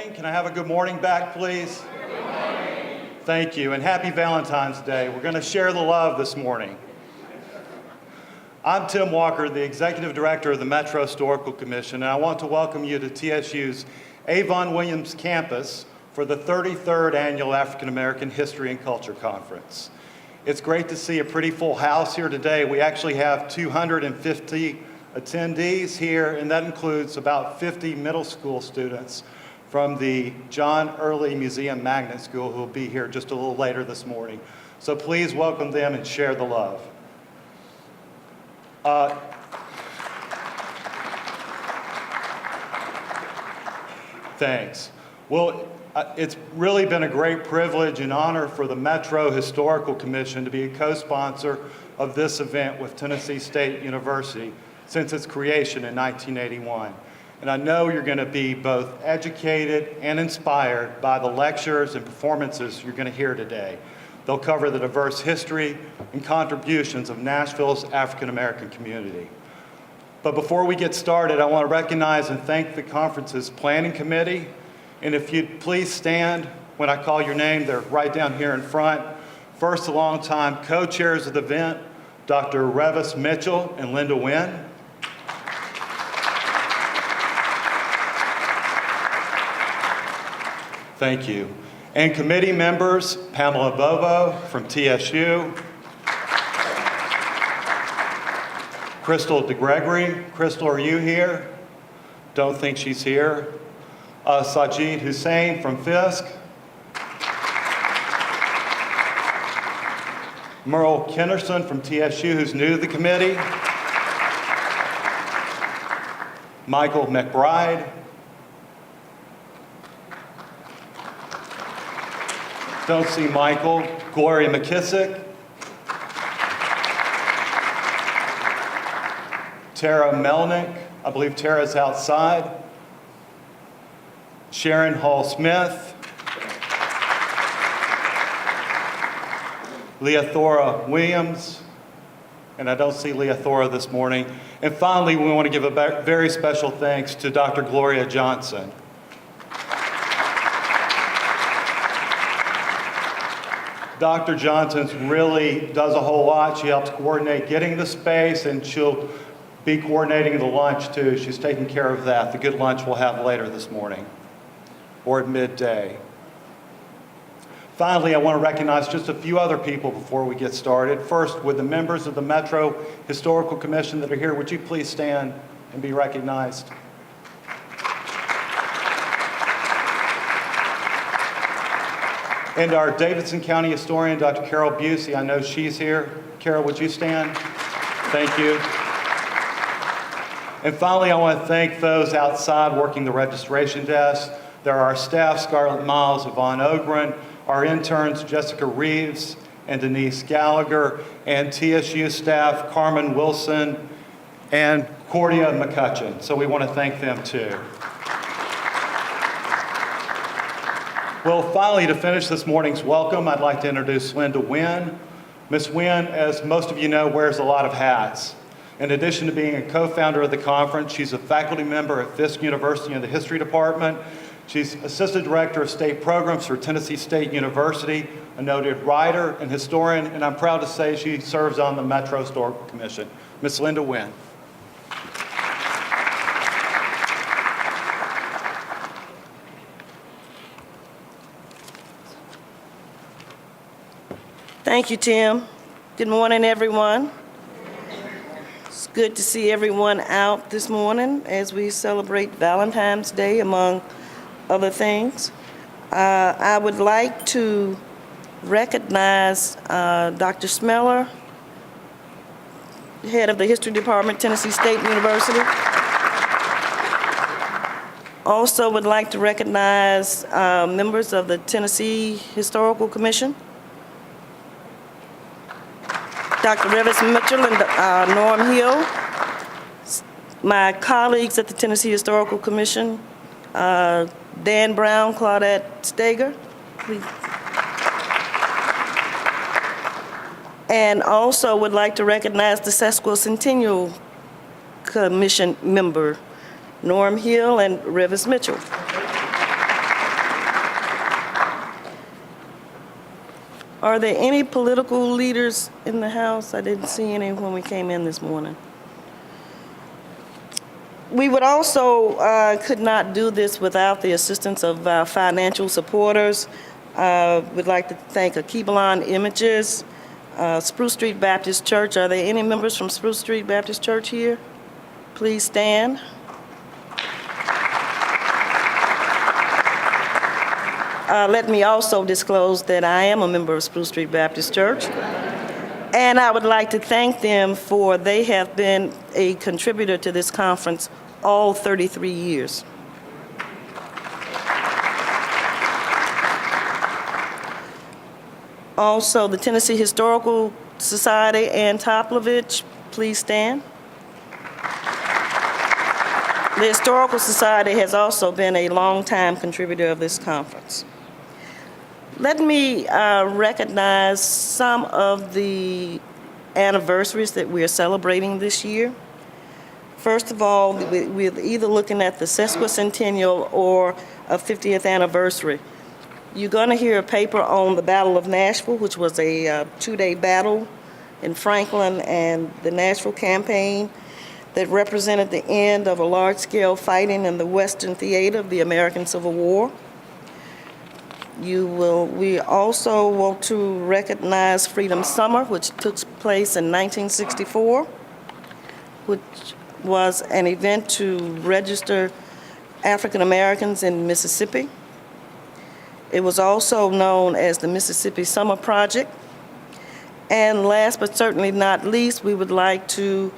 morning. Can I have a good morning back, please? Good morning. Thank you, and happy Valentine's Day. We're going to share the love this morning. I'm Tim Walker, the Executive Director of the Metro Historical Commission, and I want to welcome you to TSU's Avon Williams campus for the 33rd Annual African American History and Culture Conference. It's great to see a pretty full house here today. We actually have 250 attendees here, and that includes about 50 middle school students from the John Early Museum Magnet School who will be here just a little later this morning. So please welcome them and share the love. Thanks. Well, it's really been a great privilege and honor for the Metro Historical Commission to be a co-sponsor of this event with Tennessee State University since its creation in 1981. And I know you're going to be both educated and inspired by the lectures and performances you're going to hear today. They'll cover the diverse history and contributions of Nashville's African American community. But before we get started, I want to recognize and thank the conference's planning committee. And if you'd please stand when I call your name, they're right down here in front. First, the longtime co-chairs of the event, Dr. Revis Mitchell and Linda Wynn. Thank you. And committee members, Pamela Bobo from TSU, Crystal DeGregory. Crystal, are you here? Don't think she's here. Sajid Hussain from Fisk. Merle Kennerson from TSU, who's new to the committee. Michael McBride. Don't see Michael. Gloria McKissick. Tara Melnick. I believe Tara's outside. Sharon Hall-Smith. Leothora Williams. And I don't see Leothora this morning. And finally, we want to give a very special thanks to Dr. Gloria Johnson. Dr. Johnson really does a whole lot. She helps coordinate getting the space, and she'll be coordinating the lunch too. She's taking care of that, the good lunch we'll have later this morning or at midday. Finally, I want to recognize just a few other people before we get started. First, with the members of the Metro Historical Commission that are here, would you please stand and be recognized? And our Davidson County historian, Dr. Carol Busey, I know she's here. Carol, would you stand? Thank you. And finally, I want to thank those outside working the registration desk. There are our staff, Scarlett Miles, Yvonne Ogren, our interns, Jessica Reeves and Denise Gallagher, and TSU staff, Carmen Wilson and Cordia McCutcheon. So we want to thank them too. Well, finally, to finish this morning's welcome, I'd like to introduce Linda Wynn. Ms. Wynn, as most of you know, wears a lot of hats. In addition to being a co-founder of the conference, she's a faculty member at Fisk University in the History Department. She's Assistant Director of State Programs for Tennessee State University, a noted writer and historian, and I'm proud to say she serves on the Metro Historical Commission. Ms. Linda Wynn. Thank you, Tim. Good morning, everyone. It's good to see everyone out this morning as we celebrate Valentine's Day, among other things. I would like to recognize Dr. Smeller, head of the History Department, Tennessee State University. Also would like to recognize members of the Tennessee Historical Commission, Dr. Revis Mitchell and Norm Hill, my colleagues at the Tennessee Historical Commission, Dan Brown, Claudette Steger, and also would like to recognize the Sesquicentennial Commission member, Norm Hill and Revis Mitchell. Are there any political leaders in the House? I didn't see any when we came in this morning. We would also could not do this without the assistance of our financial supporters. We'd like to thank Akibalon Images, Spruce Street Baptist Church. Are there any members from Spruce Street Baptist Church here? Please stand. Let me also disclose that I am a member of Spruce Street Baptist Church. And I would like to thank them for they have been a contributor to this conference all 33 years. Also, the Tennessee Historical Society, Ann Toplovich, please stand. The Historical Society has also been a longtime contributor of this conference. Let me recognize some of the anniversaries that we are celebrating this year. First of all, we're either looking at the sesquicentennial or a 50th anniversary. You're going to hear a paper on the Battle of Nashville, which was a two-day battle in Franklin and the Nashville campaign that represented the end of a large-scale fighting in the Western theater of the American Civil War. We also want to recognize Freedom Summer, which took place in 1964, which was an event to register African Americans in Mississippi. It was also known as the Mississippi Summer Project. And last but certainly not least, we would like to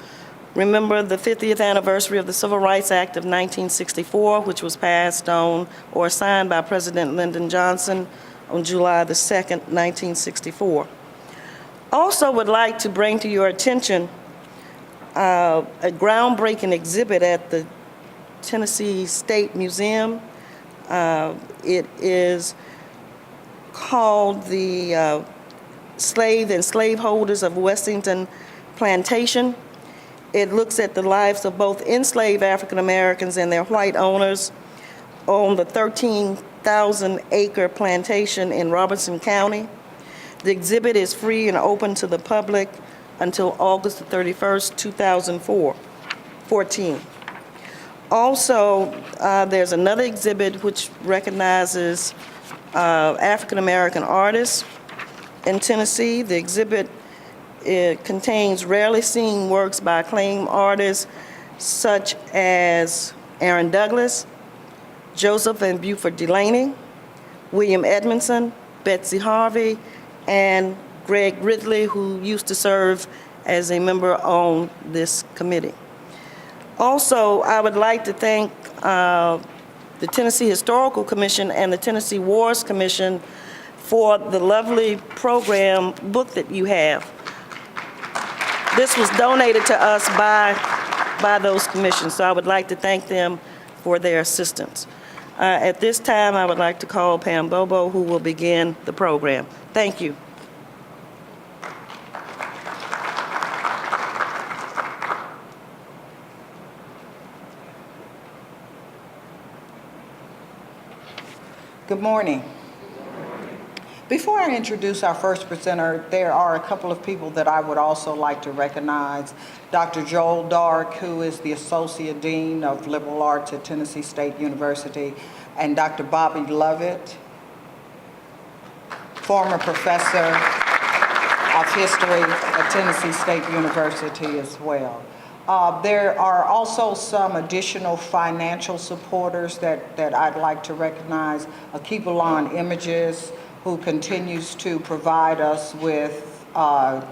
remember the 50th anniversary of the Civil Rights Act of 1964, which was passed on or signed by President Lyndon Johnson on July the 2nd, 1964. Also would like to bring to your attention a groundbreaking exhibit at the Tennessee State Museum. It is called the Slave and Slaveholders of Westington Plantation. It looks at the lives of both enslaved African Americans and their white owners on the 13,000-acre plantation in Robertson County. The exhibit is free and open to the public until August the 31st, 2014. Also, there's another exhibit which recognizes African American artists in Tennessee. The exhibit contains rarely seen works by acclaimed artists such as Aaron Douglas, Joseph and Buford Delaney, William Edmondson, Betsy Harvey, and Greg Ridley, who used to serve as a member on this committee. Also, I would like to thank the Tennessee Historical Commission and the Tennessee Wars Commission for the lovely program book that you have. This was donated to us by those commissions, so I would like to thank them for their assistance. At this time, I would like to call Pam Bobo, who will begin the program. Thank you. Good morning. Before I introduce our first presenter, there are a couple of people that I would also like to recognize. Dr. Joel Dark, who is the Associate Dean of Liberal Arts at Tennessee State University, and Dr. Bobby Lovett, former professor of history at Tennessee State University as well. There are also some additional financial supporters that I'd like to recognize. Akibalon Images, who continues to provide us with our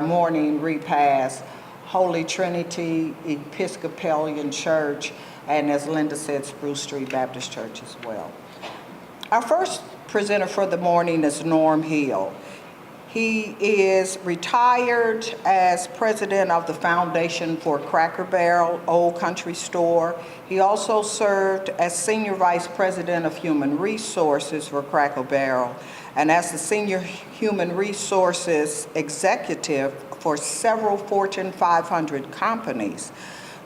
morning repast, Holy Trinity Episcopalian Church, and as Linda said, Spruce Street Baptist Church as well. Our first presenter for the morning is Norm Hill. He is retired as president of the Foundation for Cracker Barrel Old Country Store. He also served as senior vice president of human resources for Cracker Barrel and as the senior human resources executive for several Fortune 500 companies.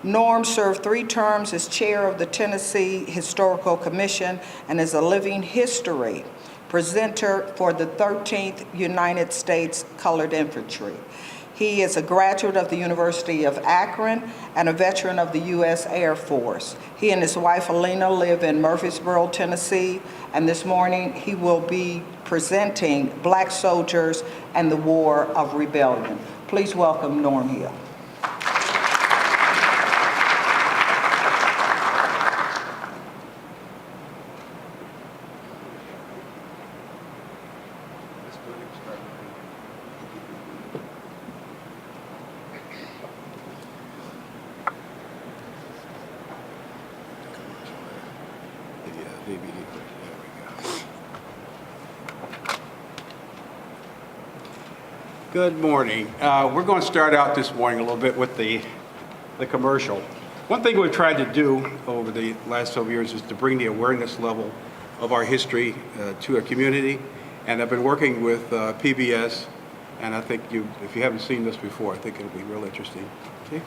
Norm served 3 terms as chair of the Tennessee Historical Commission and is a living history presenter for the 13th United States Colored Infantry. He is a graduate of the University of Akron and a veteran of the U.S. Air Force. He and his wife, Alina, live in Murfreesboro, Tennessee, and this morning he will be presenting Black Soldiers and the War of Rebellion. Please welcome Norm Hill. Good morning. We're going to start out this morning a little bit with the commercial. One thing we've tried to do over the last several years is to bring the awareness level of our history to our community. And I've been working with PBS, and I think if you haven't seen this before, I think it'll be real interesting. Okay.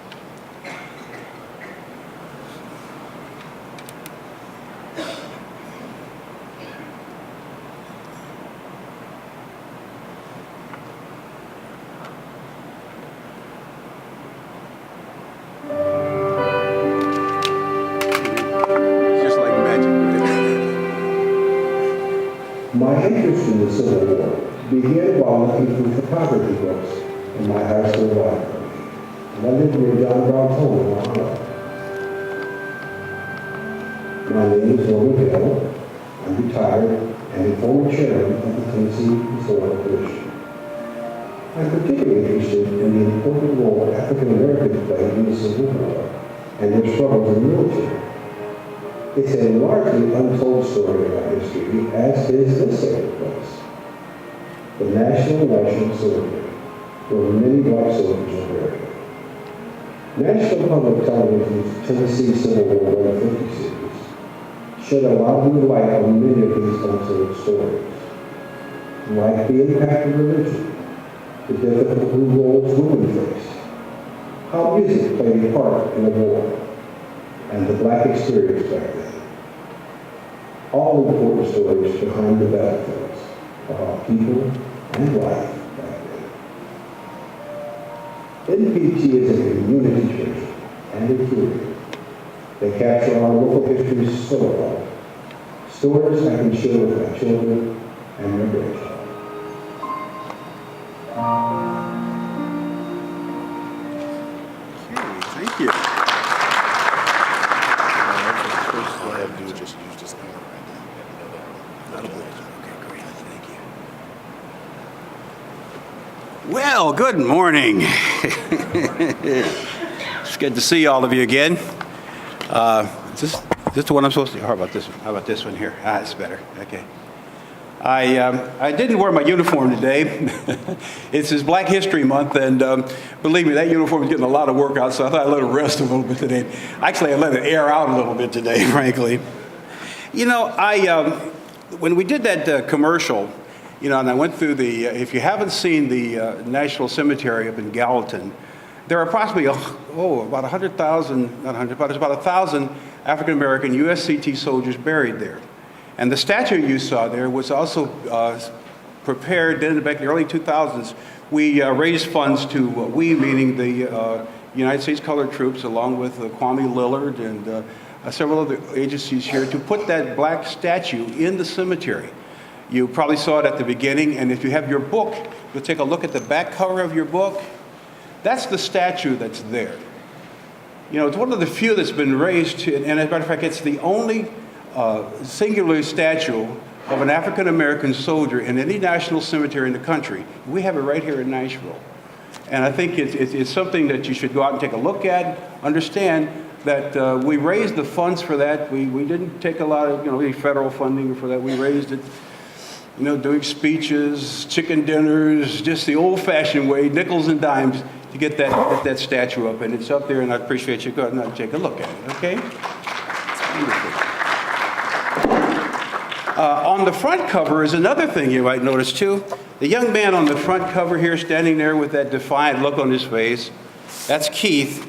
My interest in the Civil War began while looking through photography books in my high school library. And I lived near John Brown's home in Ohio. My name is Norman Hill. I'm retired and a former chairman of the Tennessee Historical Commission. I'm particularly interested in the important role African Americans played in the Civil War and their struggles in the military. It's a largely untold story of our history, as is this sacred place, the National Election Cemetery, where many Black soldiers are buried. National Public Television's Tennessee Civil War 150 series shed a lot of new light on many of these untold stories, like the impact of religion, the difficult new roles women faced, how music played a part in the war, and the Black experience back then. All important stories behind the battlefields about people and life back then. NPT is a community treasure and a curator. They capture our local history so well. Stories I can share with my children and their grandchildren. Thank you. Well, good morning. It's good to see all of you again. Is this the one I'm supposed to? How about this one? How about this one here? It's better. Okay. I didn't wear my uniform today. It's Black History Month, and believe me, that uniform is getting a lot of work out, so I thought I'd let it rest a little bit today. Actually, I let it air out a little bit today, frankly. You know, when we did that commercial, you know, and I went through if you haven't seen the Nashville Cemetery up in Gallatin, there are approximately, about 100,000, not 100, but there's about 1,000 African-American USCT soldiers buried there. And the statue you saw there was also prepared then back in the early 2000s. We raised funds to, meaning the United States Colored Troops, along with Kwame Lillard and several other agencies here, to put that Black statue in the cemetery. You probably saw it at the beginning, and if you have your book, you'll take a look at the back cover of your book. That's the statue that's there. You know, it's one of the few that's been raised, and as a matter of fact, it's the only singular statue of an African-American soldier in any national cemetery in the country. We have it right here in Nashville. And I think it's something that you should go out and take a look at, understand that we raised the funds for that. We didn't take a lot of, any federal funding for that. We raised it, doing speeches, chicken dinners, just the old-fashioned way, nickels and dimes, to get that statue up. And it's up there, and I appreciate you going and take a look at it, okay? It's wonderful. On the front cover is another thing you might notice, too. The young man on the front cover here, standing there with that defiant look on his face, that's Keith.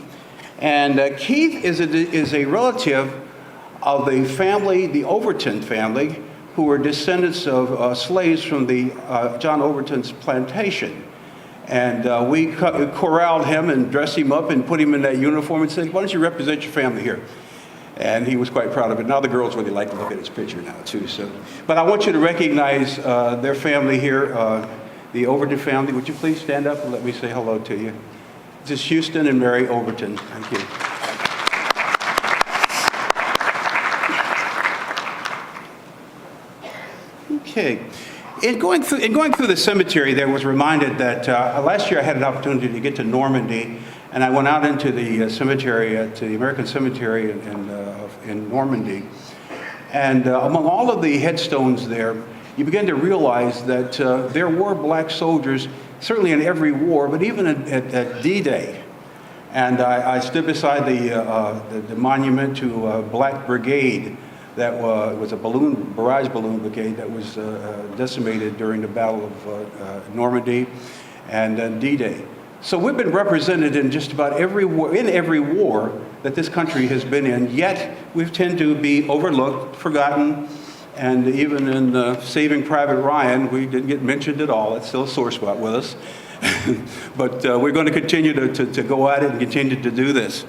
And Keith is a relative of the family, the Overton family, who were descendants of slaves from the John Overton's plantation. And we corralled him and dressed him up and put him in that uniform and said, why don't you represent your family here? And he was quite proud of it. Now the girls really like to look at his picture now too. So, but I want you to recognize their family here, the Overton family. Would you please stand up and let me say hello to you? This is Houston and Mary Overton. Thank you. Okay. In going through the cemetery, there was reminded that last year I had an opportunity to get to Normandy, and I went out into the cemetery, to the American Cemetery in Normandy. And among all of the headstones there, you begin to realize that there were black soldiers, certainly in every war, but even at D-Day. And I stood beside the monument to Black Brigade. That was a barrage balloon brigade that was decimated during the Battle of Normandy and D-Day. So we've been represented in just about every war that this country has been in, yet we tend to be overlooked, forgotten, and even in Saving Private Ryan, we didn't get mentioned at all. It's still a sore spot with us. But we're going to continue to go at it and continue to do this.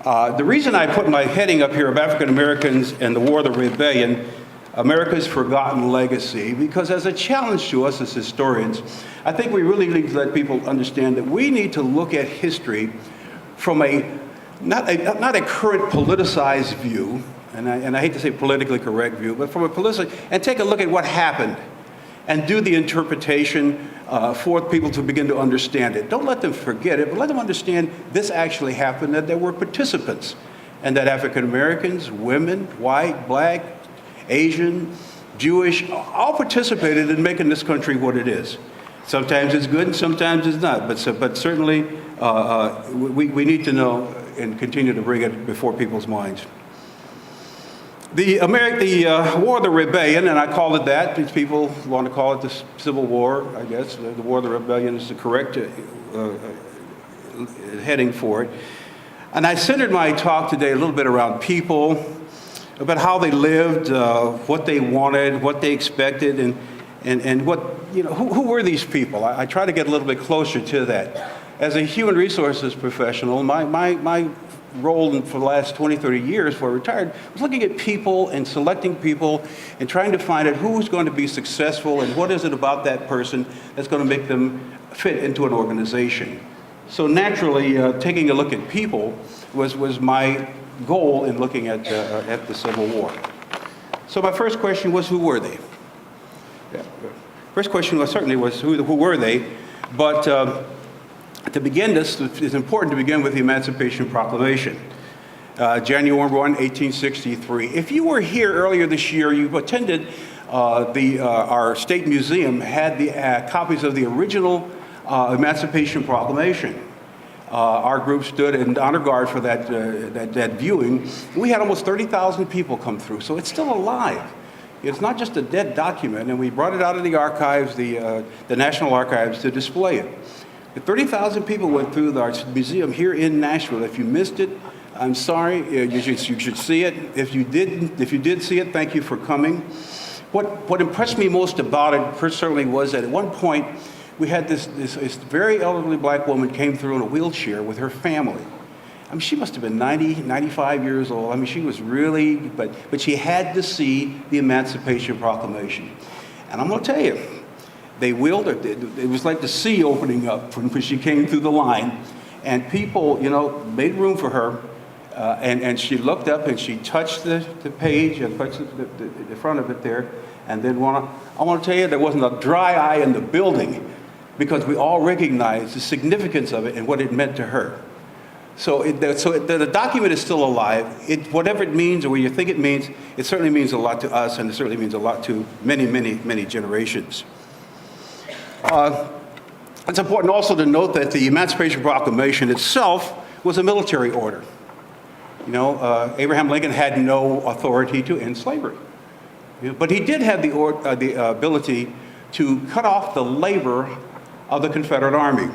The reason I put my heading up here of African Americans and the War of the Rebellion, America's Forgotten Legacy, because as a challenge to us as historians, I think we really need to let people understand that we need to look at history from not a current politicized view, and I hate to say politically correct view, but from a political, and take a look at what happened and do the interpretation for people to begin to understand it. Don't let them forget it, but let them understand this actually happened, that there were participants, and that African Americans, women, white, black, Asian, Jewish, all participated in making this country what it is. Sometimes it's good and sometimes it's not, but certainly we need to know and continue to bring it before people's minds. The War of the Rebellion, and I call it that. These people want to call it the Civil War, I guess. The War of the Rebellion is the correct heading for it. And I centered my talk today a little bit around people, about how they lived, what they wanted, what they expected, and what, who were these people? I try to get a little bit closer to that. As a human resources professional, my role for the last 20, 30 years before I retired was looking at people and selecting people and trying to find out who's going to be successful and what is it about that person that's going to make them fit into an organization. So naturally, taking a look at people was my goal in looking at the Civil War. So my first question was, who were they? Yeah. First question was who were they? But to begin this, it's important to begin with the Emancipation Proclamation. January 1, 1863. If you were here earlier this year, you attended our state museum had the copies of the original Emancipation Proclamation. Our group stood in honor guard for that viewing. We had almost 30,000 people come through, so it's still alive. It's not just a dead document, and we brought it out of the archives, the National Archives, to display it. 30,000 people went through our museum here in Nashville. If you missed it, I'm sorry. You should see it. If you did see it, thank you for coming. What impressed me most about it certainly was that at one point we had this very elderly black woman came through in a wheelchair with her family. I mean, she must have been 90, 95 years old. I mean, she was really, but she had to see the Emancipation Proclamation. And I'm going to tell you, they wheeled her. It was like the sea opening up when she came through the line. And people, made room for her. And she looked up and she touched the page and touched the front of it there. And then I want to tell you, there wasn't a dry eye in the building because we all recognized the significance of it and what it meant to her. So the document is still alive. Whatever it means or what you think it means, it certainly means a lot to us, and it certainly means a lot to many, many, many generations. It's important also to note that the Emancipation Proclamation itself was a military order. Abraham Lincoln had no authority to end slavery. But he did have the ability to cut off the labor of the Confederate Army.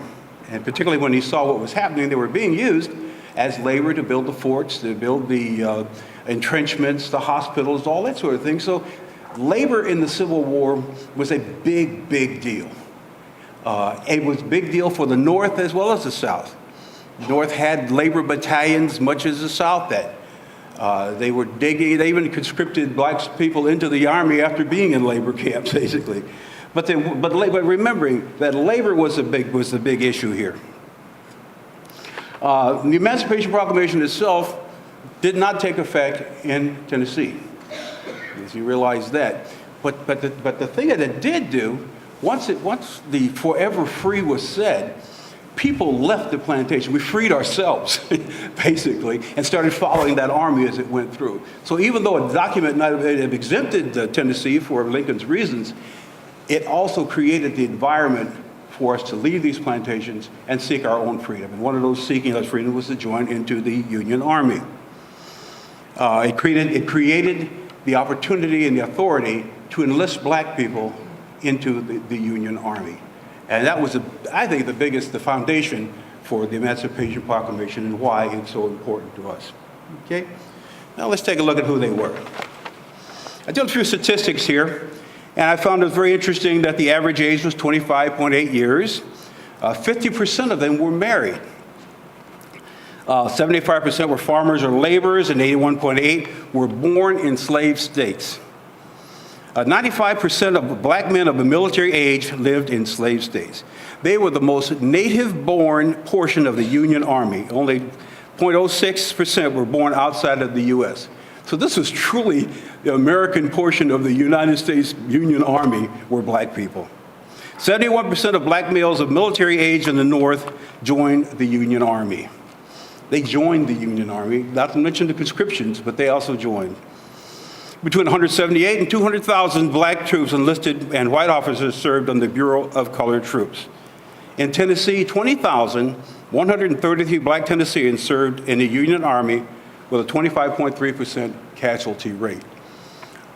And particularly when he saw what was happening, they were being used as labor to build the forts, to build the entrenchments, the hospitals, all that sort of thing. So labor in the Civil War was a big, big deal. It was a big deal for the North as well as the South. The North had labor battalions, much as the South had. They even conscripted black people into the army after being in labor camps, basically. But remembering that labor was the big issue here. The Emancipation Proclamation itself did not take effect in Tennessee, as you realize that. But the thing that it did do, once the forever free was said, people left the plantation. We freed ourselves, basically, and started following that army as it went through. So even though a document might have exempted Tennessee for Lincoln's reasons, it also created the environment for us to leave these plantations and seek our own freedom. And one of those seeking us freedom was to join into the Union Army. It created the opportunity and the authority to enlist black people into the Union Army. And that was, I think, the foundation for the Emancipation Proclamation and why it's so important to us. Okay? Now let's take a look at who they were. I did a few statistics here, and I found it very interesting that the average age was 25.8 years. 50% of them were married. 75% were farmers or laborers, and 81.8% were born in slave states. 95% of black men of the military age lived in slave states. They were the most native-born portion of the Union Army. Only 0.06% were born outside of the U.S. So this was truly the American portion of the United States Union Army were black people. 71% of black males of military age in the North joined the Union Army. They joined the Union Army, not to mention the conscriptions, but they also joined. Between 178 and 200,000 black troops enlisted and white officers served on the Bureau of Colored Troops. In Tennessee, 20,133 black Tennesseans served in the Union Army with a 25.3% casualty rate.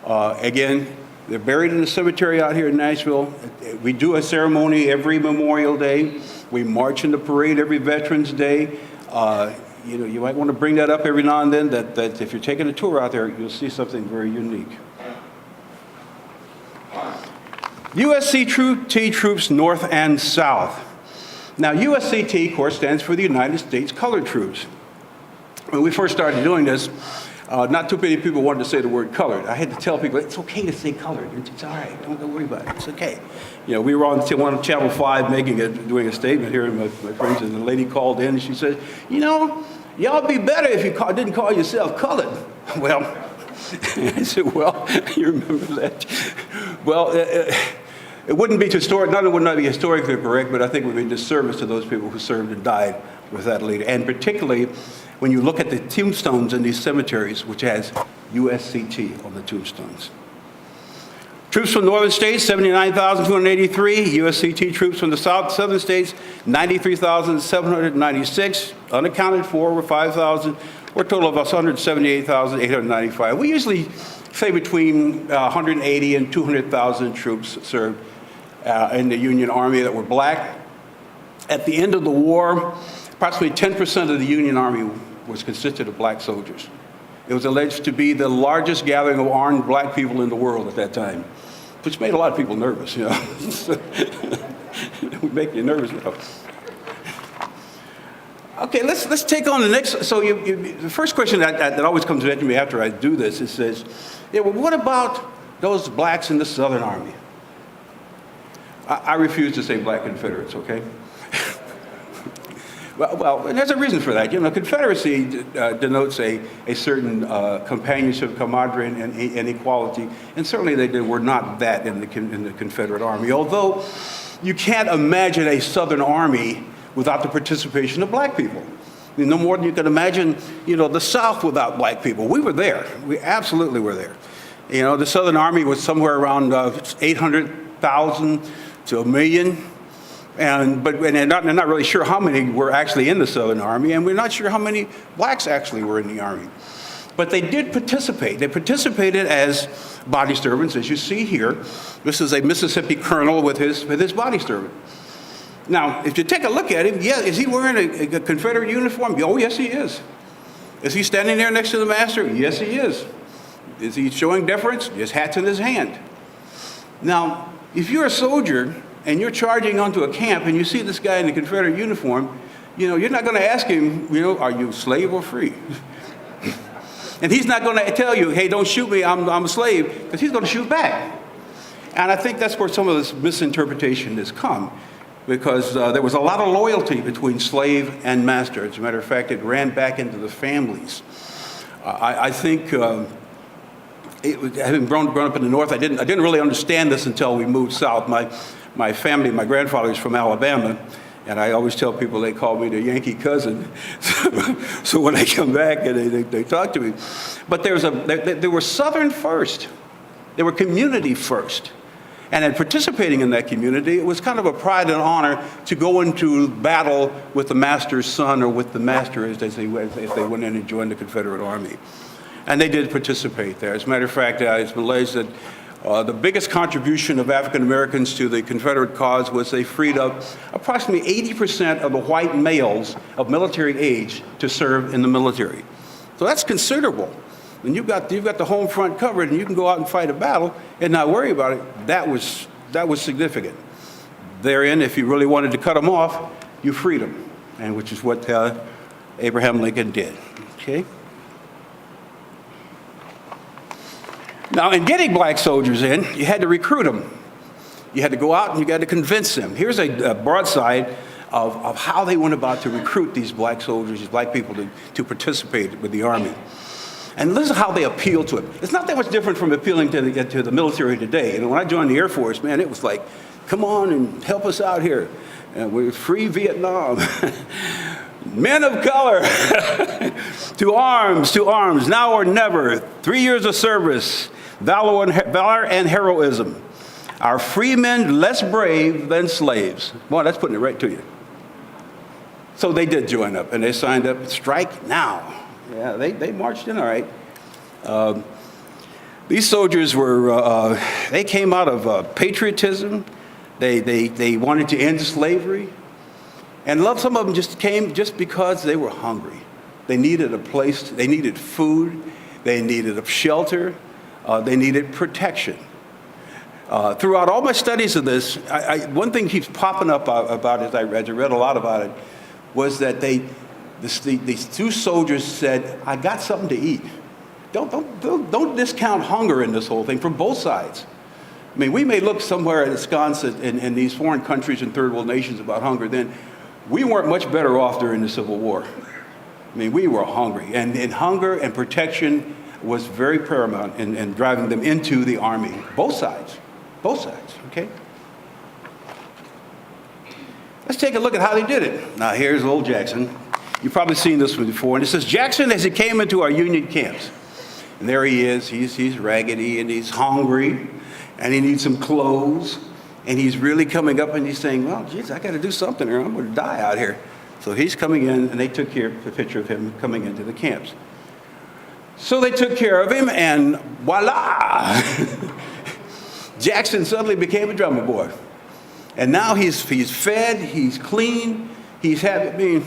Again, they're buried in the cemetery out here in Nashville. We do a ceremony every Memorial Day. We march in the parade every Veterans Day. You might want to bring that up every now and then, that if you're taking a tour out there, you'll see something very unique. USCT troops North and South. Now, USCT, of course, stands for the United States Colored Troops. When we first started doing this, not too many people wanted to say the word colored. I had to tell people, it's okay to say colored. It's all right. Don't worry about it. It's okay. You know, we were on Channel 5 doing a statement here, and my friends, and the lady called in, and she said, you know, y'all be better if you didn't call yourself colored. Well, I said, well, you remember that? Well, it wouldn't be historic, not only would not be historically correct, but I think it would be a disservice to those people who served and died with that leader. And particularly when you look at the tombstones in these cemeteries, which has USCT on the tombstones. Troops from northern states, 79,283. USCT troops from the southern states, 93,796. Unaccounted for were 5,000, or a total of 178,895. We usually say between 180 and 200,000 troops served in the Union Army that were black. At the end of the war, approximately 10% of the Union Army consisted of black soldiers. It was alleged to be the largest gathering of armed black people in the world at that time, which made a lot of people nervous, you know. It would make you nervous, you know. Okay, let's take on the next. So the first question that always comes to me after I do this, it says, yeah, well, what about those blacks in the Southern Army? I refuse to say black Confederates, okay? Well, and there's a reason for that. You know, Confederacy denotes a certain companionship, camaraderie, and equality, and certainly they were not that in the Confederate Army. Although you can't imagine a Southern Army without the participation of black people. No more than you can imagine, you know, the South without black people. We were there. We absolutely were there. You know, the Southern Army was somewhere around 800,000 to 1 million. And they're not really sure how many were actually in the Southern Army, and we're not sure how many blacks actually were in the Army. But they did participate. They participated as body servants, as you see here. This is a Mississippi colonel with his body servant. Now, if you take a look at him, yeah, is he wearing a Confederate uniform? Oh, yes, he is. Is he standing there next to the master? Yes, he is. Is he showing deference? His hat's in his hand. Now, if you're a soldier and you're charging onto a camp and you see this guy in the Confederate uniform, you're not going to ask him, are you slave or free? And he's not going to tell you, hey, don't shoot me, I'm a slave, because he's going to shoot back. And I think that's where some of this misinterpretation has come, because there was a lot of loyalty between slave and master. As a matter of fact, it ran back into the families. I think, having grown up in the North, I didn't really understand this until we moved south. My family, my grandfather's from Alabama, and I always tell people they call me the Yankee cousin. So when I come back and they talk to me. But they were Southern first. They were community first. And in participating in that community, it was kind of a pride and honor to go into battle with the master's son or with the master as they went in and joined the Confederate Army. And they did participate there. As a matter of fact, it's been alleged that the biggest contribution of African Americans to the Confederate cause was they freed up approximately 80% of the white males of military age to serve in the military. So that's considerable. When you've got the home front covered and you can go out and fight a battle and not worry about it, that was significant. Therein, if you really wanted to cut them off, you freed them, and which is what Abraham Lincoln did. Okay. Now, in getting black soldiers in, you had to recruit them. You had to go out and you got to convince them. Here's a broadside of how they went about to recruit these black soldiers, these black people to participate with the Army. And this is how they appeal to it. It's not that much different from appealing to the military today. When I joined the Air Force, man, it was like, come on and help us out here. We're free Vietnam. Men of color, to arms, now or never. 3 years of service, valor and heroism. Are free men less brave than slaves? Boy, that's putting it right to you. So they did join up, and they signed up, strike now. Yeah, they marched in all right. These soldiers were, they came out of patriotism. They wanted to end slavery. And some of them just came just because they were hungry. They needed a place, they needed food, they needed a shelter, they needed protection. Throughout all my studies of this, one thing keeps popping up about it, as I read a lot about it, was that these two soldiers said, I got something to eat. Don't discount hunger in this whole thing from both sides. I mean, we may look somewhere askance in these foreign countries and third world nations about hunger, then we weren't much better off during the Civil War. I mean, we were hungry, and hunger and protection was very paramount in driving them into the Army. Both sides, okay? Let's take a look at how they did it. Now, here's old Jackson. You've probably seen this one before, and it says, Jackson as he came into our Union camps. And there he is, he's raggedy, and he's hungry, and he needs some clothes. And he's really coming up and he's saying, well, geez, I got to do something or I'm going to die out here. So he's coming in, and they took care of the picture of him coming into the camps. So they took care of him, and voila! Jackson suddenly became a drummer boy. And now he's fed, he's clean, he's happy. I mean,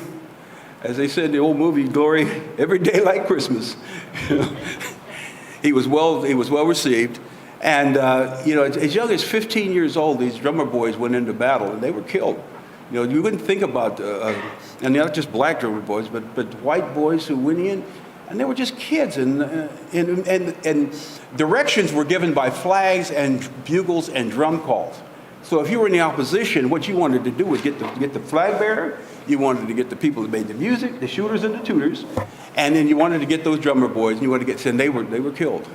as they said in the old movie, Glory, every day like Christmas. He was well received. And, as young as 15 years old, these drummer boys went into battle, and they were killed. You wouldn't think about, and not just black drummer boys, but white boys who went in, and they were just kids. And directions were given by flags and bugles and drum calls. So if you were in the opposition, what you wanted to do was get the flag bearer, you wanted to get the people that made the music, the shooters and the tutors, and then you wanted to get those drummer boys, and you wanted to get, and they were killed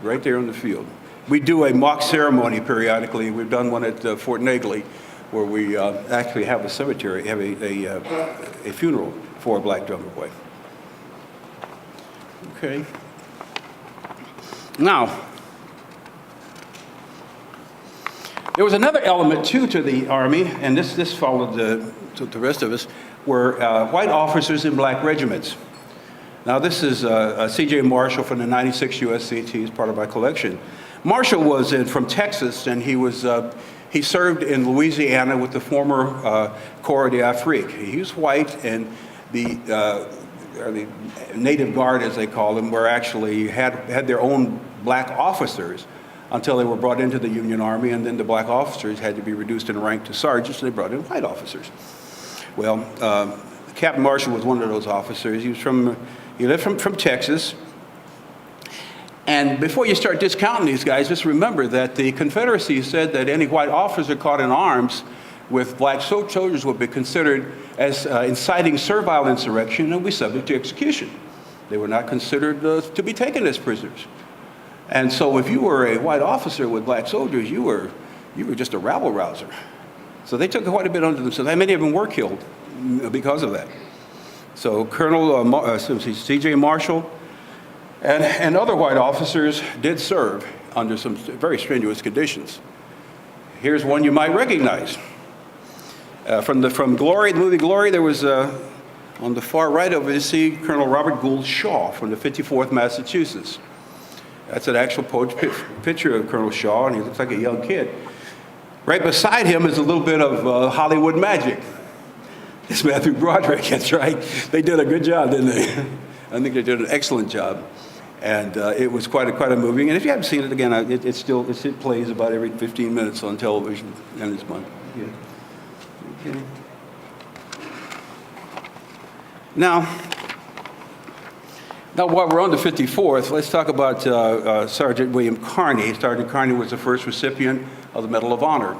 right there on the field. We do a mock ceremony periodically. We've done one at Fort Negley, where we actually have a cemetery, have a funeral for a black drummer boy. Okay. Now, there was another element too to the Army, and this followed the rest of us, were white officers in black regiments. Now, this is C.J. Marshall from the 96 USCT. He's part of my collection. Marshall was from Texas, and he served in Louisiana with the former Corps d'Afrique. He was white, and the Native Guard, as they call them, were actually had their own black officers until they were brought into the Union Army, and then the black officers had to be reduced in rank to sergeants, and they brought in white officers. Well, Captain Marshall was one of those officers. He lived from Texas. And before you start discounting these guys, just remember that the Confederacy said that any white officer caught in arms with black soldiers would be considered as inciting servile insurrection and would be subject to execution. They were not considered to be taken as prisoners. And so if you were a white officer with black soldiers, you were just a rabble-rouser. So they took quite a bit under themselves. Many of them were killed because of that. So Colonel C.J. Marshall and other white officers did serve under some very strenuous conditions. Here's one you might recognize. From Glory, the movie Glory, there was on the far right of it, you see Colonel Robert Gould Shaw from the 54th Massachusetts. That's an actual picture of Colonel Shaw, and he looks like a young kid. Right beside him is a little bit of Hollywood magic. It's Matthew Broderick, that's right. They did a good job, didn't they? I think they did an excellent job. And it was quite a moving. And if you haven't seen it, again, it plays about every 15 minutes on television, and it's fun. Yeah. Okay. Now, while we're on the 54th, let's talk about Sergeant William Carney. Sergeant Carney was the first recipient of the Medal of Honor.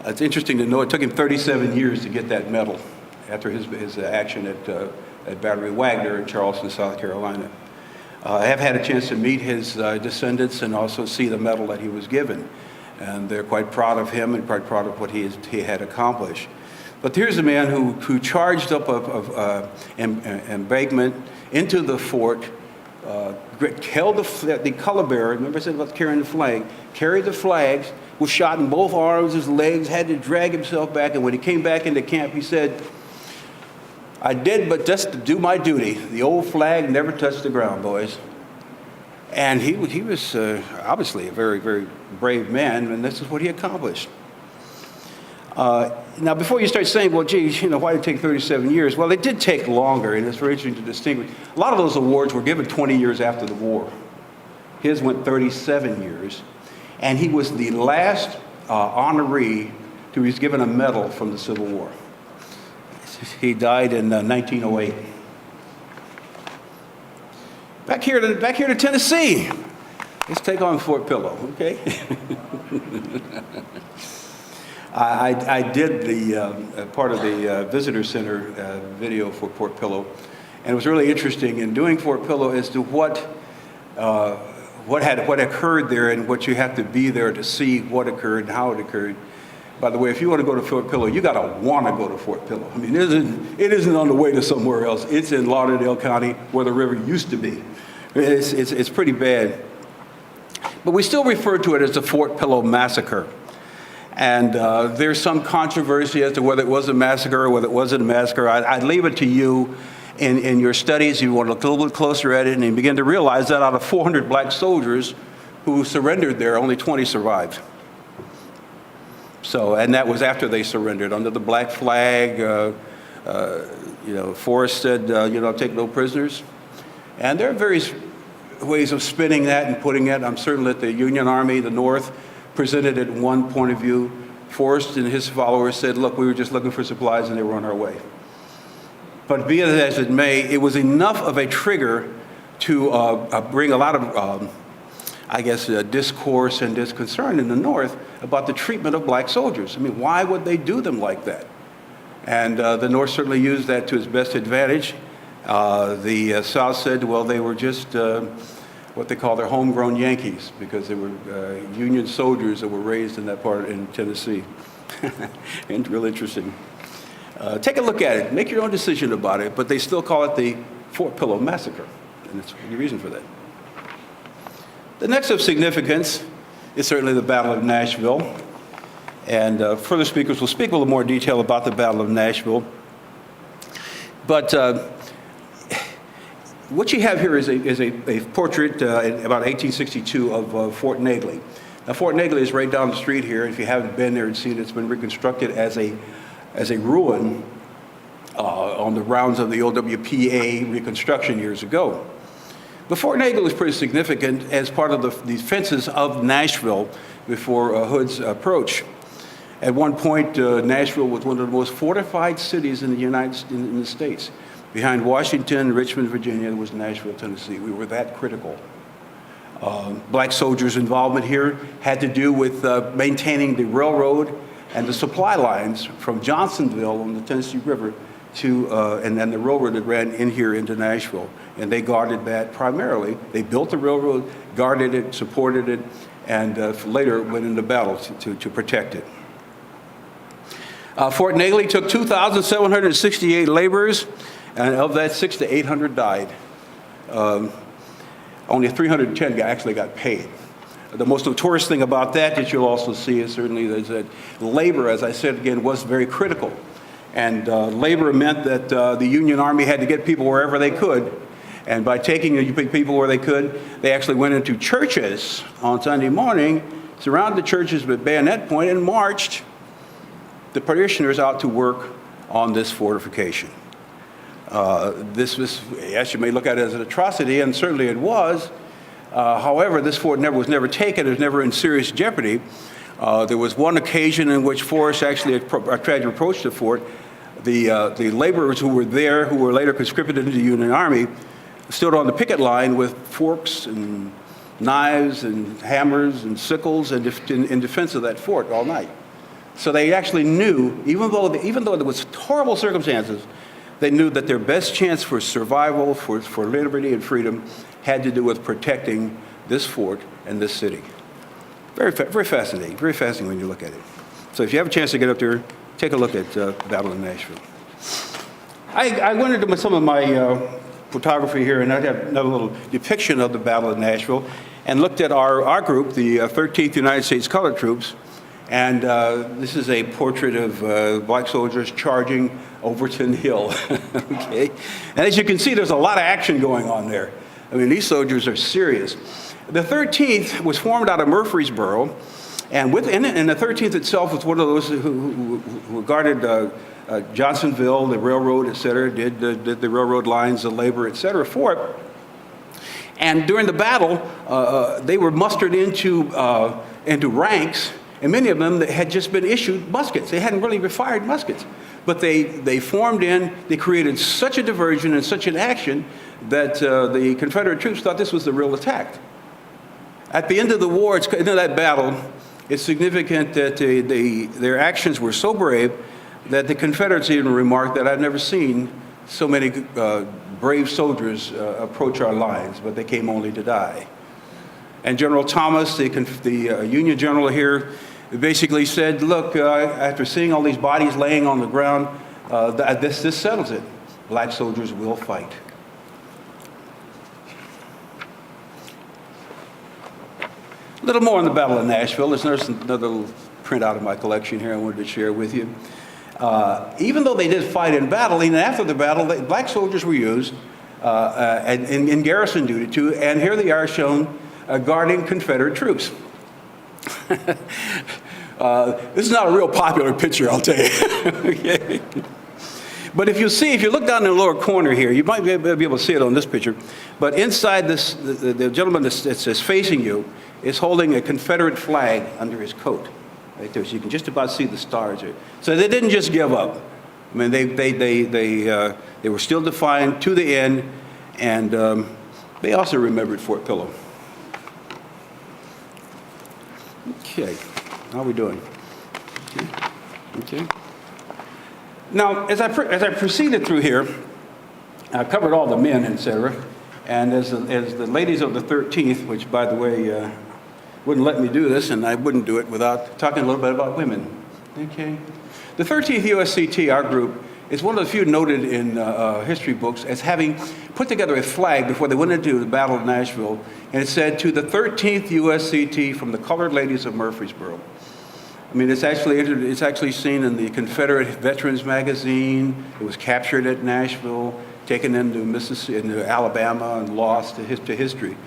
It's interesting to know it took him 37 years to get that medal after his action at Battery Wagner in Charleston, South Carolina. I have had a chance to meet his descendants and also see the medal that he was given. And they're quite proud of him and quite proud of what he had accomplished. But here's a man who charged up an embankment into the fort, held the color bearer, remember I said about carrying the flag, carried the flags, was shot in both arms, his legs, had to drag himself back, and when he came back into camp, he said, "I did but just to do my duty. The old flag never touched the ground, boys." And he was obviously a very, very brave man, and this is what he accomplished. Now, before you start saying, well, geez, why did it take 37 years? Well, it did take longer, and it's very interesting to distinguish. A lot of those awards were given 20 years after the war. His went 37 years, and he was the last honoree who was given a medal from the Civil War. He died in 1908. Back here to Tennessee. Let's take on Fort Pillow, okay? I did the part of the visitor center video for Fort Pillow, and it was really interesting in doing Fort Pillow as to what occurred there and what you have to be there to see what occurred and how it occurred. By the way, if you want to go to Fort Pillow, you got to want to go to Fort Pillow. I mean, it isn't on the way to somewhere else. It's in Lauderdale County, where the river used to be. It's pretty bad. But we still refer to it as the Fort Pillow Massacre. And there's some controversy as to whether it was a massacre or whether it wasn't a massacre. I'd leave it to you in your studies. You want to look a little bit closer at it and begin to realize that out of 400 black soldiers who surrendered there, only 20 survived. So, and that was after they surrendered under the black flag. Forrest said, take no prisoners. And there are various ways of spinning that and putting it. I'm certain that the Union Army, the North, presented it one point of view. Forrest and his followers said, look, we were just looking for supplies and they were on our way. But be it as it may, it was enough of a trigger to bring a lot of, discourse and disconcern in the North about the treatment of black soldiers. I mean, why would they do them like that? And the North certainly used that to its best advantage. The South said, well, they were just what they call their homegrown Yankees, because they were Union soldiers that were raised in that part in Tennessee. And real interesting. Take a look at it. Make your own decision about it, but they still call it the Fort Pillow Massacre, and that's the reason for that. The next of significance is certainly the Battle of Nashville, and further speakers will speak a little more detail about the Battle of Nashville. But what you have here is a portrait about 1862 of Fort Negley. Now, Fort Negley is right down the street here. If you haven't been there and seen it, it's been reconstructed as a ruin on the rounds of the OWPA reconstruction years ago. But Fort Nagle is pretty significant as part of the defenses of Nashville before Hood's approach. At one point, Nashville was one of the most fortified cities in the States. Behind Washington, Richmond, Virginia, was Nashville, Tennessee. We were that critical. Black soldiers' involvement here had to do with maintaining the railroad and the supply lines from Johnsonville on the Tennessee River to, and then the railroad that ran in here into Nashville. And they guarded that primarily. They built the railroad, guarded it, supported it, and later went into battle to protect it. Fort Nagle took 2,768 laborers, and of that, 600 to 800 died. Only 310 actually got paid. The most notorious thing about that you'll also see is certainly that labor, as I said again, was very critical. And labor meant that the Union Army had to get people wherever they could. And by taking the people where they could, they actually went into churches on Sunday morning, surrounded the churches with bayonet point, and marched the parishioners out to work on this fortification. This was, yes, you may look at it as an atrocity, and certainly it was. However, this fort was never taken. It was never in serious jeopardy. There was one occasion in which Forrest actually tried to approach the fort. The laborers who were there, who were later conscripted into the Union Army, stood on the picket line with forks and knives and hammers and sickles in defense of that fort all night. So they actually knew, even though there was horrible circumstances, they knew that their best chance for survival, for liberty and freedom, had to do with protecting this fort and this city. Very fascinating when you look at it. So if you have a chance to get up there, take a look at the Battle of Nashville. I went into some of my photography here, and I have another little depiction of the Battle of Nashville, and looked at our group, the 13th United States Colored Troops, and this is a portrait of black soldiers charging Overton Hill, okay? And as you can see, there's a lot of action going on there. I mean, these soldiers are serious. The 13th was formed out of Murfreesboro, and within it, and the 13th itself was one of those who guarded Johnsonville, the railroad, et cetera, did the railroad lines, the labor, et cetera, for it. And during the battle, they were mustered into ranks, and many of them had just been issued muskets. They hadn't really fired muskets. But they formed in, they created such a diversion and such an action that the Confederate troops thought this was the real attack. At the end of the war, at the end of that battle, it's significant that their actions were so brave that the Confederates even remarked that I've never seen so many brave soldiers approach our lines, but they came only to die. And General Thomas, the Union general here, basically said, look, after seeing all these bodies laying on the ground, this settles it. Black soldiers will fight. A little more on the Battle of Nashville. There's another little printout of my collection here I wanted to share with you. Even though they did fight in battle, even after the battle, black soldiers were used in garrison duty too, and here they are shown guarding Confederate troops. This is not a real popular picture, I'll tell you. Okay. But if you look down in the lower corner here, you might be able to see it on this picture, but inside this, the gentleman that's facing you is holding a Confederate flag under his coat. Right there, so you can just about see the stars here. So they didn't just give up. I mean, they were still defiant to the end, and they also remembered Fort Pillow. Okay, how are we doing? Okay. Now, as I proceeded through here, I covered all the men, etc. And as the ladies of the 13th, which, by the way, wouldn't let me do this, and I wouldn't do it without talking a little bit about women. Okay. The 13th USCT, our group, is one of the few noted in history books as having put together a flag before they went into the Battle of Nashville, and it said, to the 13th USCT from the colored ladies of Murfreesboro. I mean, it's actually seen in the Confederate Veterans magazine. It was captured at Nashville, taken into Mississippi, into Alabama, and lost to history.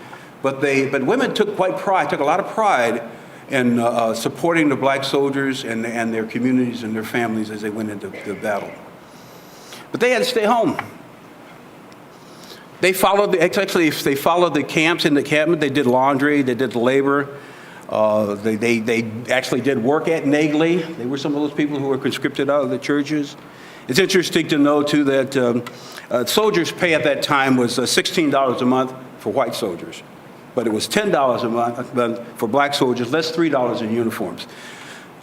But women took a lot of pride in supporting the black soldiers and their communities and their families as they went into the battle. but they had to stay home. They followed they followed the camps in the encampment. They did laundry, they did the labor. They actually did work at Nagley. They were some of those people who were conscripted out of the churches. It's interesting to know, too, that soldiers' pay at that time was $16 a month for white soldiers, but it was $10 a month for black soldiers, less $3 in uniforms.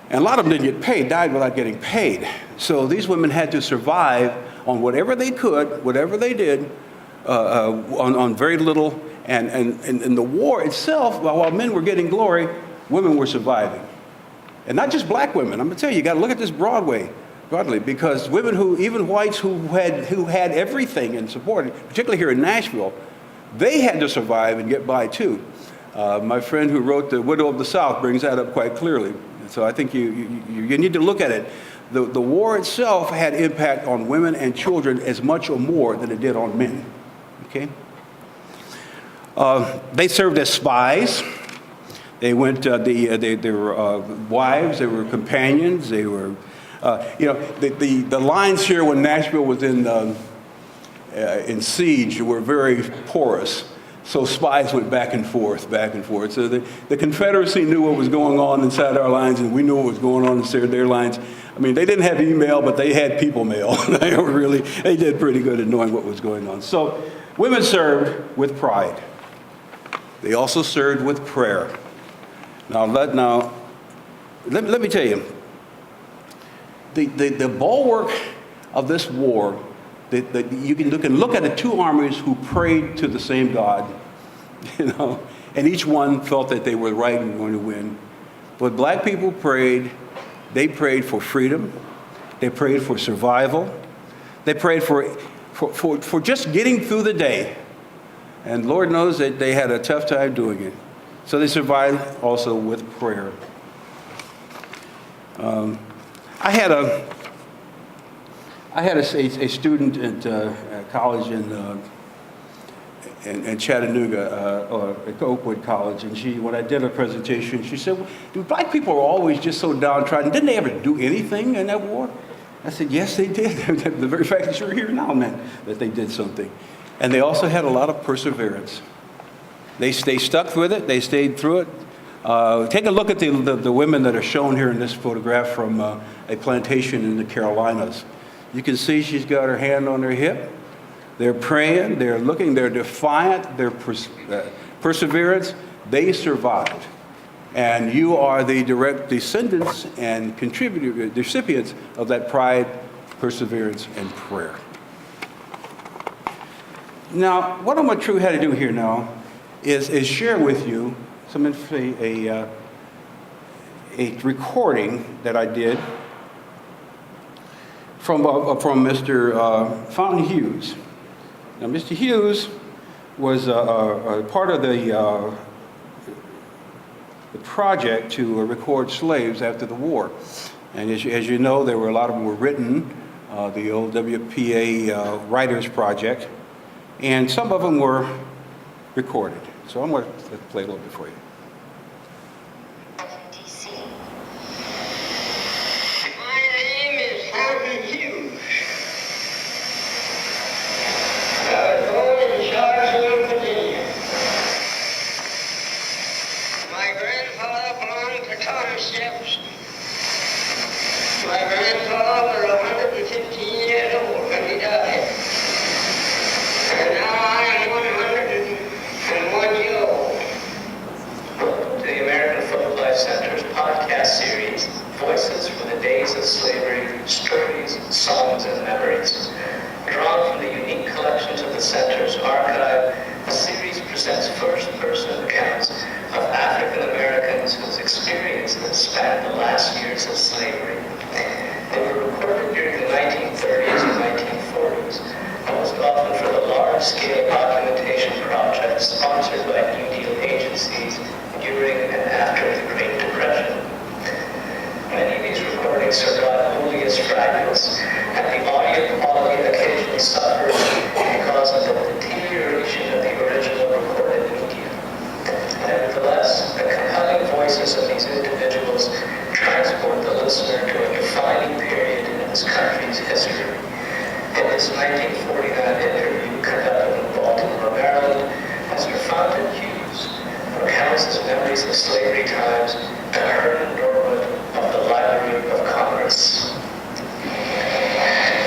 And a lot of them didn't get paid, died without getting paid. So these women had to survive on whatever they could, whatever they did, on very little. And the war itself, while men were getting glory, women were surviving. And not just black women. I'm going to tell you, you got to look at this broadly, because women even whites who had everything and supported, particularly here in Nashville, they had to survive and get by too. My friend who wrote The Widow of the South brings that up quite clearly. So I think you need to look at it. The war itself had impact on women and children as much or more than it did on men. Okay? They served as spies. They went. They were wives. They were companions. They were. The lines here when Nashville was in siege were very porous. So spies went back and forth, back and forth. So the Confederacy knew what was going on inside our lines, and we knew what was going on inside their lines. I mean, they didn't have email, but they had people mail. They did pretty good at knowing what was going on. So women served with pride. They also served with prayer. Now let me tell you, the bulwark of this war, you can look at the two armies who prayed to the same God, and each one felt that they were right and going to win. But black people prayed. They prayed for freedom. They prayed for survival. They prayed for just getting through the day. And Lord knows that they had a tough time doing it. So they survived also with prayer. I had a student at college in Chattanooga, at Oakwood College, and when I did a presentation, she said, well, black people are always just so downtrodden. Didn't they ever do anything in that war? I said, yes, they did. The very fact that you're here now meant that they did something. And they also had a lot of perseverance. They stuck with it. They stayed through it. Take a look at the women that are shown here in this photograph from a plantation in the Carolinas. You can see she's got her hand on her hip. They're praying. They're looking. They're defiant. They're perseverance. They survived. And you are the direct descendants and recipients of that pride, perseverance, and prayer. Now, what I'm going to try to do here now is share with you a recording that I did from Mr. Fountain Hughes. Now, Mr. Hughes was a part of the project to record slaves after the war. And as you know, a lot of them were written, the old WPA Writers Project, and some of them were recorded. So I'm going to play a little bit for you. My name is Fountain Hughes. I was born in Charlottesville, Virginia. My grandfather belonged to Thomas Jefferson. My grandfather was 115 years old when he died. And now I am 101 years old. Welcome to the American Folk Life Center's podcast series, Voices from the Days of Slavery, Stories, Songs, and Memories. Drawn from the unique collections of the Center's archive, the series presents first-person accounts of African Americans whose experiences span the last years of slavery. They were recorded during the 1930s and 1940s, most often for the large-scale documentation projects sponsored by New Deal agencies during and after the Great Depression. Many of these recordings survive only as fragments, and the audio quality occasionally suffers because of the deterioration of the original recorded media. Nevertheless, the compelling voices of these individuals transport the listener to a defining period in this country's history. in this 1949 interview conducted in Baltimore, Maryland, Mr. Fontaine Hughes recounts his memories of slavery times and heard an adornment of the Library of Congress.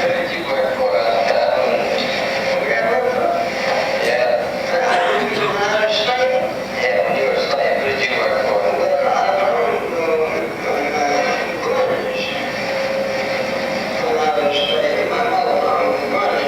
Who did you work for? Where did I work for? Yeah. When I was a slave? Yeah, when you were a slave, who did you work for? Well, I don't know. When I was a slave, my mother found me money.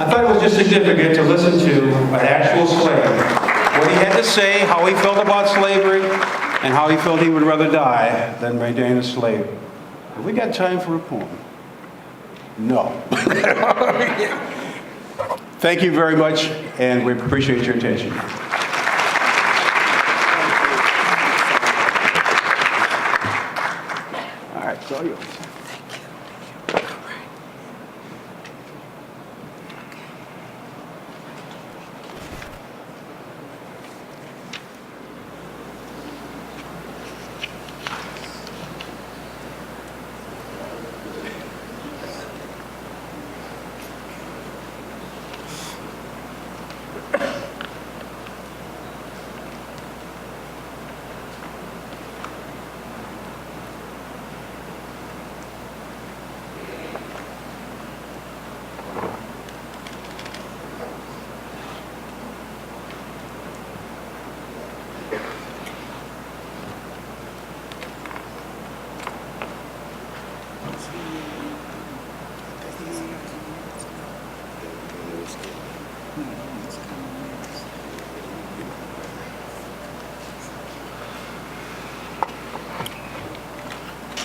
I thought it was just significant to listen to an actual slave, what he had to say, how he felt about slavery, and how he felt he would rather die than remain a slave. Have we got time for a poem? No. Thank you very much, and we appreciate your attention. All right, it's all yours.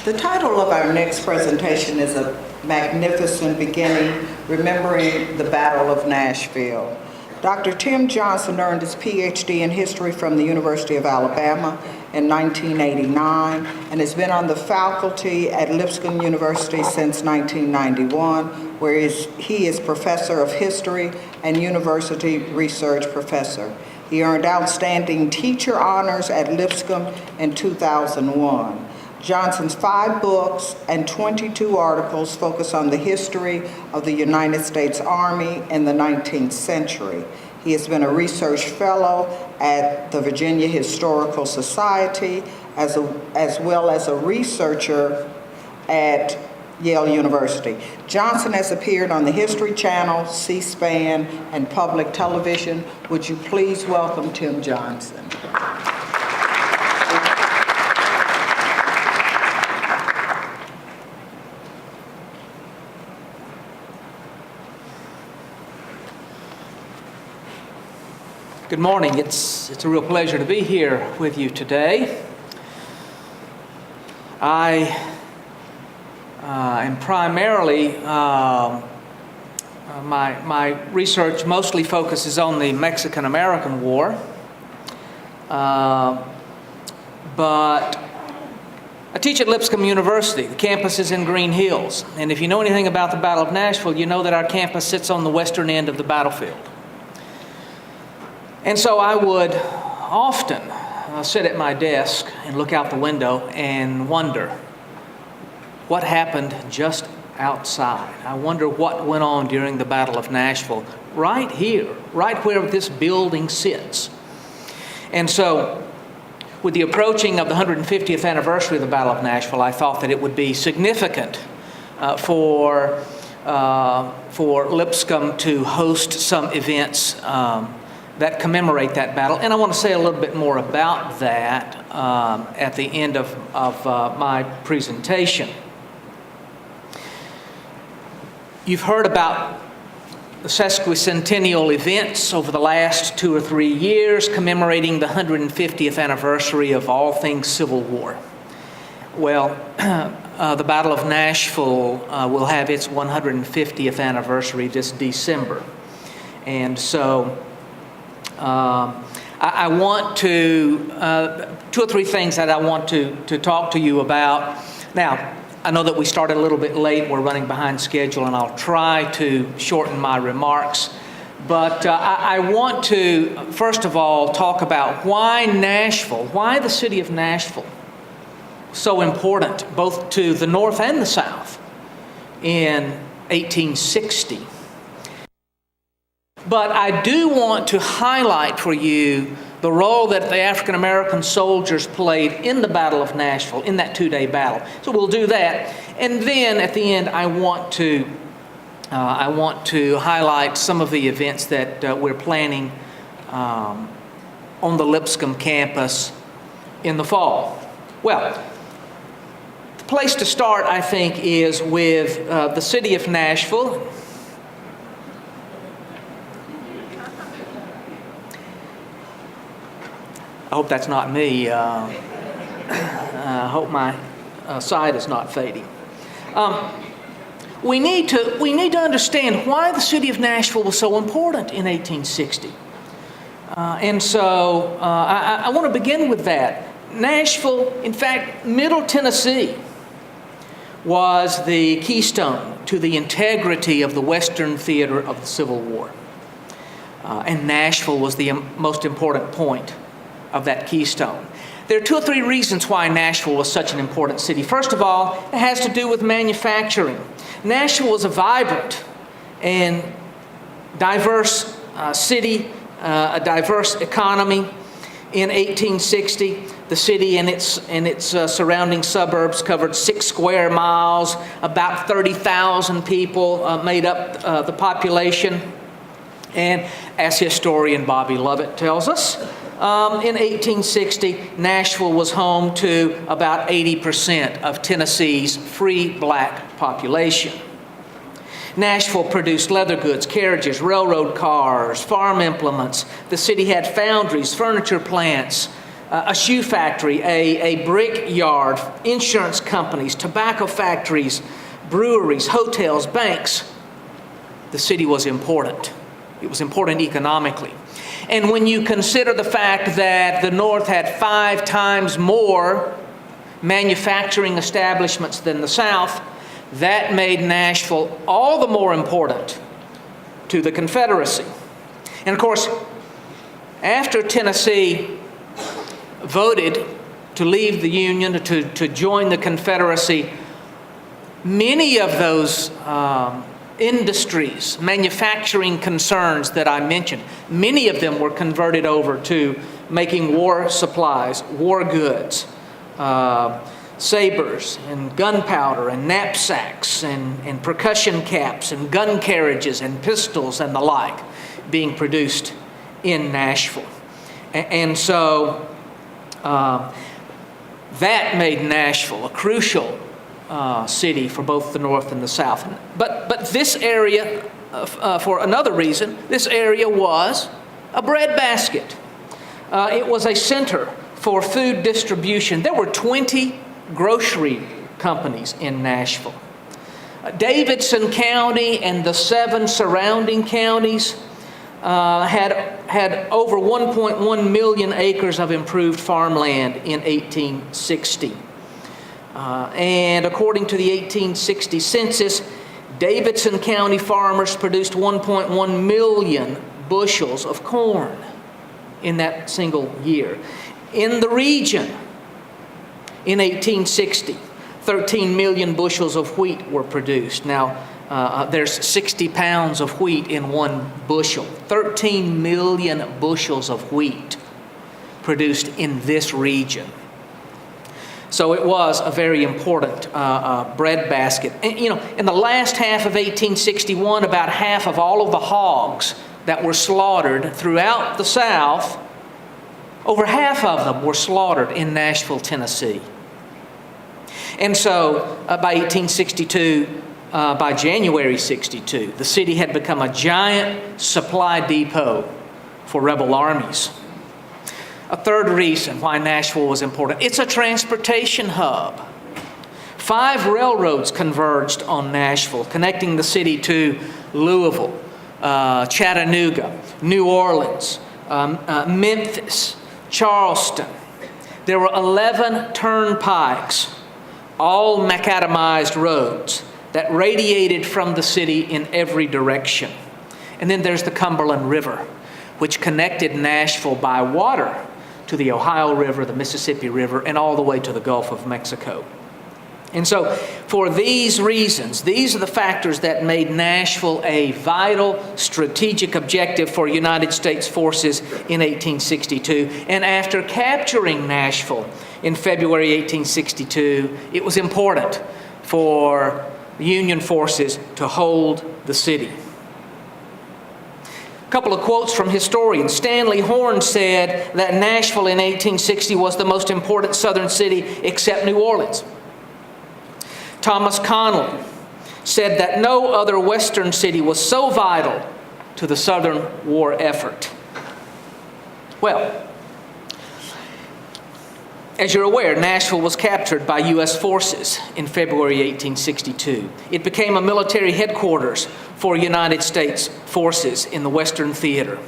The title of our next presentation is A Magnificent Beginning, Remembering the Battle of Nashville. Dr. Tim Johnson earned his PhD in history from the University of Alabama in 1989 and has been on the faculty at Lipscomb University since 1991, where he is professor of history and university research professor. He earned outstanding teacher honors at Lipscomb in 2001. Johnson's 5 books and 22 articles focus on the history of the United States Army in the 19th century. He has been a research fellow at the Virginia Historical Society, as well as a researcher at Yale University. Johnson has appeared on the History Channel, C-SPAN, and public television. Would you please welcome Tim Johnson? Good morning. It's a real pleasure to be here with you today. I am primarily, my research mostly focuses on the Mexican-American War, but I teach at Lipscomb University. The campus is in Green Hills, and if you know anything about the Battle of Nashville, you know that our campus sits on the western end of the battlefield. And so I would often sit at my desk and look out the window and wonder what happened just outside. I wonder what went on during the Battle of Nashville, right here, right where this building sits. And so, with the approaching of the 150th anniversary of the Battle of Nashville, I thought that it would be significant for Lipscomb to host some events that commemorate that battle. And I want to say a little bit more about that at the end of my presentation. You've heard about the sesquicentennial events over the last 2 or 3 years commemorating the 150th anniversary of all things Civil War. Well, the Battle of Nashville will have its 150th anniversary this December. And so I want to, 2 or 3 things that I want to talk to you about. Now, I know that we started a little bit late. We're running behind schedule, and I'll try to shorten my remarks. But I want to, first of all, talk about why Nashville, why the city of Nashville, so important both to the North and the South in 1860. But I do want to highlight for you the role that the African American soldiers played in the Battle of Nashville, in that 2-day battle. So we'll do that. And then at the end, I want to highlight some of the events that we're planning on the Lipscomb campus in the fall. Well, the place to start, I think, is with the city of Nashville. I hope that's not me. I hope my side is not fading. We need to understand why the city of Nashville was so important in 1860. And so I want to begin with that. Nashville, in fact, Middle Tennessee was the keystone to the integrity of the Western theater of the Civil War. And Nashville was the most important point of that keystone. There are 2 or 3 reasons why Nashville was such an important city. First of all, it has to do with manufacturing. Nashville was a vibrant and diverse city, a diverse economy. In 1860, the city and its surrounding suburbs covered 6 square miles. About 30,000 people made up the population. And as historian Bobby Lovett tells us, in 1860, Nashville was home to about 80% of Tennessee's free black population. Nashville produced leather goods, carriages, railroad cars, farm implements. The city had foundries, furniture plants, a shoe factory, a brick yard, insurance companies, tobacco factories, breweries, hotels, banks. The city was important. It was important economically. And when you consider the fact that the North had 5 times more manufacturing establishments than the South, that made Nashville all the more important to the Confederacy. And of course, after Tennessee voted to leave the Union, to join the Confederacy, many of those industries, manufacturing concerns that I mentioned, many of them were converted over to making war supplies, war goods, sabers and gunpowder and knapsacks and percussion caps and gun carriages and pistols and the like being produced in Nashville. And so that made Nashville a crucial city for both the North and the South. But this area, for another reason, this area was a breadbasket. It was a center for food distribution. There were 20 grocery companies in Nashville. Davidson County and the 7 surrounding counties had over 1.1 million acres of improved farmland in 1860. And according to the 1860 census, Davidson County farmers produced 1.1 million bushels of corn in that single year. In the region, in 1860, 13 million bushels of wheat were produced. Now, there's 60 pounds of wheat in one bushel. 13 million bushels of wheat produced in this region. So it was a very important breadbasket. And, you know, in the last half of 1861, about half of all of the hogs that were slaughtered throughout the South, over half of them were slaughtered in Nashville, Tennessee. And so by 1862, by January 62, the city had become a giant supply depot for rebel armies. A third reason why Nashville was important, it's a transportation hub. 5 railroads converged on Nashville, connecting the city to Louisville, Chattanooga, New Orleans, Memphis, Charleston. There were 11 turnpikes, all macadamized roads that radiated from the city in every direction. And then there's the Cumberland River, which connected Nashville by water to the Ohio River, the Mississippi River, and all the way to the Gulf of Mexico. And so for these reasons, these are the factors that made Nashville a vital strategic objective for United States forces in 1862. And after capturing Nashville in February 1862, it was important for the Union forces to hold the city. A couple of quotes from historians. Stanley Horn said that Nashville in 1860 was the most important southern city except New Orleans. Thomas Connally said that no other western city was so vital to the Southern war effort. Well, as you're aware, Nashville was captured by U.S. forces in February 1862. It became a military headquarters for United States forces in the Western Theater.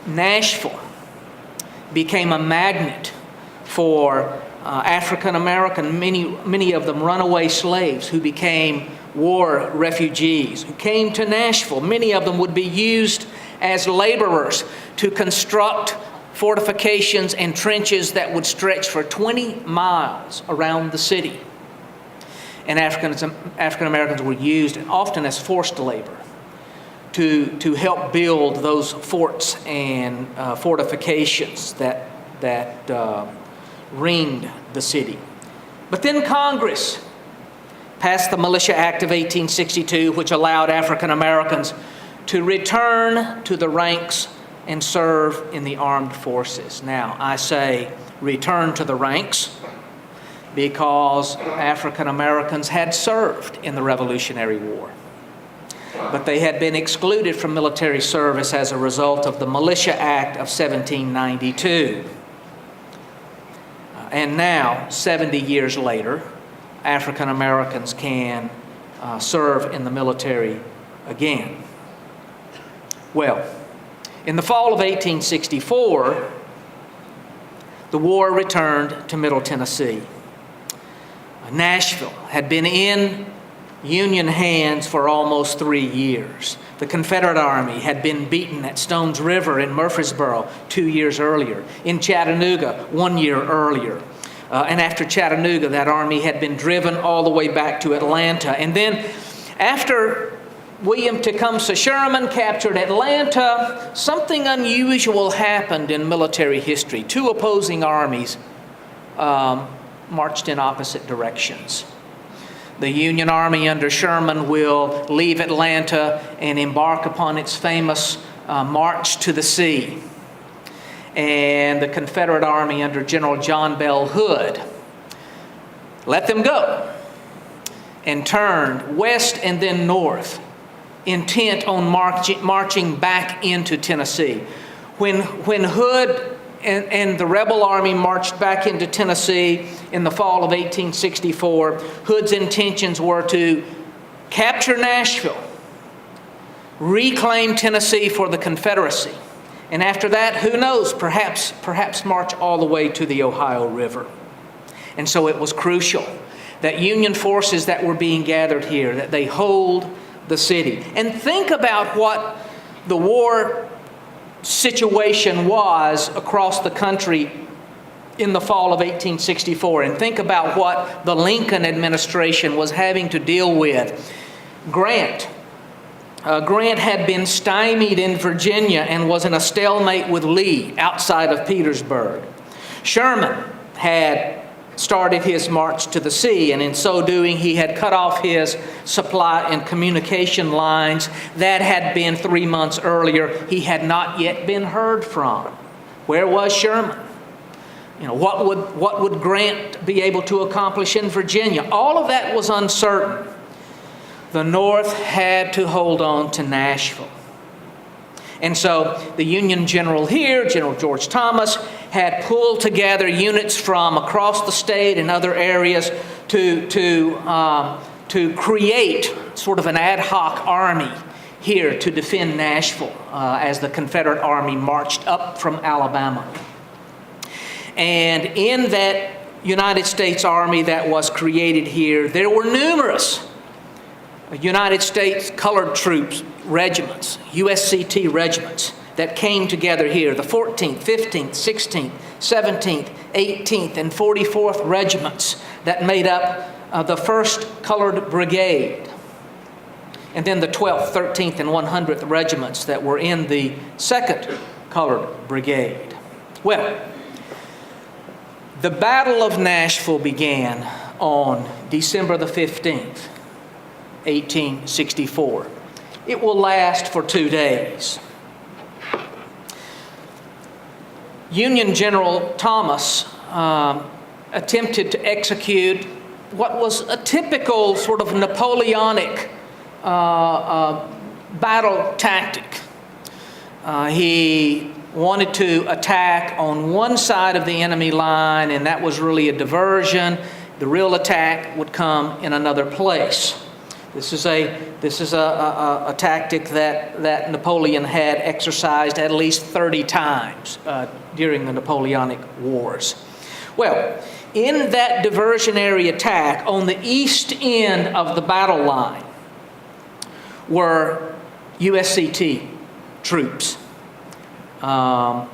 Nashville became a magnet for African American, many of them runaway slaves who became war refugees, who came to Nashville. Many of them would be used as laborers to construct fortifications and trenches that would stretch for 20 miles around the city. And African Americans were used often as forced labor to help build those forts and fortifications that ringed the city. But then Congress passed the Militia Act of 1862, which allowed African Americans to return to the ranks and serve in the armed forces. Now, I say return to the ranks because African Americans had served in the Revolutionary War. but they had been excluded from military service as a result of the Militia Act of 1792. And now, 70 years later, African Americans can serve in the military again. Well, in the fall of 1864, the war returned to Middle Tennessee. Nashville had been in Union hands for almost 3 years. The Confederate Army had been beaten at Stones River in Murfreesboro 2 years earlier, in Chattanooga 1 year earlier. And after Chattanooga, that army had been driven all the way back to Atlanta. And then after William Tecumseh Sherman captured Atlanta, something unusual happened in military history. Two opposing armies marched in opposite directions. The Union Army under Sherman will leave Atlanta and embark upon its famous March to the Sea. And the Confederate Army under General John Bell Hood let them go and turned west and then north, intent on marching back into Tennessee. When Hood and the rebel army marched back into Tennessee in the fall of 1864, Hood's intentions were to capture Nashville, reclaim Tennessee for the Confederacy, and after that, who knows, perhaps march all the way to the Ohio River. And so it was crucial that Union forces that were being gathered here, that they hold the city. And think about what the war situation was across the country in the fall of 1864, and think about what the Lincoln administration was having to deal with. Grant had been stymied in Virginia and was in a stalemate with Lee outside of Petersburg. Sherman had started his march to the sea, and in so doing, he had cut off his supply and communication lines that had been 3 months earlier. He had not yet been heard from. Where was Sherman? What would Grant be able to accomplish in Virginia? All of that was uncertain. The North had to hold on to Nashville. And so the Union general here, General George Thomas, had pulled together units from across the state and other areas to create sort of an ad hoc army here to defend Nashville as the Confederate Army marched up from Alabama. And in that United States Army that was created here, there were numerous United States colored troops regiments, USCT regiments, that came together here. The 14th, 15th, 16th, 17th, 18th, and 44th regiments that made up the 1st Colored Brigade. And then the 12th, 13th, and 100th regiments that were in the 2nd Colored Brigade. Well, the Battle of Nashville began on December the 15th, 1864. It will last for 2 days. Union General Thomas attempted to execute what was a typical sort of Napoleonic battle tactic. He wanted to attack on one side of the enemy line, and that was really a diversion. The real attack would come in another place. This is a tactic that Napoleon had exercised at least 30 times during the Napoleonic Wars. Well, in that diversionary attack on the east end of the battle line were USCT troops. On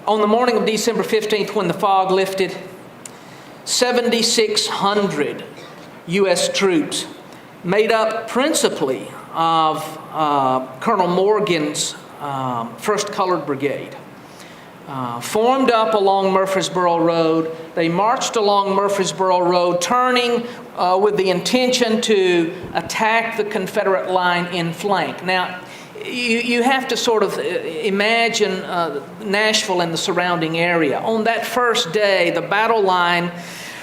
the morning of December 15th, when the fog lifted, 7,600 U.S. troops, made up principally of Colonel Morgan's 1st Colored Brigade, formed up along Murfreesboro Road. They marched along Murfreesboro Road, turning with the intention to attack the Confederate line in flank. Now, you have to sort of imagine Nashville and the surrounding area. On that first day, the battle line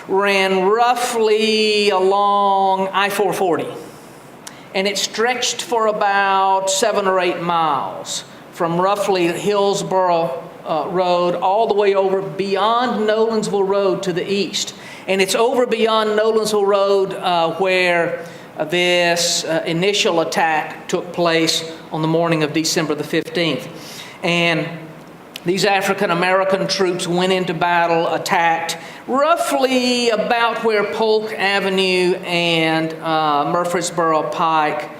ran roughly along I-440. and it stretched for about 7 or 8 miles from roughly Hillsborough Road all the way over beyond Nolensville Road to the east. And it's over beyond Nolensville Road where this initial attack took place on the morning of December the 15th. And these African American troops went into battle, attacked roughly about where Polk Avenue and Murfreesboro Pike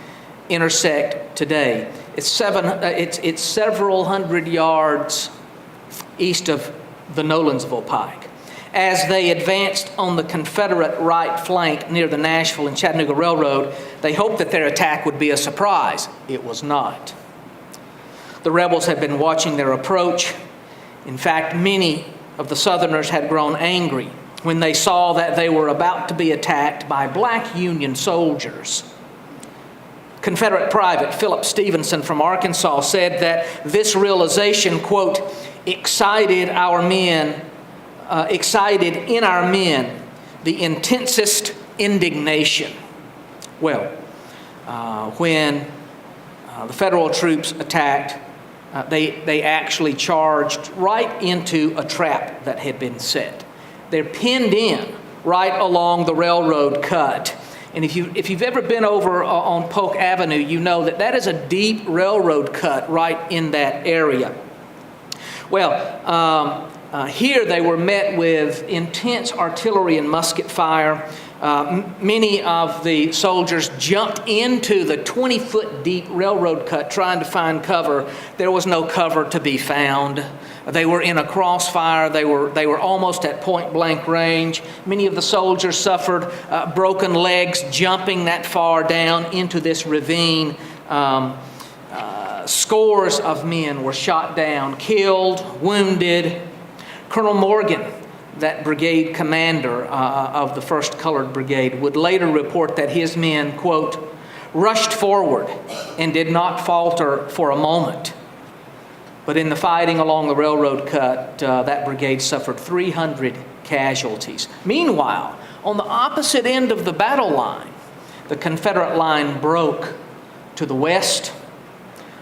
intersect today. It's several hundred yards east of the Nolensville Pike. As they advanced on the Confederate right flank near the Nashville and Chattanooga Railroad, they hoped that their attack would be a surprise. It was not. The rebels had been watching their approach. In fact, many of the Southerners had grown angry when they saw that they were about to be attacked by black Union soldiers. Confederate Private Philip Stevenson from Arkansas said that this realization, quote, excited in our men the intensest indignation. Well, when the Federal troops attacked, they actually charged right into a trap that had been set. They're pinned in right along the railroad cut. And if you've ever been over on Polk Avenue, you know that that is a deep railroad cut right in that area. Well, here they were met with intense artillery and musket fire. Many of the soldiers jumped into the 20-foot deep railroad cut trying to find cover. There was no cover to be found. They were in a crossfire. They were almost at point-blank range. Many of the soldiers suffered broken legs jumping that far down into this ravine. Scores of men were shot down, killed, wounded. Colonel Morgan, that brigade commander of the 1st Colored Brigade, would later report that his men, quote, rushed forward and did not falter for a moment. But in the fighting along the railroad cut, that brigade suffered 300 casualties. Meanwhile, on the opposite end of the battle line, the Confederate line broke to the west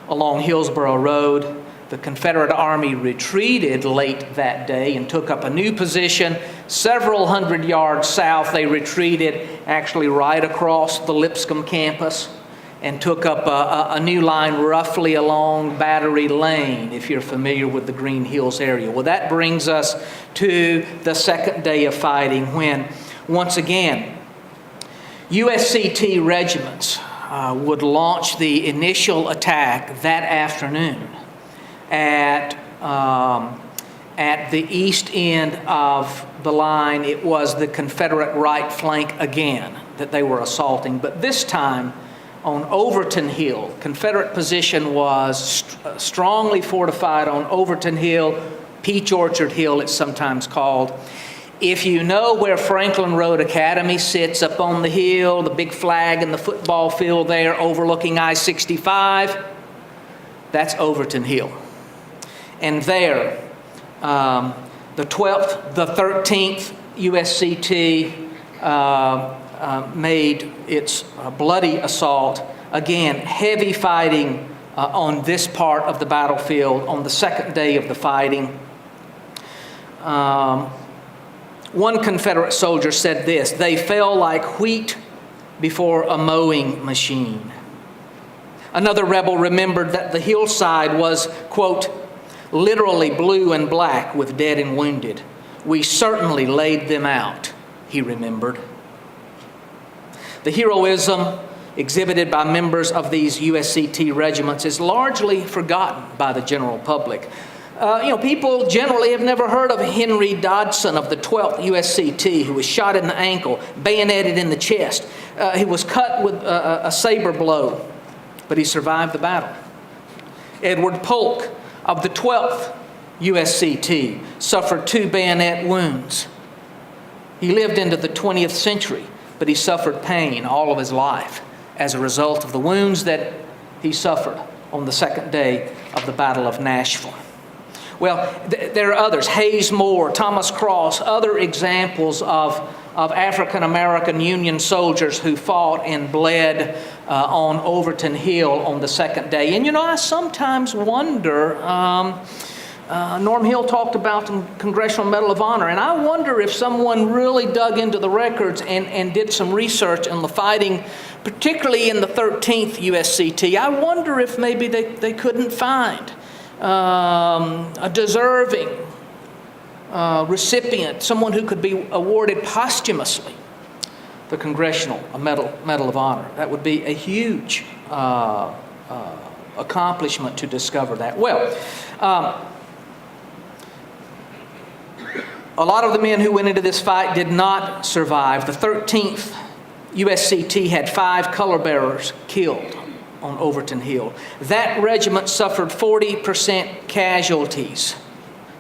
along Hillsborough Road. The Confederate Army retreated late that day and took up a new position. Several hundred yards south, they retreated actually right across the Lipscomb campus and took up a new line roughly along Battery Lane, if you're familiar with the Green Hills area. Well, that brings us to the second day of fighting when, once again, USCT regiments would launch the initial attack that afternoon at the east end of the line. It was the Confederate right flank again that they were assaulting, but this time on Overton Hill. Confederate position was strongly fortified on Overton Hill, Peach Orchard Hill it's sometimes called. If you know where Franklin Road Academy sits up on the hill, the big flag and the football field there overlooking I-65, that's Overton Hill. And there, the 12th, the 13th USCT made its bloody assault. Again, heavy fighting on this part of the battlefield on the second day of the fighting. One Confederate soldier said this: "They fell like wheat before a mowing machine." Another rebel remembered that the hillside was, quote, literally blue and black with dead and wounded. "We certainly laid them out," he remembered. The heroism exhibited by members of these USCT regiments is largely forgotten by the general public. People generally have never heard of Henry Dodson of the 12th USCT, who was shot in the ankle, bayoneted in the chest. He was cut with a saber blow, but he survived the battle. Edward Polk of the 12th USCT suffered 2 bayonet wounds. He lived into the 20th century, but he suffered pain all of his life as a result of the wounds that he suffered on the second day of the Battle of Nashville. Well, there are others, Hayes Moore, Thomas Cross, other examples of African American Union soldiers who fought and bled on Overton Hill on the second day. And I sometimes wonder, Norm Hill talked about the Congressional Medal of Honor, and I wonder if someone really dug into the records and did some research on the fighting, particularly in the 13th USCT. I wonder if maybe they couldn't find a deserving recipient, someone who could be awarded posthumously the Congressional Medal of Honor. That would be a huge accomplishment to discover that. Well, a lot of the men who went into this fight did not survive. The 13th USCT had 5 color bearers killed on Overton Hill. That regiment suffered 40% casualties,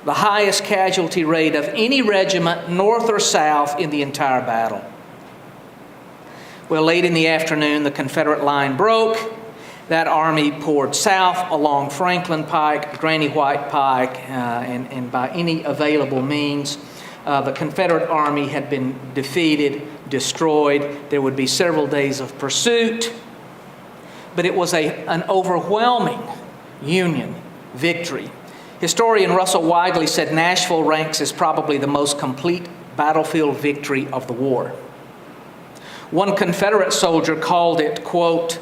the highest casualty rate of any regiment, north or south, in the entire battle. Well, late in the afternoon, the Confederate line broke. That army poured south along Franklin Pike, Granny White Pike, and by any available means. The Confederate army had been defeated, destroyed. There would be several days of pursuit, but it was an overwhelming Union victory. Historian Russell Weigley said Nashville ranks as probably the most complete battlefield victory of the war. One Confederate soldier called it, quote,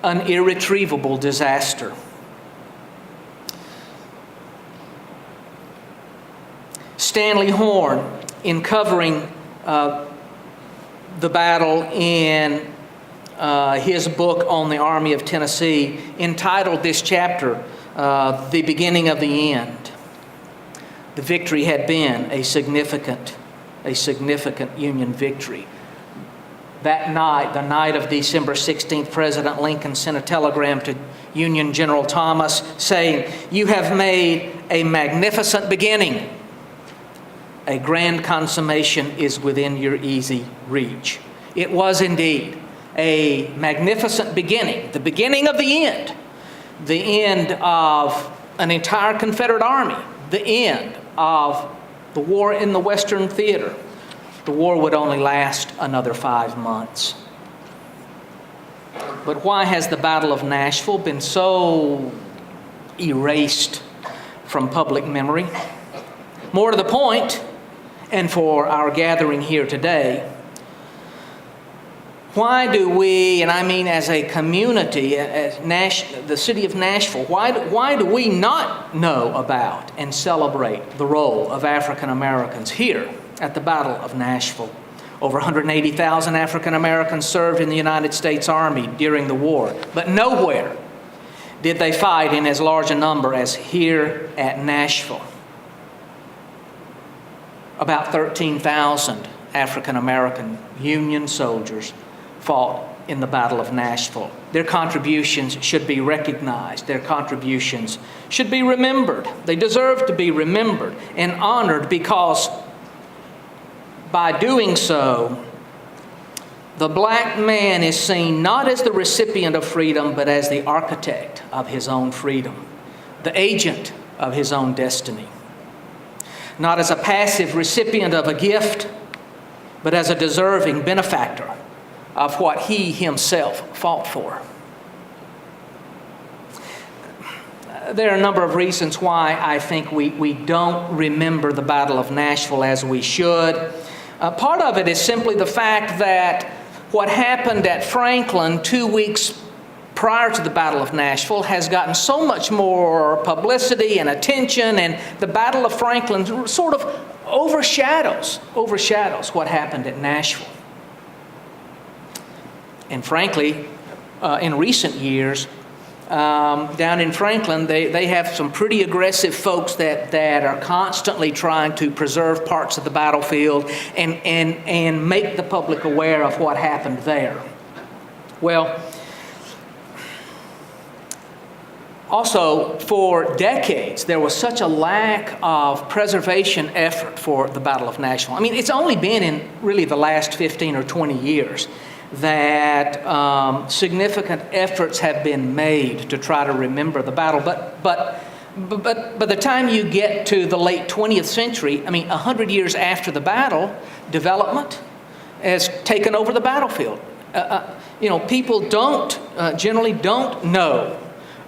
an irretrievable disaster. Stanley Horn, in covering the battle in his book on the Army of Tennessee, entitled this chapter, The Beginning of the End. The victory had been a significant Union victory. That night, the night of December 16th, President Lincoln sent a telegram to Union General Thomas saying, "You have made a magnificent beginning. A grand consummation is within your easy reach." It was indeed a magnificent beginning, the beginning of the end of an entire Confederate army, the end of the war in the Western Theater. The war would only last another 5 months. But why has the Battle of Nashville been so erased from public memory? More to the point, and for our gathering here today, why do we, and I mean as a community, as the city of Nashville, why do we not know about and celebrate the role of African Americans here at the Battle of Nashville? Over 180,000 African Americans served in the United States Army during the war, but nowhere did they fight in as large a number as here at Nashville. About 13,000 African American Union soldiers fought in the Battle of Nashville. Their contributions should be recognized. Their contributions should be remembered. They deserve to be remembered and honored, because by doing so, the black man is seen not as the recipient of freedom, but as the architect of his own freedom, the agent of his own destiny. Not as a passive recipient of a gift, but as a deserving benefactor of what he himself fought for. There are a number of reasons why I think we don't remember the Battle of Nashville as we should. Part of it is simply the fact that what happened at Franklin 2 weeks prior to the Battle of Nashville has gotten so much more publicity and attention, and the Battle of Franklin sort of overshadows what happened at Nashville. And frankly, in recent years, down in Franklin, they have some pretty aggressive folks that are constantly trying to preserve parts of the battlefield and make the public aware of what happened there. Well, also, for decades, there was such a lack of preservation effort for the Battle of Nashville. I mean, it's only been in really the last 15 or 20 years that significant efforts have been made to try to remember the battle. But by the time you get to the late 20th century, I mean, 100 years after the battle, development has taken over the battlefield. people generally don't know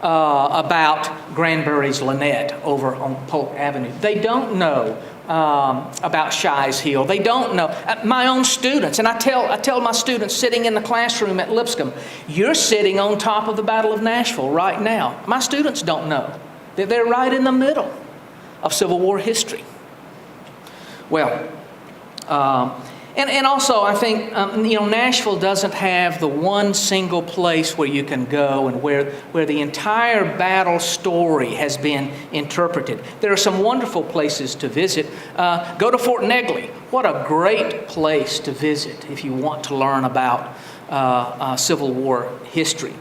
about Granbury's Lynette over on Polk Avenue. They don't know about Shies Hill. They don't know. My own students, and I tell my students sitting in the classroom at Lipscomb, you're sitting on top of the Battle of Nashville right now. My students don't know that they're right in the middle of Civil War history. Well, and also I think, Nashville doesn't have the one single place where you can go and where the entire battle story has been interpreted. There are some wonderful places to visit. Go to Fort Negley. What a great place to visit if you want to learn about Civil War history.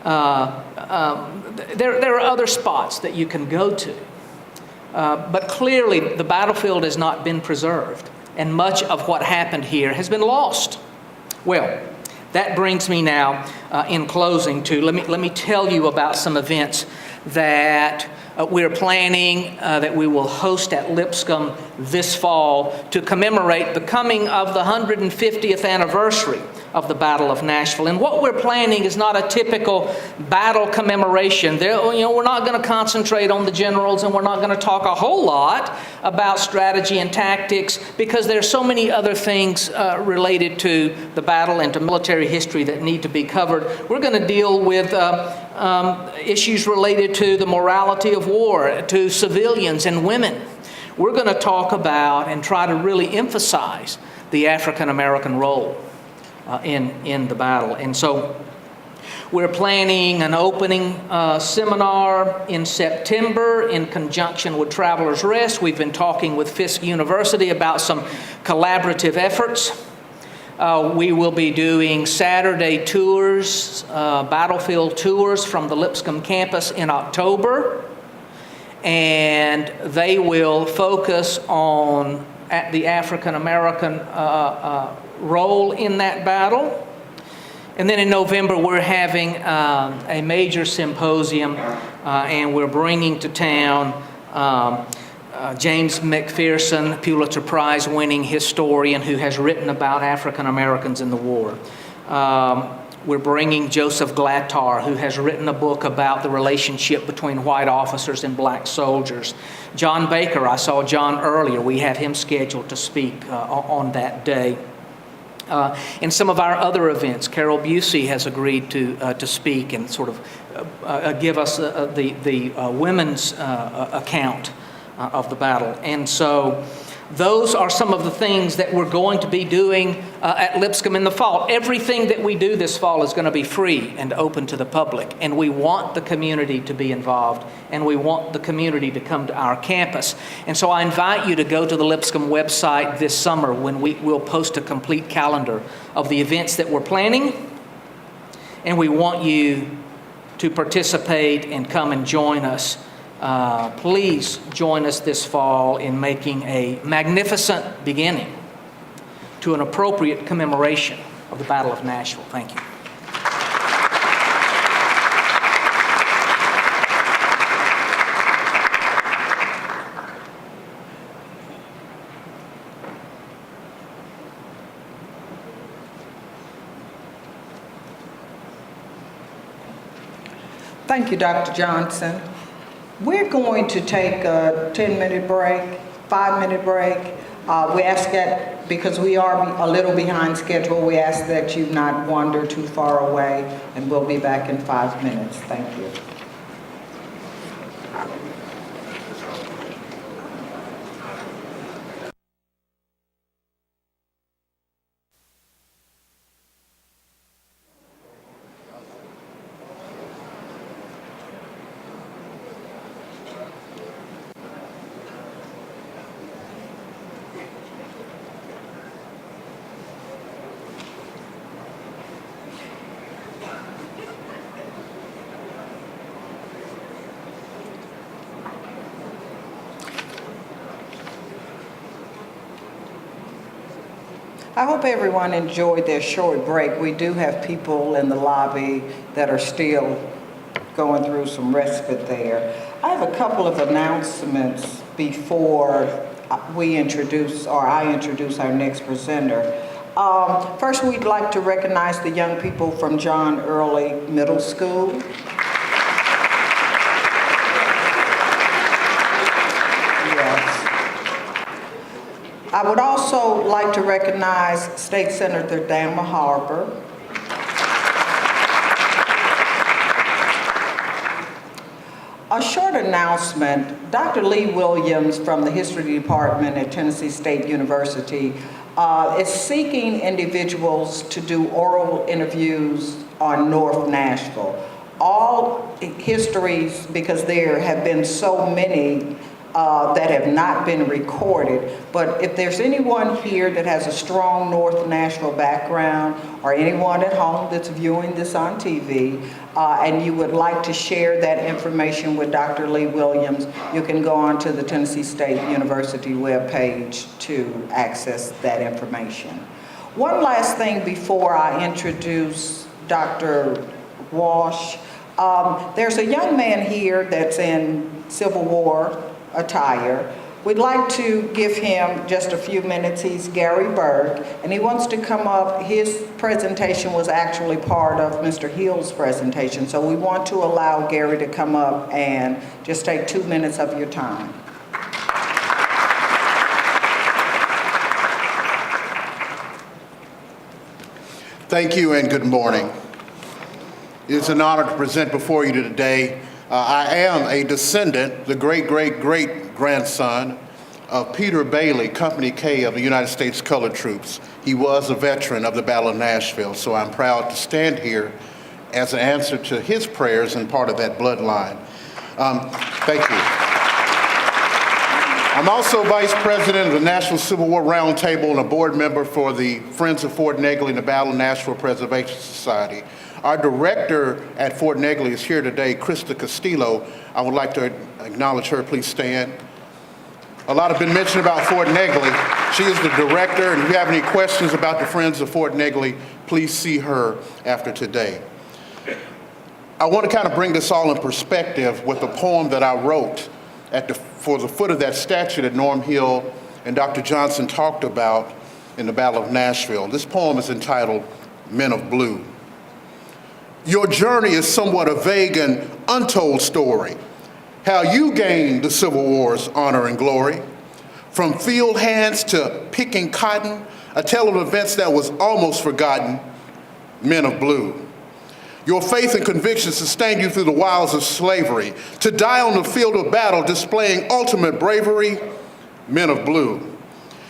There are other spots that you can go to. But clearly the battlefield has not been preserved, and much of what happened here has been lost. Well, that brings me now, in closing, to let me tell you about some events that we're planning that we will host at Lipscomb this fall to commemorate the coming of the 150th anniversary of the Battle of Nashville. And what we're planning is not a typical battle commemoration. We're not going to concentrate on the generals, and we're not going to talk a whole lot about strategy and tactics, because there's so many other things related to the battle and to military history that need to be covered. We're going to deal with issues related to the morality of war, to civilians and women. We're going to talk about and try to really emphasize the African American role in the battle. And so we're planning an opening seminar in September in conjunction with Travelers Rest. We've been talking with Fisk University about some collaborative efforts. We will be doing Saturday tours, battlefield tours from the Lipscomb campus in October, and they will focus on the African American role in that battle. And then in November, we're having a major symposium, and we're bringing to town James McPherson, Pulitzer Prize winning historian who has written about African Americans in the war. We're bringing Joseph Glatar, who has written a book about the relationship between white officers and black soldiers. John Baker, I saw John earlier. We have him scheduled to speak on that day. In some of our other events, Carol Busey has agreed to speak and sort of give us the women's account of the battle. And so those are some of the things that we're going to be doing at Lipscomb in the fall. Everything that we do this fall is going to be free and open to the public. And we want the community to be involved, and we want the community to come to our campus. And so I invite you to go to the Lipscomb website this summer when we'll post a complete calendar of the events that we're planning. And we want you to participate and come and join us. Please join us this fall in making a magnificent beginning to an appropriate commemoration of the Battle of Nashville. Thank you. Thank you, Dr. Johnson. We're going to take a 10-minute break, 5-minute break. We ask that, because we are a little behind schedule, we ask that you not wander too far away, and we'll be back in 5 minutes. Thank you. I hope everyone enjoyed their short break. We do have people in the lobby that are still going through some respite there. I have a couple of announcements before I introduce our next presenter. First, we'd like to recognize the young people from John Early Middle School. Yes. I would also like to recognize State Senator Dama Harper. A short announcement. Dr. Lee Williams from the History Department at Tennessee State University is seeking individuals to do oral interviews on North Nashville. All histories, because there have been so many that have not been recorded, but if there's anyone here that has a strong North Nashville background, or anyone at home that's viewing this on TV, and you would like to share that information with Dr. Lee Williams, you can go on to the Tennessee State University webpage to access that information. One last thing before I introduce Dr. Walsh. There's a young man here that's in Civil War attire. We'd like to give him just a few minutes. He's Gary Berg, and he wants to come up. His presentation was actually part of Mr. Hill's presentation, so we want to allow Gary to come up and just take 2 minutes of your time. Thank you and good morning. It is an honor to present before you today. I am a descendant, the great-great-great-grandson of Peter Bailey, Company K of the United States Colored Troops. He was a veteran of the Battle of Nashville, so I'm proud to stand here as an answer to his prayers and part of that bloodline. Thank you. I'm also Vice President of the National Civil War Roundtable and a board member for the Friends of Fort Negley and the Battle of Nashville Preservation Society. Our director at Fort Negley is here today, Krista Castillo. I would like to acknowledge her. Please stand. A lot have been mentioned about Fort Negley. She is the director, and if you have any questions about the Friends of Fort Negley, please see her after today. I want to kind of bring this all in perspective with a poem that I wrote for the foot of that statue that Norm Hill and Dr. Johnson talked about in the Battle of Nashville. This poem is entitled Men of Blue. Your journey is somewhat a vague and untold story, how you gained the Civil War's honor and glory. From field hands to picking cotton, a tale of events that was almost forgotten, Men of Blue. Your faith and conviction sustained you through the wilds of slavery, to die on the field of battle displaying ultimate bravery, Men of Blue.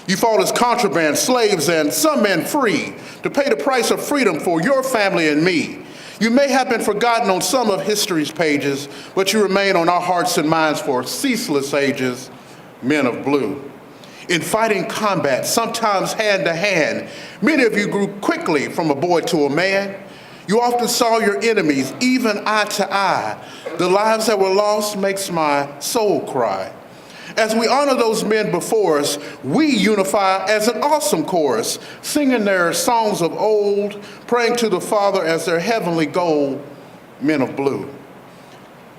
You fought as contraband, slaves, and some men free, to pay the price of freedom for your family and me. You may have been forgotten on some of history's pages, but you remain on our hearts and minds for ceaseless ages, Men of Blue. In fighting combat, sometimes hand to hand, many of you grew quickly from a boy to a man. You often saw your enemies, even eye to eye. The lives that were lost makes my soul cry. As we honor those men before us, we unify as an awesome chorus, singing their songs of old, praying to the Father as their heavenly goal, Men of Blue.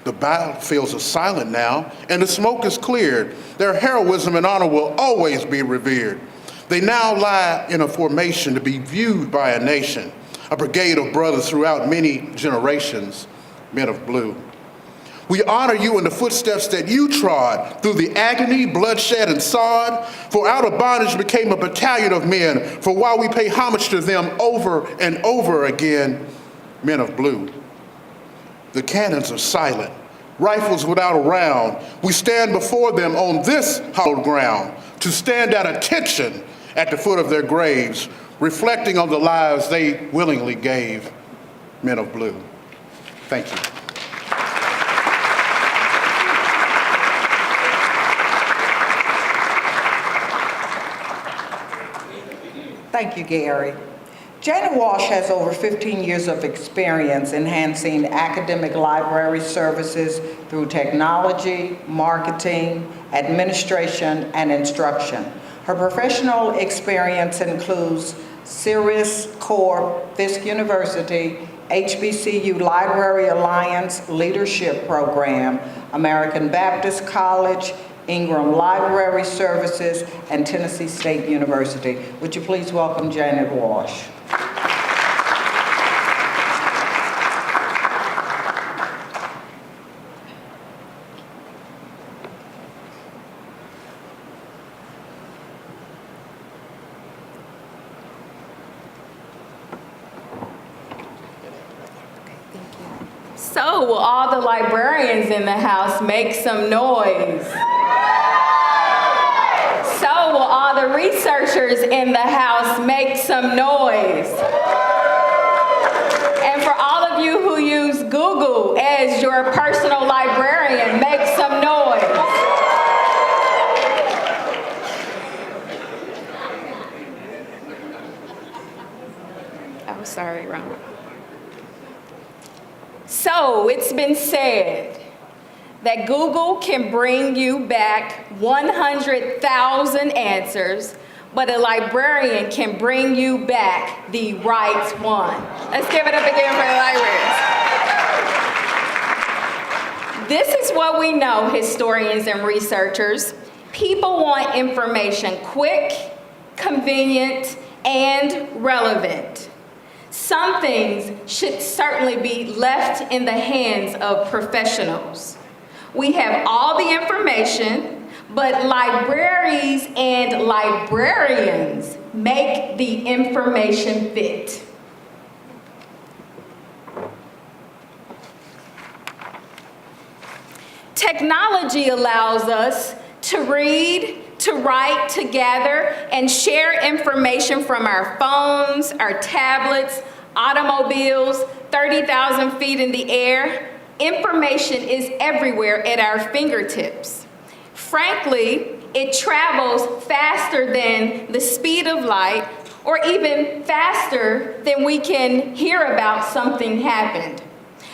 The battlefields are silent now, and the smoke is cleared. Their heroism and honor will always be revered. They now lie in a formation to be viewed by a nation, a brigade of brothers throughout many generations, Men of Blue. We honor you in the footsteps that you trod through the agony, bloodshed, and sod. For out of bondage became a battalion of men. For while we pay homage to them over and over again, Men of Blue. The cannons are silent, rifles without a round. We stand before them on this hallowed ground to stand at attention at the foot of their graves, reflecting on the lives they willingly gave, Men of Blue. Thank you. Thank you, Gary. Janet Walsh has over 15 years of experience enhancing academic library services through technology, marketing, administration, and instruction. Her professional experience includes Cirrus Corp, Fisk University, HBCU Library Alliance Leadership Program, American Baptist College, Ingram Library Services, and Tennessee State University. Would you please welcome Janet Walsh? So will all the librarians in the house make some noise? So will all the researchers in the house make some noise? And for all of you who use Google as your personal librarian, make some noise. Oh, sorry, Ron. So it's been said that Google can bring you back 100,000 answers, but a librarian can bring you back the right one. Let's give it up again for the librarians. This is what we know, historians and researchers. People want information quick, convenient, and relevant. Some things should certainly be left in the hands of professionals. We have all the information, but libraries and librarians make the information fit. Technology allows us to read, to write, to gather, and share information from our phones, our tablets, automobiles, 30,000 feet in the air. Information is everywhere at our fingertips. Frankly, it travels faster than the speed of light, or even faster than we can hear about something happened.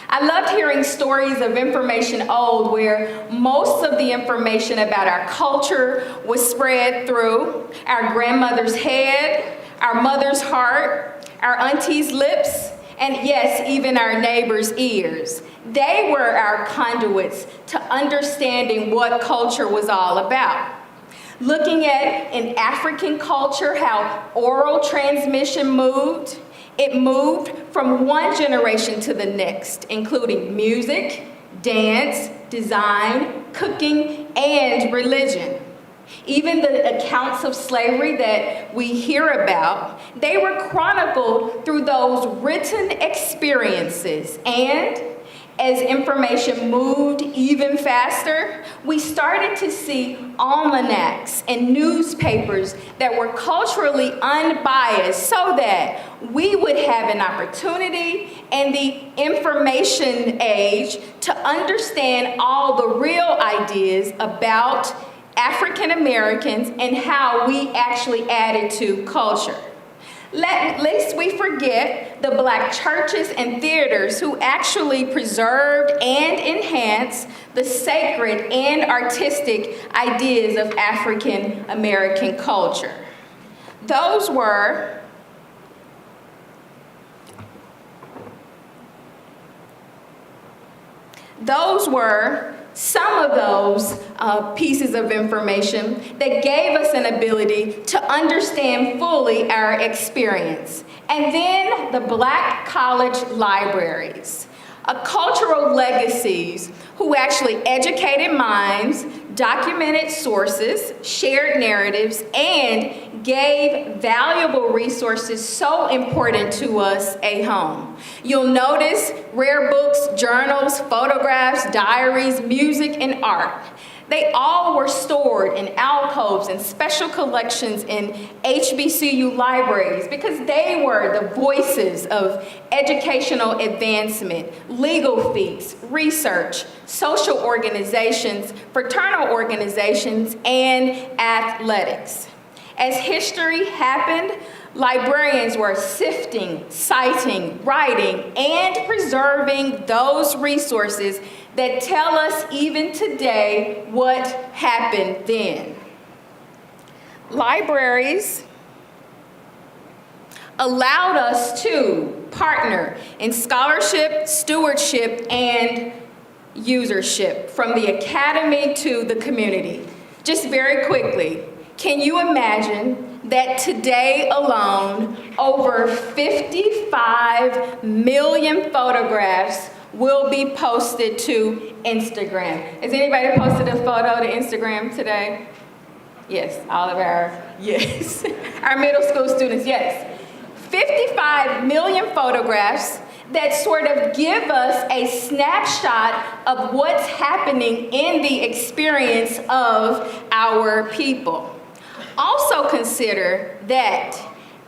I loved hearing stories of information old where most of the information about our culture was spread through our grandmother's head, our mother's heart, our auntie's lips, and yes, even our neighbor's ears. They were our conduits to understanding what culture was all about. Looking at in African culture how oral transmission moved, it moved from one generation to the next, including music, dance, design, cooking, and religion. Even the accounts of slavery that we hear about, they were chronicled through those written experiences. And as information moved even faster, we started to see almanacs and newspapers that were culturally unbiased so that we would have an opportunity in the information age to understand all the real ideas about African Americans and how we actually added to culture. Lest we forget the Black churches and theaters who actually preserved and enhanced the sacred and artistic ideas of African American culture. Those were some of those pieces of information that gave us an ability to understand fully our experience. And then the Black college libraries, cultural legacies who actually educated minds, documented sources, shared narratives, and gave valuable resources so important to us at home. You'll notice rare books, journals, photographs, diaries, music, and art. They all were stored in alcoves and special collections in HBCU libraries because they were the voices of educational advancement, legal feats, research, social organizations, fraternal organizations, and athletics. As history happened, librarians were sifting, citing, writing, and preserving those resources that tell us even today what happened then. Libraries allowed us to partner in scholarship, stewardship, and usership from the academy to the community. Just very quickly, can you imagine that today alone, over 55 million photographs will be posted to Instagram? Has anybody posted a photo to Instagram today? Yes, all of yes, our middle school students, yes. 55 million photographs that sort of give us a snapshot of what's happening in the experience of our people. Also consider that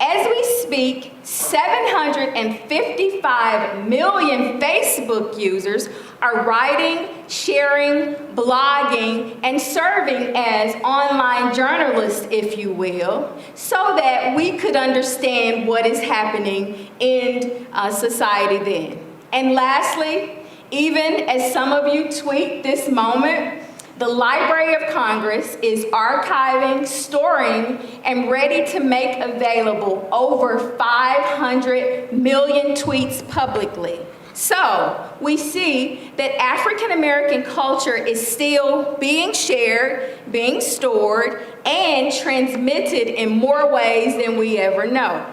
as we speak, 755 million Facebook users are writing, sharing, blogging, and serving as online journalists, if you will, so that we could understand what is happening in society then. And lastly, even as some of you tweet this moment, the Library of Congress is archiving, storing, and ready to make available over 500 million tweets publicly. So we see that African American culture is still being shared, being stored, and transmitted in more ways than we ever know.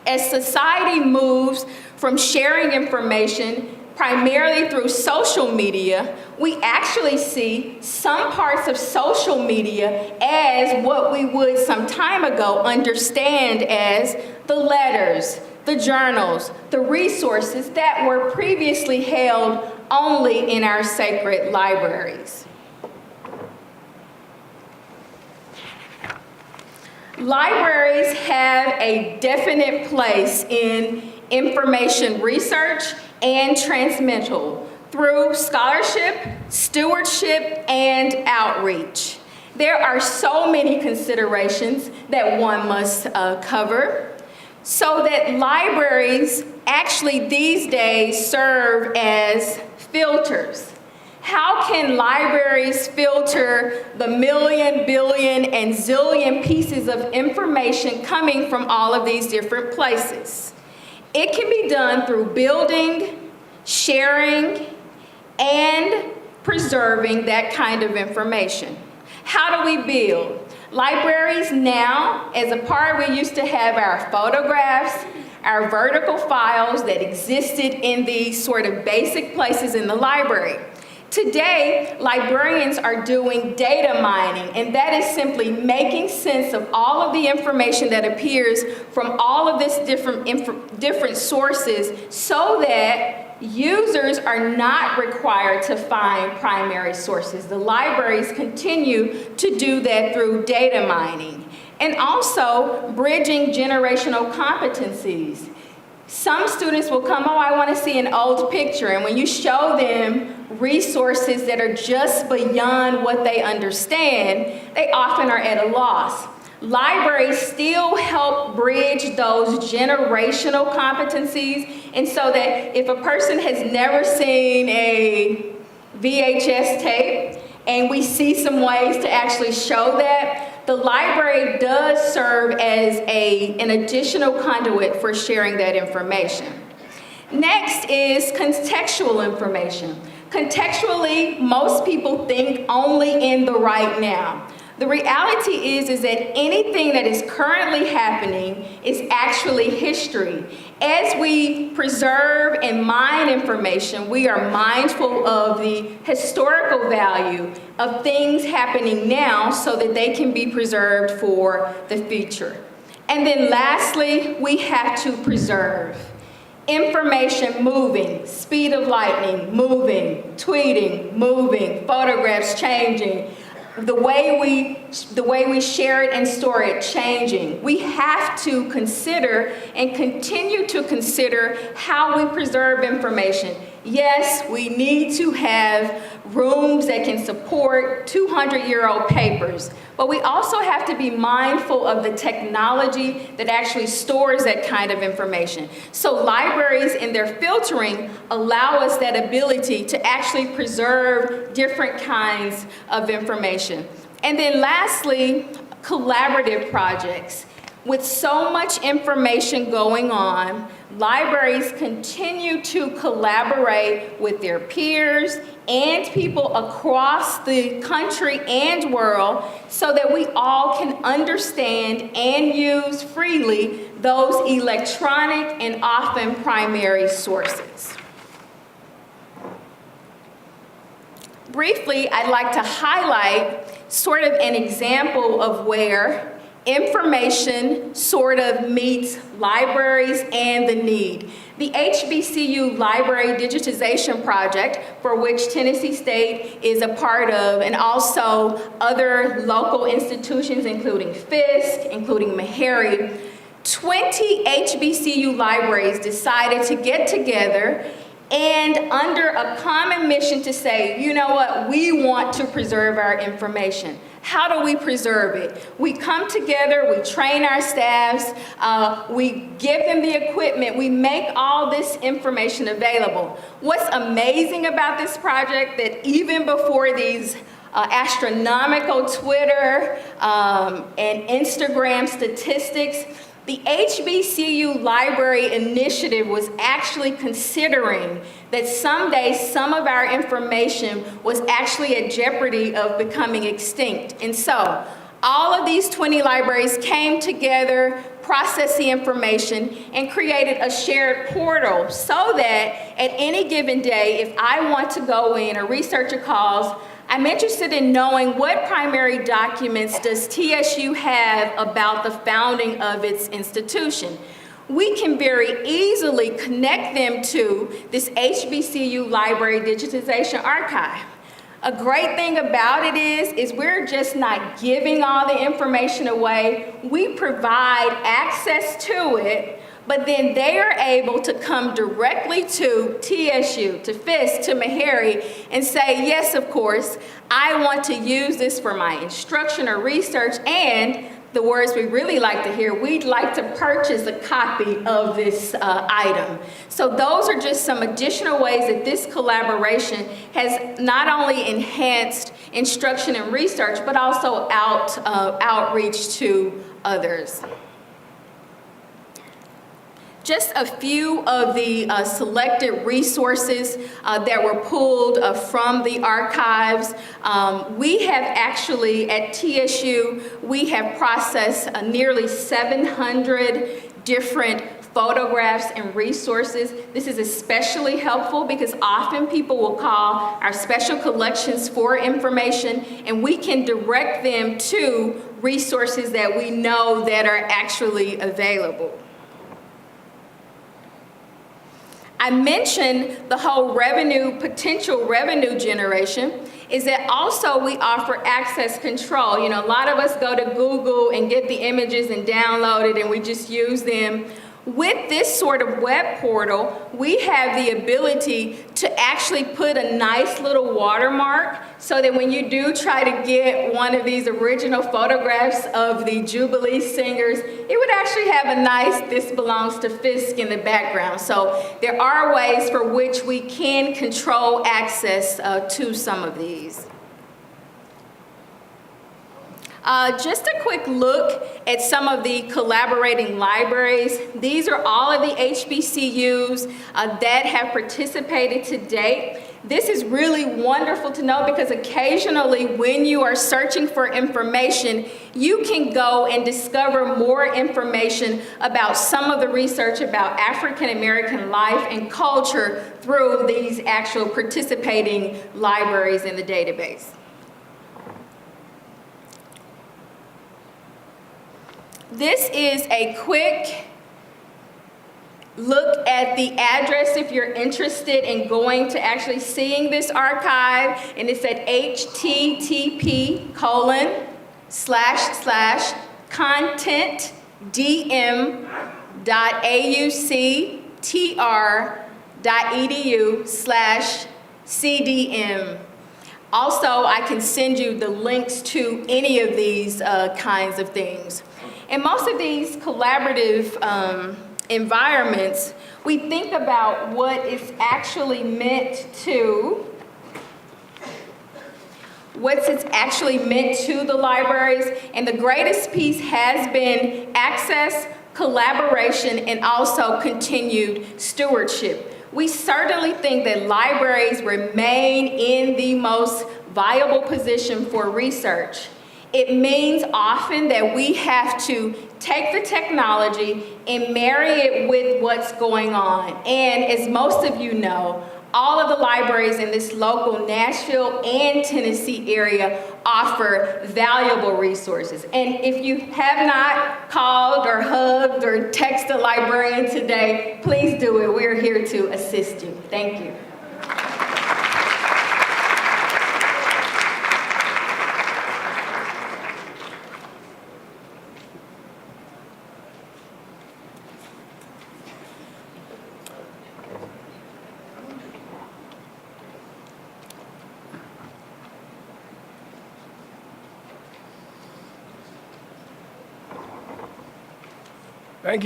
As society moves from sharing information primarily through social media, we actually see some parts of social media as what we would some time ago understand as the letters, the journals, the resources that were previously held only in our sacred libraries. Libraries have a definite place in information research and transmittal through scholarship, stewardship, and outreach. There are so many considerations that one must cover, so that libraries actually these days serve as filters. How can libraries filter the million, billion, and zillion pieces of information coming from all of these different places? It can be done through building, sharing, and preserving that kind of information. How do we build? Libraries now, as a part, we used to have our photographs, our vertical files that existed in these sort of basic places in the library. Today, librarians are doing data mining, and that is simply making sense of all of the information that appears from all of this different sources so that users are not required to find primary sources. The libraries continue to do that through data mining. And also bridging generational competencies. Some students will come, oh, I want to see an old picture. And when you show them resources that are just beyond what they understand, they often are at a loss. Libraries still help bridge those generational competencies, and so that if a person has never seen a VHS tape, and we see some ways to actually show that, the library does serve as an additional conduit for sharing that information. Next is contextual information. Contextually, most people think only in the right now. The reality is that anything that is currently happening is actually history. As we preserve and mine information, we are mindful of the historical value of things happening now so that they can be preserved for the future. And then lastly, we have to preserve. Information moving, speed of lightning, moving, tweeting, moving, photographs changing. The way we share it and store it changing. We have to consider and continue to consider how we preserve information. Yes, we need to have rooms that can support 200-year-old papers, but we also have to be mindful of the technology that actually stores that kind of information. So libraries in their filtering allow us that ability to actually preserve different kinds of information. And then lastly, collaborative projects. With so much information going on, libraries continue to collaborate with their peers and people across the country and world so that we all can understand and use freely those electronic and often primary sources. Briefly, I'd like to highlight sort of an example of where information sort of meets libraries and the need. The HBCU Library Digitization Project, for which Tennessee State is a part of, and also other local institutions, including Fisk, including Meharry, 20 HBCU libraries decided to get together and under a common mission to say, you know what, we want to preserve our information. How do we preserve it? We come together, we train our staffs, we give them the equipment, we make all this information available. What's amazing about this project that even before these astronomical Twitter and Instagram statistics, the HBCU Library Initiative was actually considering that someday some of our information was actually at jeopardy of becoming extinct. And so all of these 20 libraries came together, processed the information, and created a shared portal so that at any given day, if I want to go in, a researcher calls, I'm interested in knowing what primary documents does TSU have about the founding of its institution. We can very easily connect them to this HBCU Library Digitization Archive. A great thing about it is we're just not giving all the information away. We provide access to it, but then they are able to come directly to TSU, to Fisk, to Meharry, and say, yes, of course, I want to use this for my instruction or research, and the words we really like to hear, we'd like to purchase a copy of this item. So those are just some additional ways that this collaboration has not only enhanced instruction and research, but also outreach to others. Just a few of the selected resources that were pulled from the archives. We have actually, at TSU, we have processed nearly 700 different photographs and resources. This is especially helpful because often people will call our special collections for information, and we can direct them to resources that we know that are actually available. I mentioned the whole potential revenue generation, is that also we offer access control. You know, a lot of us go to Google and get the images and download it and we just use them. With this sort of web portal, we have the ability to actually put a nice little watermark so that when you do try to get one of these original photographs of the Jubilee singers, it would actually have a nice "This Belongs to Fisk" in the background. So there are ways for which we can control access to some of these. Just a quick look at some of the collaborating libraries. These are all of the HBCUs that have participated to date. This is really wonderful to know because occasionally when you are searching for information, you can go and discover more information about some of the research about African American life and culture through these actual participating libraries in the database. This is a quick look at the address if you're interested in going to actually seeing this archive, and it's at http://content.auctr.edu/cdm. Also, I can send you the links to any of these kinds of things. In most of these collaborative environments, we think about what is actually meant to what's it's actually meant to the libraries, and the greatest piece has been access, collaboration, and also continued stewardship. We certainly think that libraries remain in the most viable position for research. It means often that we have to take the technology and marry it with what's going on. And as most of you know, all of the libraries in this local Nashville and Tennessee area offer valuable resources. And if you have not called or hugged or texted a librarian today, please do it. We're here to assist you. Thank you. Thank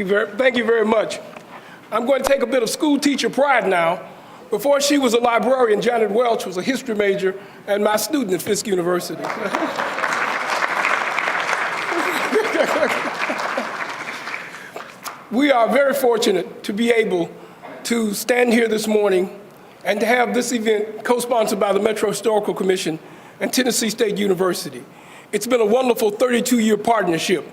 you very much. I'm going to take a bit of school teacher pride now. Before she was a librarian, Janet Welch was a history major and my student at Fisk University. We are very fortunate to be able to stand here this morning and to have this event co-sponsored by the Metro Historical Commission and Tennessee State University. It's been a wonderful 32-year partnership.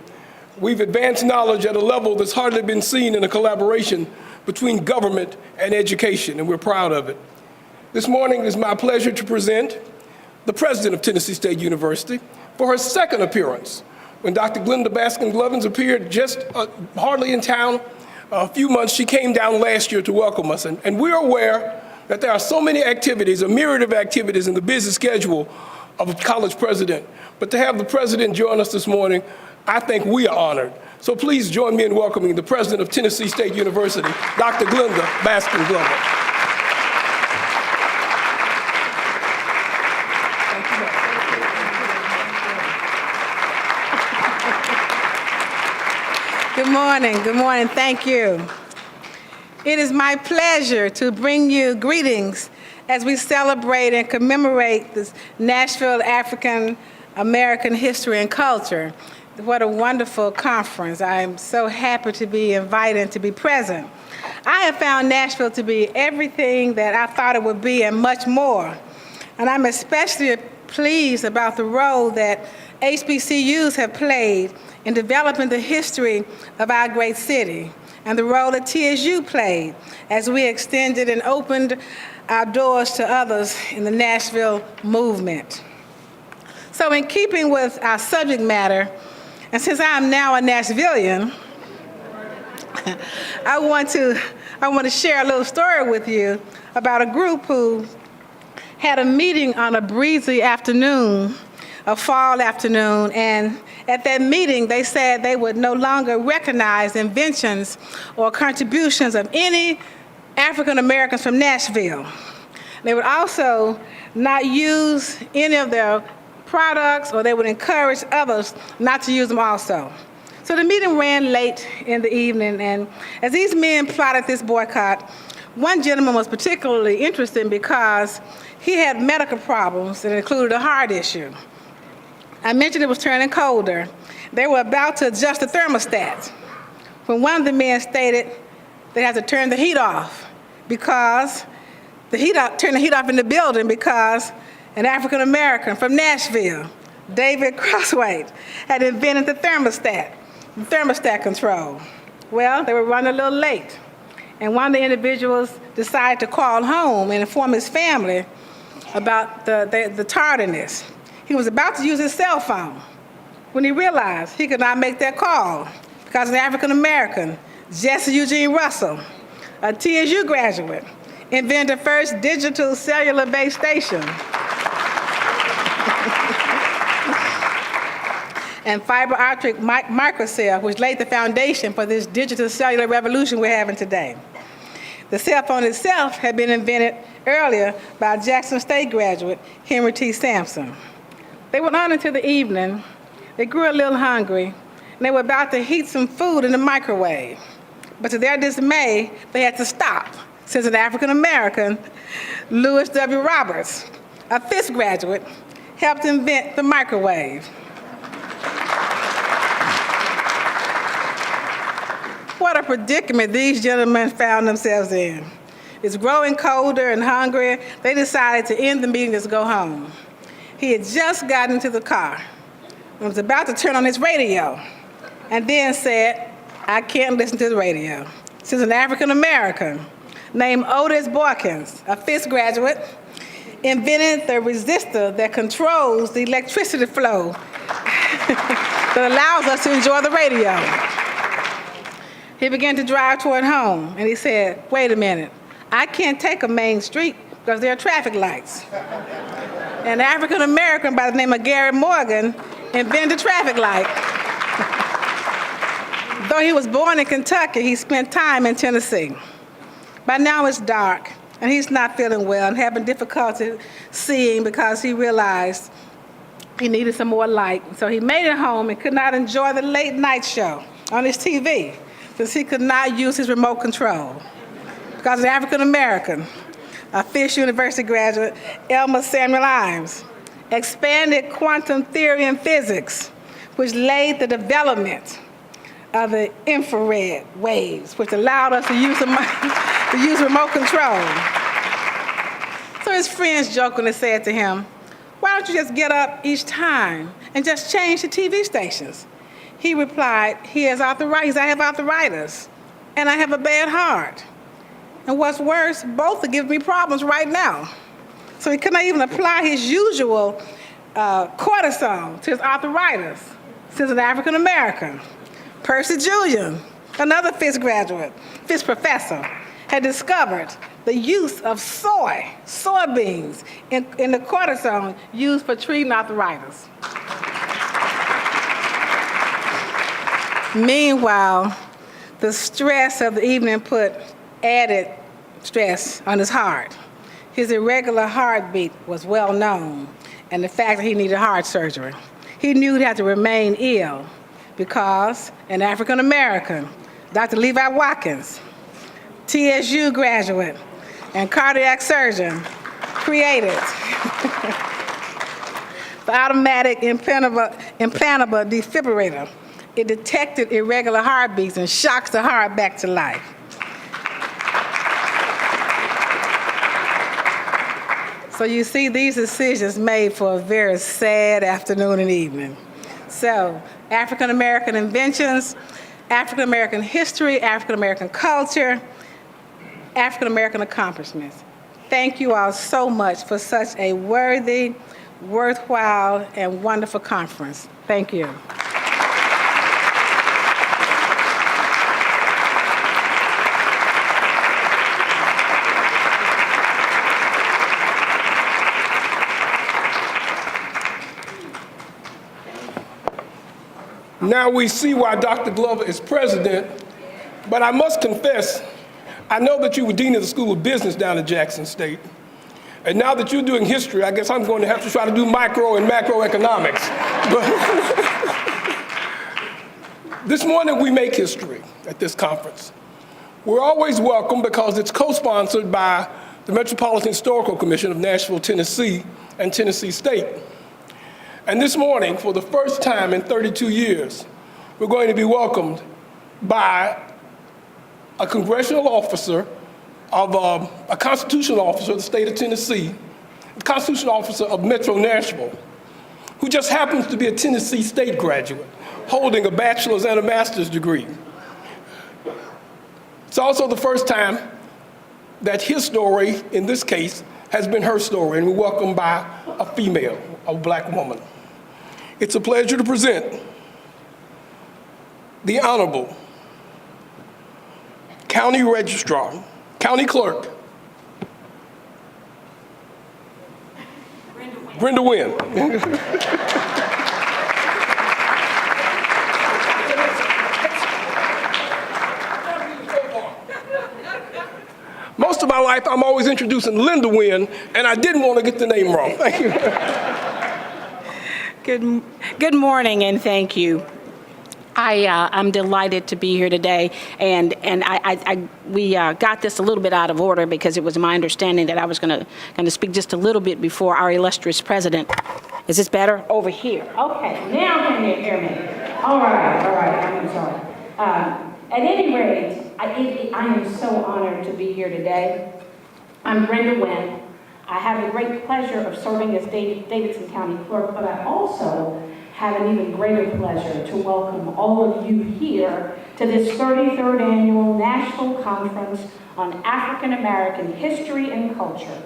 We've advanced knowledge at a level that's hardly been seen in a collaboration between government and education, and we're proud of it. This morning, it is my pleasure to present the president of Tennessee State University for her second appearance. When Dr. Glenda Baskin-Lovins appeared just hardly in town a few months, she came down last year to welcome us. And we're aware that there are so many activities, a myriad of activities in the busy schedule of a college president. But to have the president join us this morning, I think we are honored. So please join me in welcoming the president of Tennessee State University, Dr. Glenda Baskin-Lovins. Good morning, thank you. It is my pleasure to bring you greetings as we celebrate and commemorate this Nashville African American History and Culture. What a wonderful conference. I am so happy to be invited and to be present. I have found Nashville to be everything that I thought it would be and much more. And I'm especially pleased about the role that HBCUs have played in developing the history of our great city, and the role that TSU played as we extended and opened our doors to others in the Nashville movement. So in keeping with our subject matter, and since I am now a Nashvillian, I want to share a little story with you about a group who had a meeting on a breezy afternoon, a fall afternoon, and at that meeting they said they would no longer recognize inventions or contributions of any African Americans from Nashville. They would also not use any of their products, or they would encourage others not to use them also. So the meeting ran late in the evening, and as these men plotted this boycott, one gentleman was particularly interested because he had medical problems that included a heart issue. I mentioned it was turning colder. They were about to adjust the thermostat when one of the men stated they had to turn the heat off because turn the heat off in the building because an African American from Nashville, David Crosswaite, had invented the thermostat control. Well, they were running a little late, and one of the individuals decided to call home and inform his family about the tardiness. He was about to use his cell phone when he realized he could not make that call because an African American, Jesse Eugene Russell, a TSU graduate, invented the first digital cellular-based station and fiber optic microcell, which laid the foundation for this digital cellular revolution we're having today. The cell phone itself had been invented earlier by Jackson State graduate Henry T. Sampson. They went on into the evening. They grew a little hungry, and they were about to heat some food in the microwave. But to their dismay, they had to stop, since an African American, Lewis W. Roberts, a Fisk graduate, helped invent the microwave. What a predicament these gentlemen found themselves in. It's growing colder and hungrier. They decided to end the meeting and just go home. He had just gotten into the car and was about to turn on his radio and then said, I can't listen to the radio. This is an African American named Otis Boykins, a Fisk graduate, invented the resistor that controls the electricity flow that allows us to enjoy the radio. He began to drive toward home, and he said, wait a minute, I can't take a main street because there are traffic lights. An African American by the name of Gary Morgan invented a traffic light. Though he was born in Kentucky, he spent time in Tennessee. By now it's dark, and he's not feeling well and having difficulty seeing because he realized he needed some more light. So he made it home and could not enjoy the late night show on his TV since he could not use his remote control. Because an African American, a Fisk University graduate, Elmer Samuel Imes, expanded quantum theory and physics, which laid the development of the infrared waves, which allowed us to use remote control. So his friends jokingly said to him, why don't you just get up each time and just change the TV stations? He replied, I have arthritis, and I have a bad heart. And what's worse, both are giving me problems right now. So he could not even apply his usual cortisone to his arthritis, since an African American. Percy Julian, another Fisk graduate, Fisk professor, had discovered the use of soybeans in the cortisone used for treating arthritis. Meanwhile, the stress of the evening put added stress on his heart. His irregular heartbeat was well known, and the fact that he needed heart surgery. He knew he had to remain ill because an African American, Dr. Levi Watkins, TSU graduate and cardiac surgeon, created the automatic implantable defibrillator. It detected irregular heartbeats and shocks the heart back to life. So you see these decisions made for a very sad afternoon and evening. So African American inventions, African American history, African American culture, African American accomplishments. Thank you all so much for such a worthy, worthwhile, and wonderful conference. Thank you. Now we see why Dr. Glover is president, but I must confess, I know that you were dean of the School of Business down at Jackson State, and now that you're doing history, I guess I'm going to have to try to do micro and macroeconomics. But this morning we make history at this conference. We're always welcome because it's co-sponsored by the Metropolitan Historical Commission of Nashville, Tennessee, and Tennessee State. And this morning, for the first time in 32 years, we're going to be welcomed by a congressional officer of a constitutional officer of the state of Tennessee, a constitutional officer of Metro Nashville, who just happens to be a Tennessee State graduate, holding a bachelor's and a master's degree. It's also the first time that his story, in this case, has been her story, and we're welcomed by a female, a black woman. It's a pleasure to present the Honorable County Registrar, County Clerk, Brenda Wynn. Most of my life, I'm always introducing Linda Wynn, and I didn't want to get the name wrong. Thank you. Good morning, and thank you. I'm delighted to be here today, and we got this a little bit out of order because it was my understanding that I was going to speak just a little bit before our illustrious president. Is this better? Over here. Okay, now can you hear me? All right, I'm sorry. At any rate, I am so honored to be here today. I'm Brenda Wynn. I have the great pleasure of serving as Davidson County Clerk, but I also have an even greater pleasure to welcome all of you here to this 33rd Annual Nashville Conference on African American History and Culture.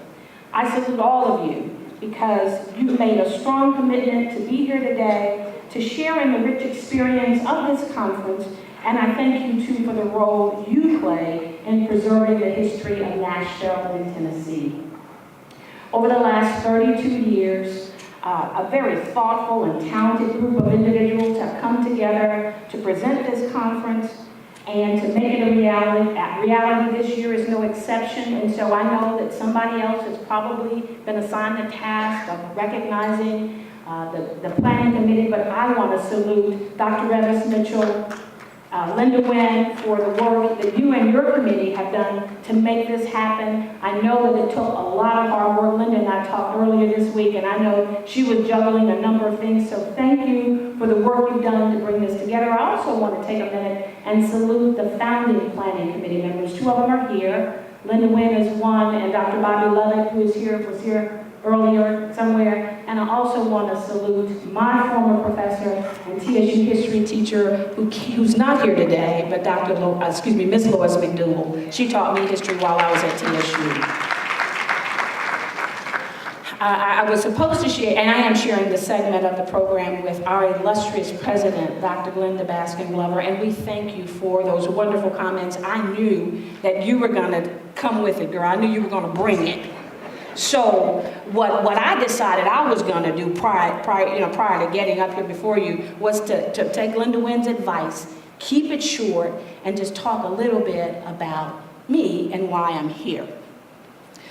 I salute all of you because you've made a strong commitment to be here today to share in the rich experience of this conference, and I thank you too for the role you play in preserving the history of Nashville and Tennessee. Over the last 32 years, a very thoughtful and talented group of individuals have come together to present this conference and to make it a reality. Reality this year is no exception, and so I know that somebody else has probably been assigned the task of recognizing the planning committee, but I want to salute Dr. Revis Mitchell, Linda Wynn, for the work that you and your committee have done to make this happen. I know that it took a lot of hard work. Linda and I talked earlier this week, and I know she was juggling a number of things, so thank you for the work you've done to bring this together. I also want to take a minute and salute the founding planning committee members. Two of them are here. Linda Wynn is one, and Dr. Bobby Lovett, who was here earlier somewhere. And I also want to salute my former professor and TSU history teacher who's not here today, but Miss Lois McDougal. She taught me history while I was at TSU. I was supposed to share, and I am sharing the segment of the program with our illustrious president, Dr. Glenda Baskin-Glover, and we thank you for those wonderful comments. I knew that you were going to come with it, girl. I knew you were going to bring it. So what I decided I was going to do prior to getting up here before you was to take Linda Wynn's advice, keep it short, and just talk a little bit about me and why I'm here.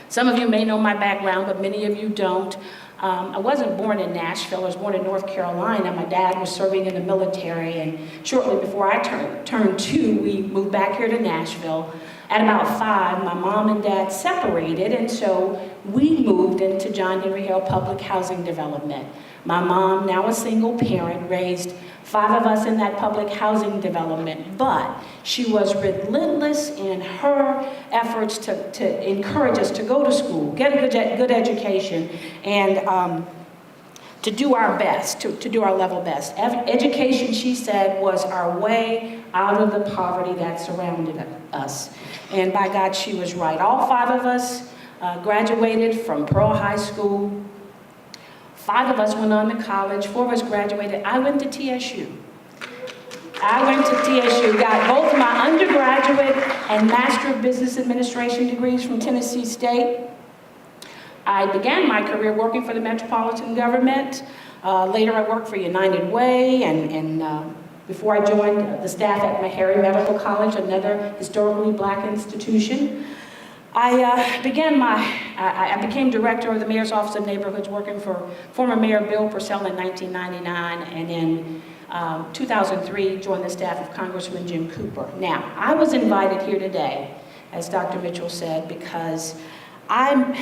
Some of you may know my background, but many of you don't. I wasn't born in Nashville. I was born in North Carolina. My dad was serving in the military, and shortly before I turned 2, we moved back here to Nashville. At about 5, my mom and dad separated, and so we moved into John Henry Hale Public Housing Development. My mom, now a single parent, raised 5 of us in that public housing development, but she was relentless in her efforts to encourage us to go to school, get a good education, and to do our best, to do our level best. Education, she said, was our way out of the poverty that surrounded us. And by God, she was right. All 5 of us graduated from Pearl High School. 5 of us went on to college. 4 of us graduated. I went to TSU. Got both my undergraduate and Master of Business Administration degrees from Tennessee State. I began my career working for the metropolitan government. Later, I worked for United Way, and before I joined the staff at Meharry Medical College, another historically black institution. I became director of the Mayor's Office of Neighborhoods, working for former Mayor Bill Purcell in 1999, and in 2003, joined the staff of Congressman Jim Cooper. Now, I was invited here today, as Dr. Mitchell said, because I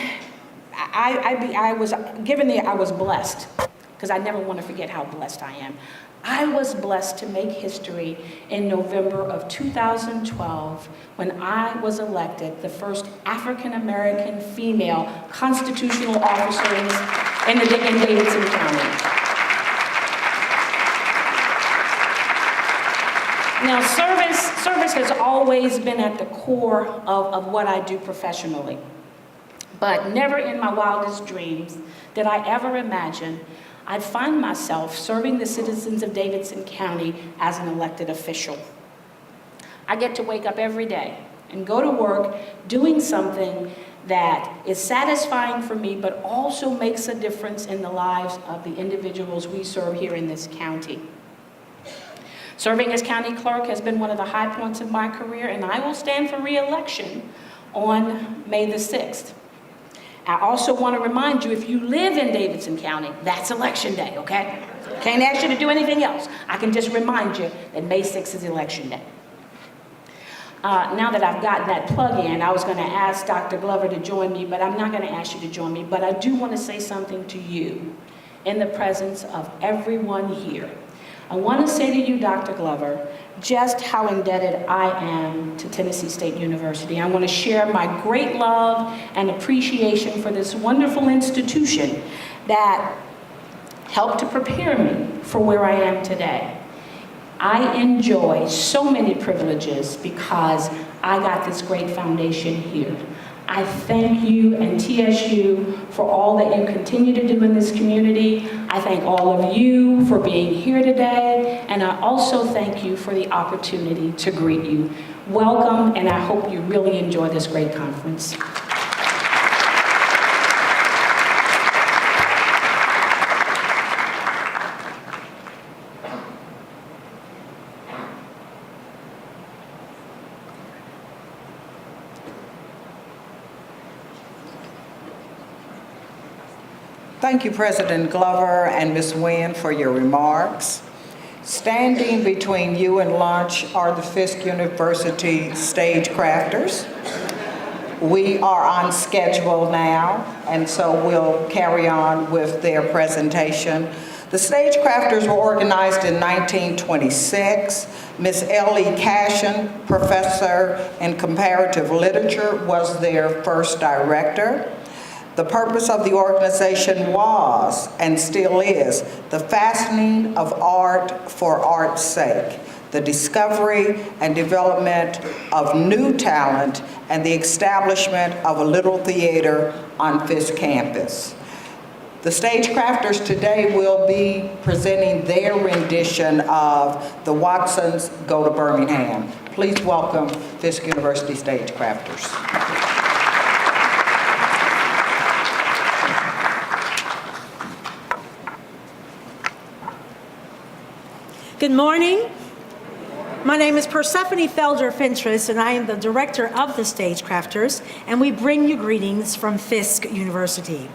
was blessed, because I never want to forget how blessed I am. I was blessed to make history in November of 2012 when I was elected the first African-American female constitutional officer in Davidson County. Now, service has always been at the core of what I do professionally. But never in my wildest dreams did I ever imagine I'd find myself serving the citizens of Davidson County as an elected official. I get to wake up every day and go to work doing something that is satisfying for me, but also makes a difference in the lives of the individuals we serve here in this county. Serving as county clerk has been one of the high points of my career, and I will stand for re-election on May the 6th. I also want to remind you, if you live in Davidson County, that's election day, okay? Can't ask you to do anything else. I can just remind you that May 6th is election day. Now that I've gotten that plug in, I was going to ask Dr. Glover to join me, but I'm not going to ask you to join me. But I do want to say something to you in the presence of everyone here. I want to say to you, Dr. Glover, just how indebted I am to Tennessee State University. I want to share my great love and appreciation for this wonderful institution that helped to prepare me for where I am today. I enjoy so many privileges because I got this great foundation here. I thank you and TSU for all that you continue to do in this community. I thank all of you for being here today, and I also thank you for the opportunity to greet you. Welcome, and I hope you really enjoy this great conference. Thank you, President Glover and Ms. Nguyen, for your remarks. Standing between you and lunch are the Fisk University Stagecrafters. We are on schedule now, and so we'll carry on with their presentation. The Stagecrafters were organized in 1926. Ms. L.E. Cashin, professor in comparative literature, was their first director. The purpose of the organization was, and still is, the fastening of art for art's sake, the discovery and development of new talent, and the establishment of a little theater on Fisk campus. The Stagecrafters today will be presenting their rendition of The Watsons Go to Birmingham. Please welcome Fisk University Stagecrafters. Good morning. My name is Persephone Felder-Fentress, and I am the director of the Stagecrafters, and we bring you greetings from Fisk University.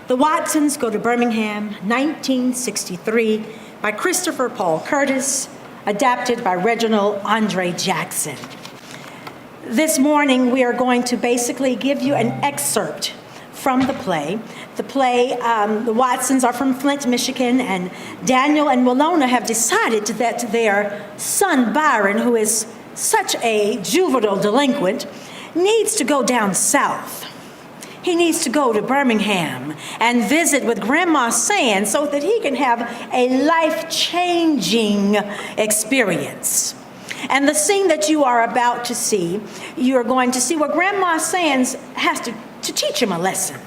The Watsons Go to Birmingham, 1963, by Christopher Paul Curtis, adapted by Reginald Andre Jackson. This morning, we are going to basically give you an excerpt from the play. The Watsons are from Flint, Michigan, and Daniel and Willona have decided that their son Byron, who is such a juvenile delinquent, needs to go down south. He needs to go to Birmingham and visit with Grandma Sands so that he can have a life-changing experience. And the scene that you are about to see, you are going to see where Grandma Sands has to teach him a lesson.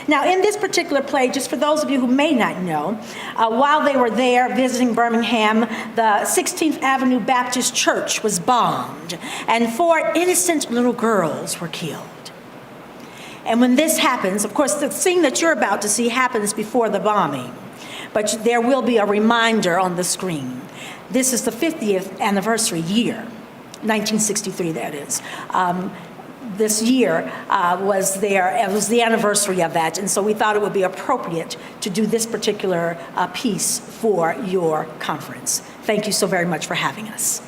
Now, in this particular play, just for those of you who may not know, while they were there visiting Birmingham, the 16th Avenue Baptist Church was bombed, and 4 innocent little girls were killed. And when this happens, of course, the scene that you're about to see happens before the bombing, but there will be a reminder on the screen. This is the 50th anniversary year, 1963, that is. This year it was the anniversary of that, and so we thought it would be appropriate to do this particular piece for your conference. Thank you so very much for having us.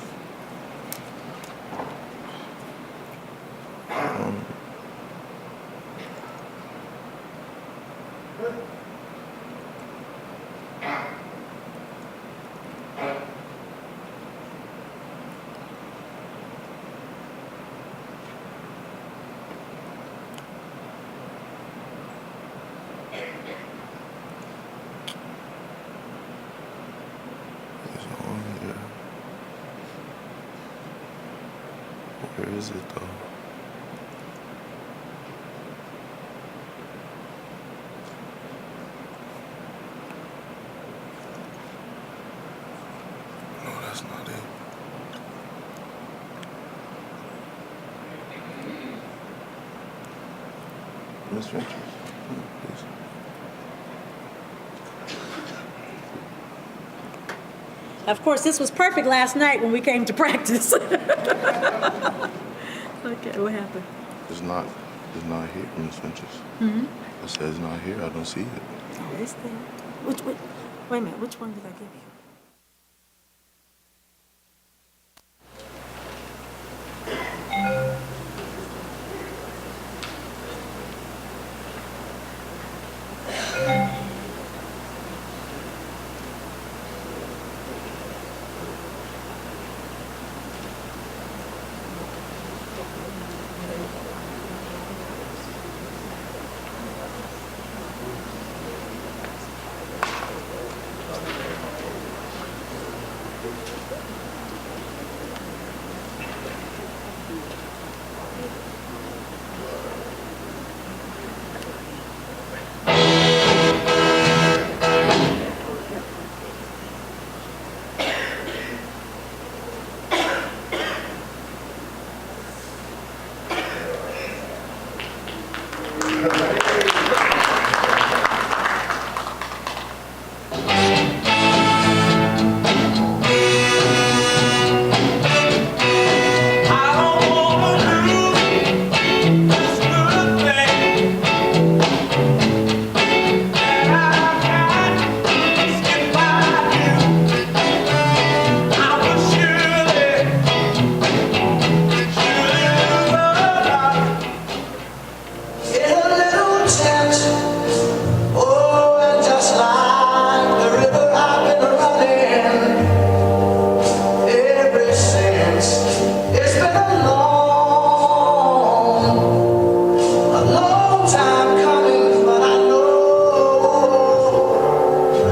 Where is it though? No, that's not it. Miss Ventures, please. Of course, this was perfect last night when we came to practice. Okay, what happened? It's not here, Miss Ventures. Mm-hmm. It says not here. I don't see it. Oh, it's there. Wait a minute, which one did I give you?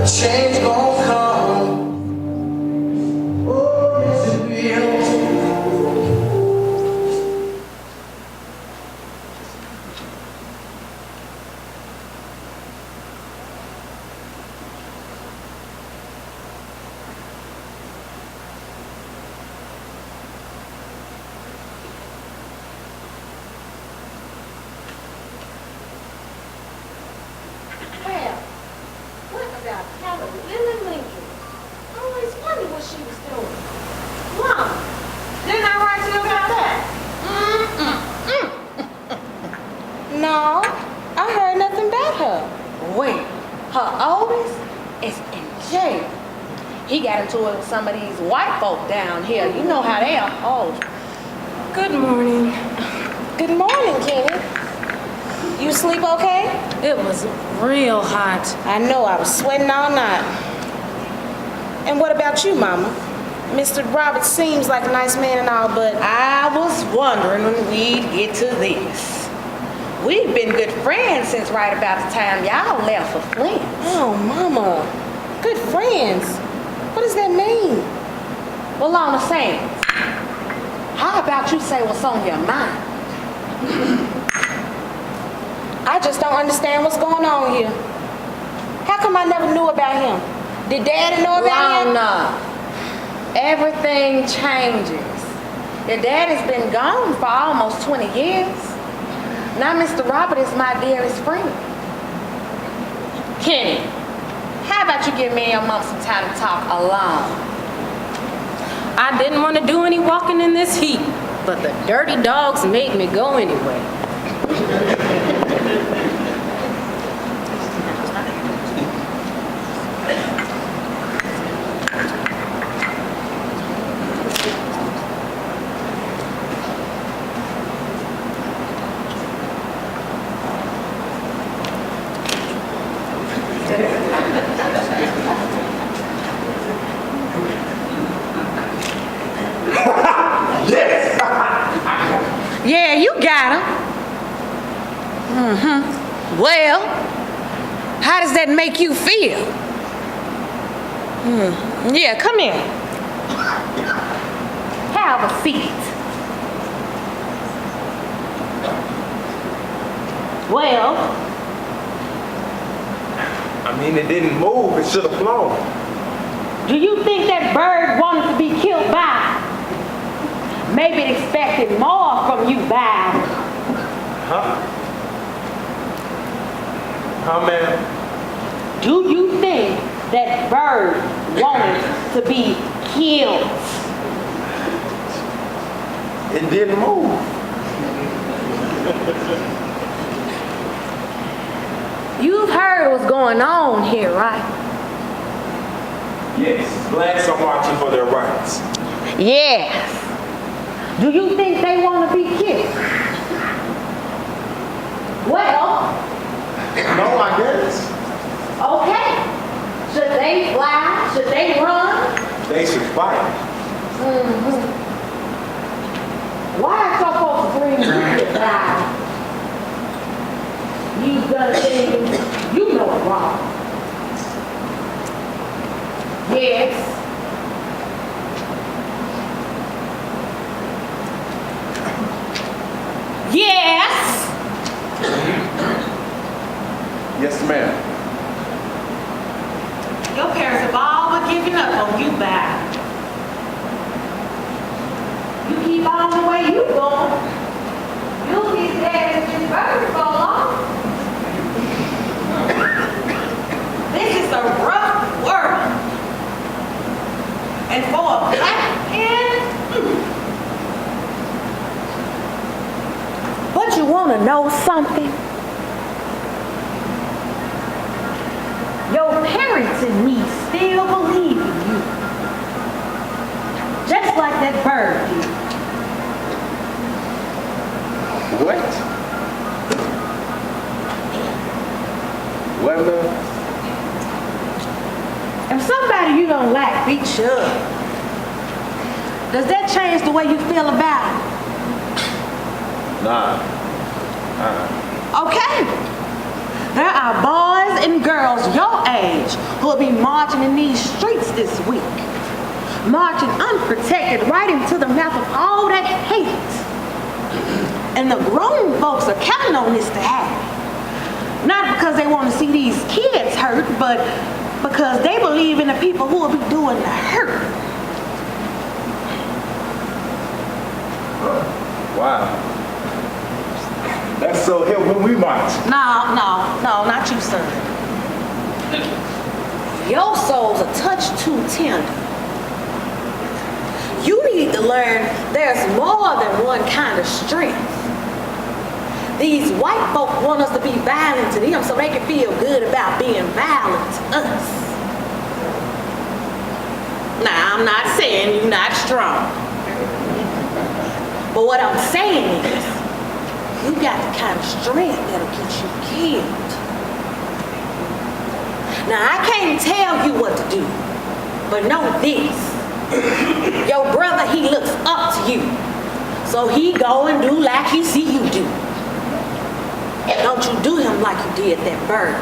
change gon' come. Oh, yes it will. Well, what about Callie Lincoln? I always wondered what she was doing. Mom, didn't I write to you about that? No, I heard nothing about her. Wait, her oldest is in jail. He got into it with some of these white folk down here. You know how they are. Oh. Good morning. Good morning, Kenny. You sleep okay? It was real hot. I know, I was sweating all night. And what about you, Mama? Mr. Roberts seems like a nice man and all, but I was wondering when we'd get to this. We've been good friends since right about the time y'all left for Flint. Oh, Mama. Good friends? What does that mean? Well, Lona Sands, how about you say what's on your mind? I just don't understand what's going on here. How come I never knew about him? Did Daddy know about him? Lona, everything changes. Your daddy's been gone for almost 20 years. Now Mr. Robert is my dearest friend. Kenny, how about you give me and your mom some time to talk alone? I didn't want to do any walking in this heat, but the dirty dogs made me go anyway. Yeah, you got him. Well, how does that make you feel? Yeah, come here. Have a seat. Well, I mean, it didn't move. It should have flown. Do you think that bird wanted to be killed by? Maybe it expected more from you, Val. Huh? Huh, ma'am? Do you think that bird wanted to be killed? It didn't move. You've heard what's going on here, right? Yes, blacks are marching for their rights. Yes. Do you think they want to be killed? Well, no, I guess. Okay. Should they fly? Should they run? They should fight. Why are some folks bring you to die? You've done things you know are wrong. Yes. Yes. Yes, ma'am. Your parents have all but given up on you, Val. You keep on the way you going, you'll be dead as this bird for long. This is a rough world. And for a black man, but you want to know something? Your parents and me still believe in you. Just like that bird did. What? What, ma'am? If somebody you don't like beats you up, does that change the way you feel about it? Nah. Okay. There are boys and girls your age who will be marching in these streets this week. Marching unprotected right into the mouth of all that hate. And the grown folks are counting on this to happen. Not because they want to see these kids hurt, but because they believe in the people who will be doing the hurt. Wow. That's so here when we march. No, not you, son. Your soul's a touch too tender. You need to learn there's more than one kind of strength. These white folk want us to be violent to them so they can feel good about being violent to us. Now, I'm not saying you're not strong. But what I'm saying is, you got the kind of strength that'll get you killed. Now, I can't tell you what to do, but know this. Your brother, he looks up to you. So he go and do like he see you do. Don't you do him like you did that bird.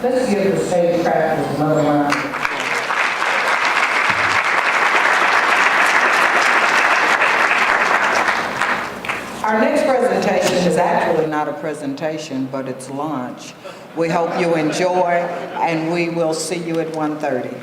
Let's give the stage crafters another round. Our next presentation is actually not a presentation, but it's lunch. We hope you enjoy, and we will see you at 1:30.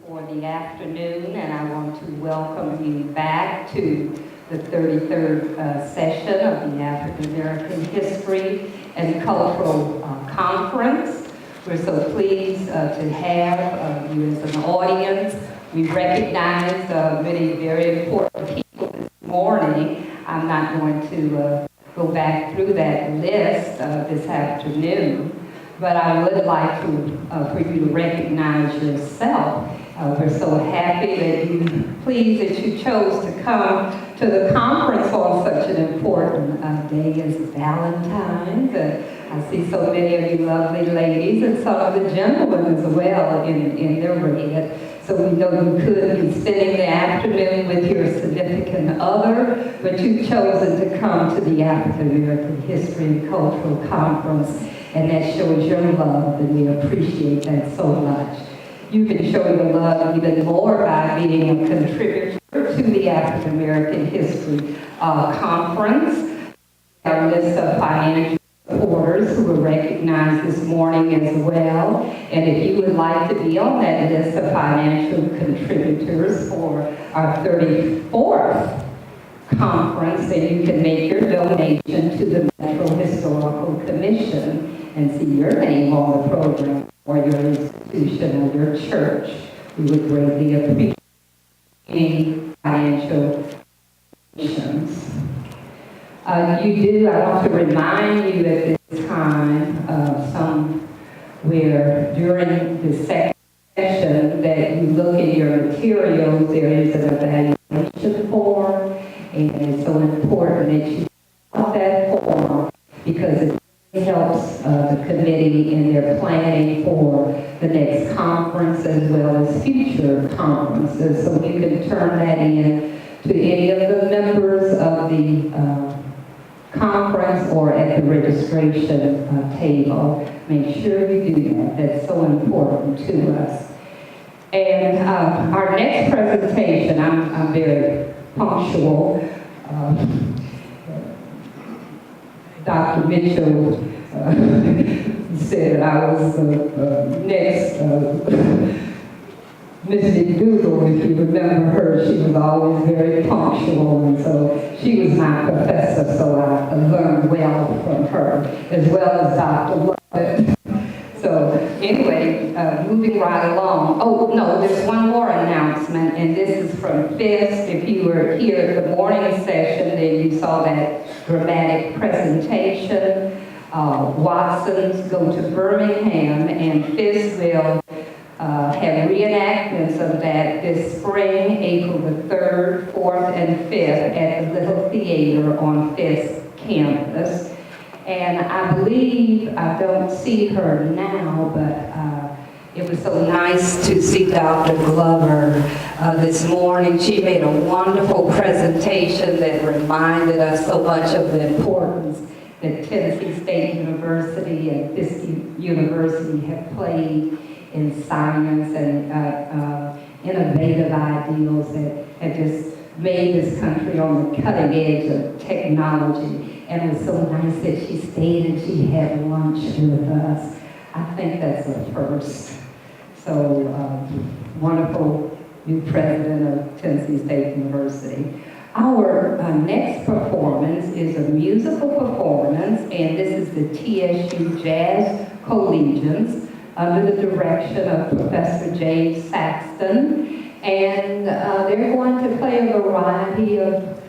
For the afternoon, and I want to welcome you back to the 33rd session of the African American History and Cultural Conference. We're so pleased to have you as an audience. We recognize many very important people this morning. I'm not going to go back through that list this afternoon, but I would like to, for you to recognize yourself. We're so happy that you chose to come to the conference on such an important day as Valentine's. I see so many of you lovely ladies and some of the gentlemen as well in their red. So we know you could be spending the afternoon with your significant other, but you've chosen to come to the African American History and Cultural Conference, and that shows your love, and we appreciate that so much. You can show your love even more by being a contributor to the African American History Conference. Our list of financial supporters who were recognized this morning as well. And if you would like to be on that list of financial contributors for our 34th conference, then you can make your donation to the Metro Historical Commission and see your name on the program. or your institution or your church. We would greatly appreciate any financial donations. I want to remind you at this time, somewhere during the second session, that you look at your materials, there is an evaluation form, and it's so important that you fill out that form because it helps the committee in their planning for the next conference as well as future conferences. So you can turn that in to any of the members of the conference or at the registration table. Make sure you do that. That's so important to us. And our next presentation, I'm very punctual. Dr. Mitchell said I was next Miss McDougall, if you remember her. She was always very punctual, and so she was my professor, so I learned well from her, as well as Dr. Lovett. So anyway, moving right along. Oh, no, there's one more announcement, and this is from FISC. If you were here at the morning session, then you saw that dramatic presentation. Watson's go to Birmingham, and FISC will have reenactments of that this spring, April the 3rd, 4th, and 5th at the Little Theater on FISC campus. And I believe, I don't see her now, but it was so nice to see Dr. Glover this morning. She made a wonderful presentation that reminded us so much of the importance that Tennessee State University and Fisk University have played in science and innovative ideals that have just made this country on the cutting edge of technology. And it was so nice that she stayed and she had lunch with us. I think that's a first. So wonderful new president of Tennessee State University. Our next performance is a musical performance, and this is the TSU Jazz Collegians under the direction of Professor James Saxton. And they're going to play a variety of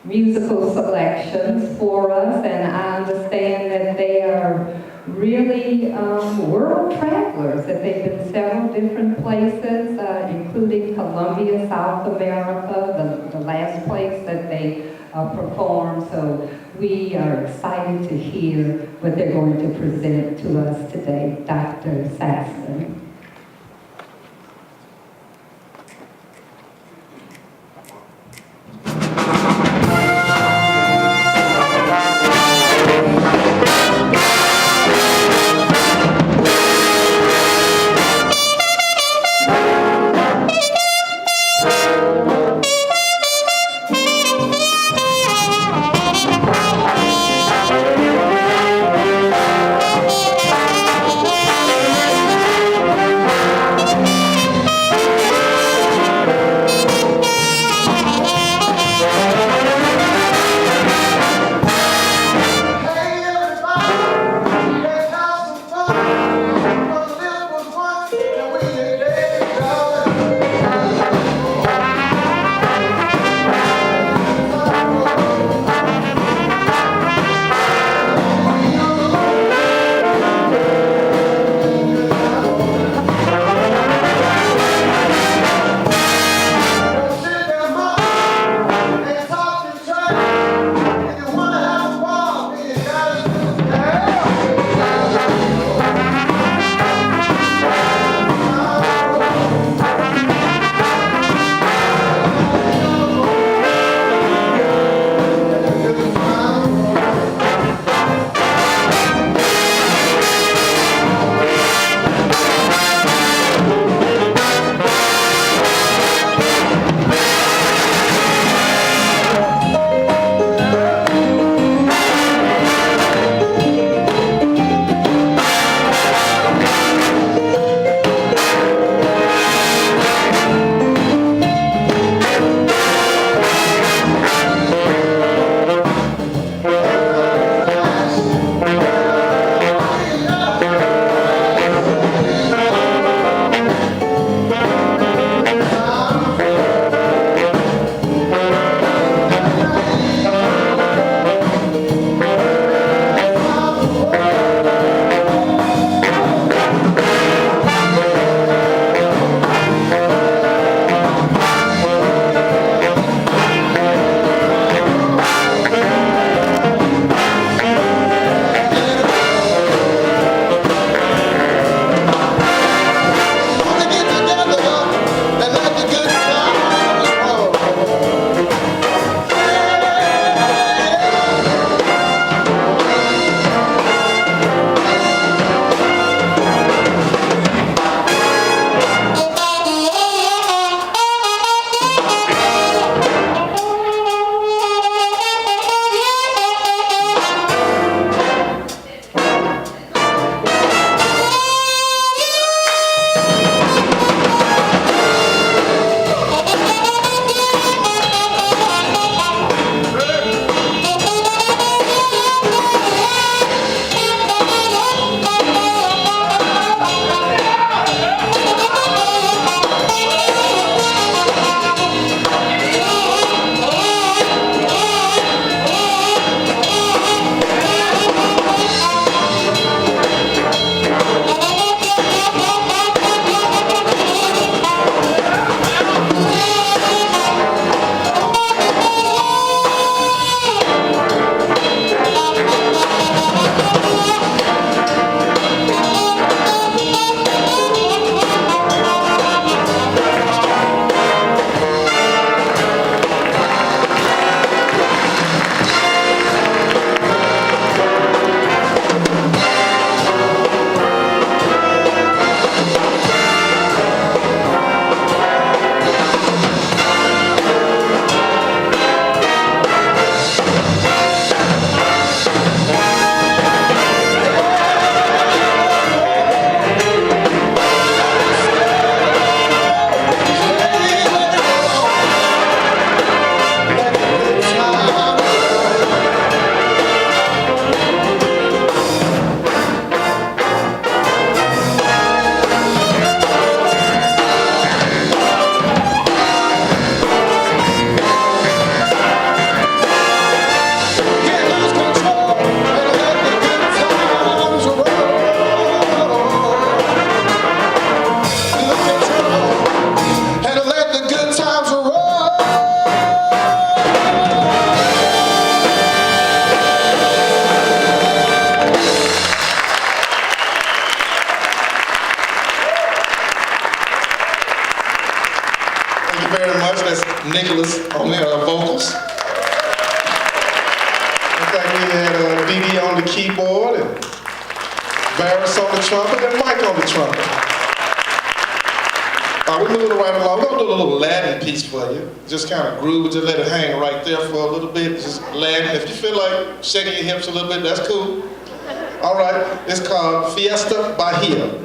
musical selections for us, and I understand that they are really world travelers, that they've been several different places, including Colombia, South America, the last place that they performed. So we are excited to hear what they're going to present to us today. Dr. Saxton. Thank you. very much. That's Nicholas on the vocals. Looks like we had BB on the keyboard, and Barris on the trumpet, and Mike on the trumpet. We're moving right along. We're going to do a little Latin piece for you. Just kind of groove, just let it hang right there for a little bit. Just Latin. If you feel like shaking your hips a little bit, that's cool. All right, it's called Fiesta Bahia.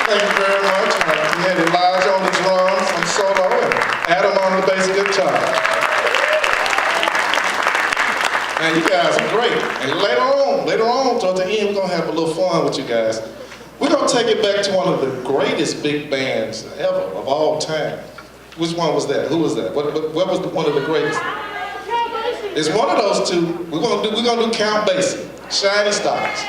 Thank you very much. We had Elijah on the drums, on solo, and Adam on the bass guitar. Man, you guys are great. And later on, toward the end, we're gonna have a little fun with you guys. We're gonna take it back to one of the greatest big bands ever, of all time. Which one was that? Who was that? What was one of the greatest? It's one of those two. We're gonna do Count Basie, Shining Stars.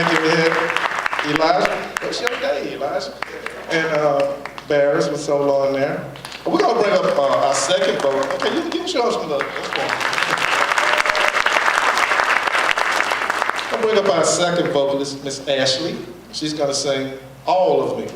Thank you. We had Elijah. What's your day, Elijah? And Barris was solo in there. We're going to bring up our second vote. Okay, you can show us some love. Let's go. I'll bring up our second vocalist, Miss Ashley. She's going to sing All of Me.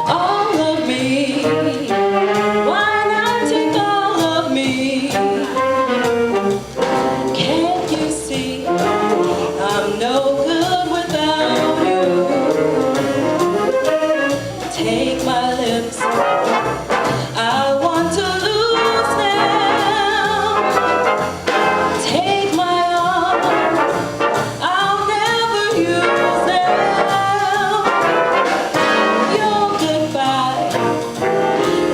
All of me, why not take all of me? Can't you see I'm no good without you? Take my lips, I want to lose them. Take my arms, I'll never use them. Your goodbye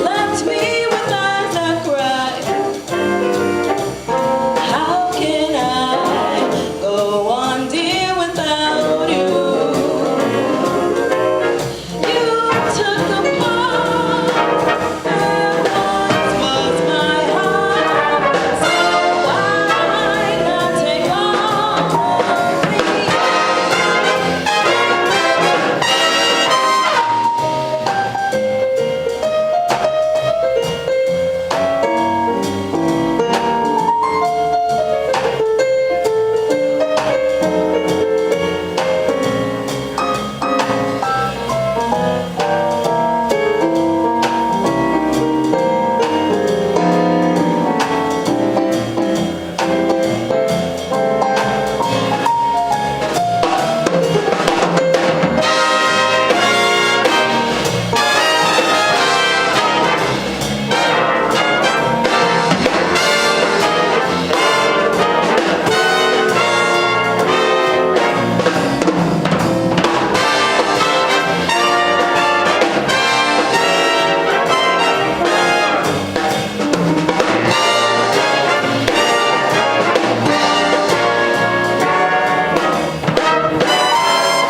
left me with eyes that cry. How can I go on, dear, without you? You took the part that once was my heart. So why not take all of me?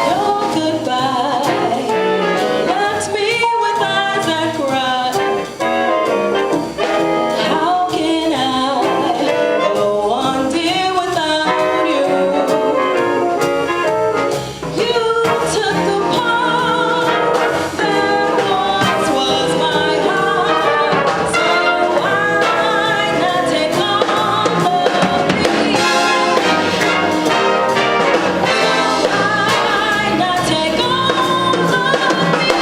Your goodbye left me with eyes that cry. How can I go on, dear, without you? You took the part that once was my heart. So why not take all of me? Why not take all of me?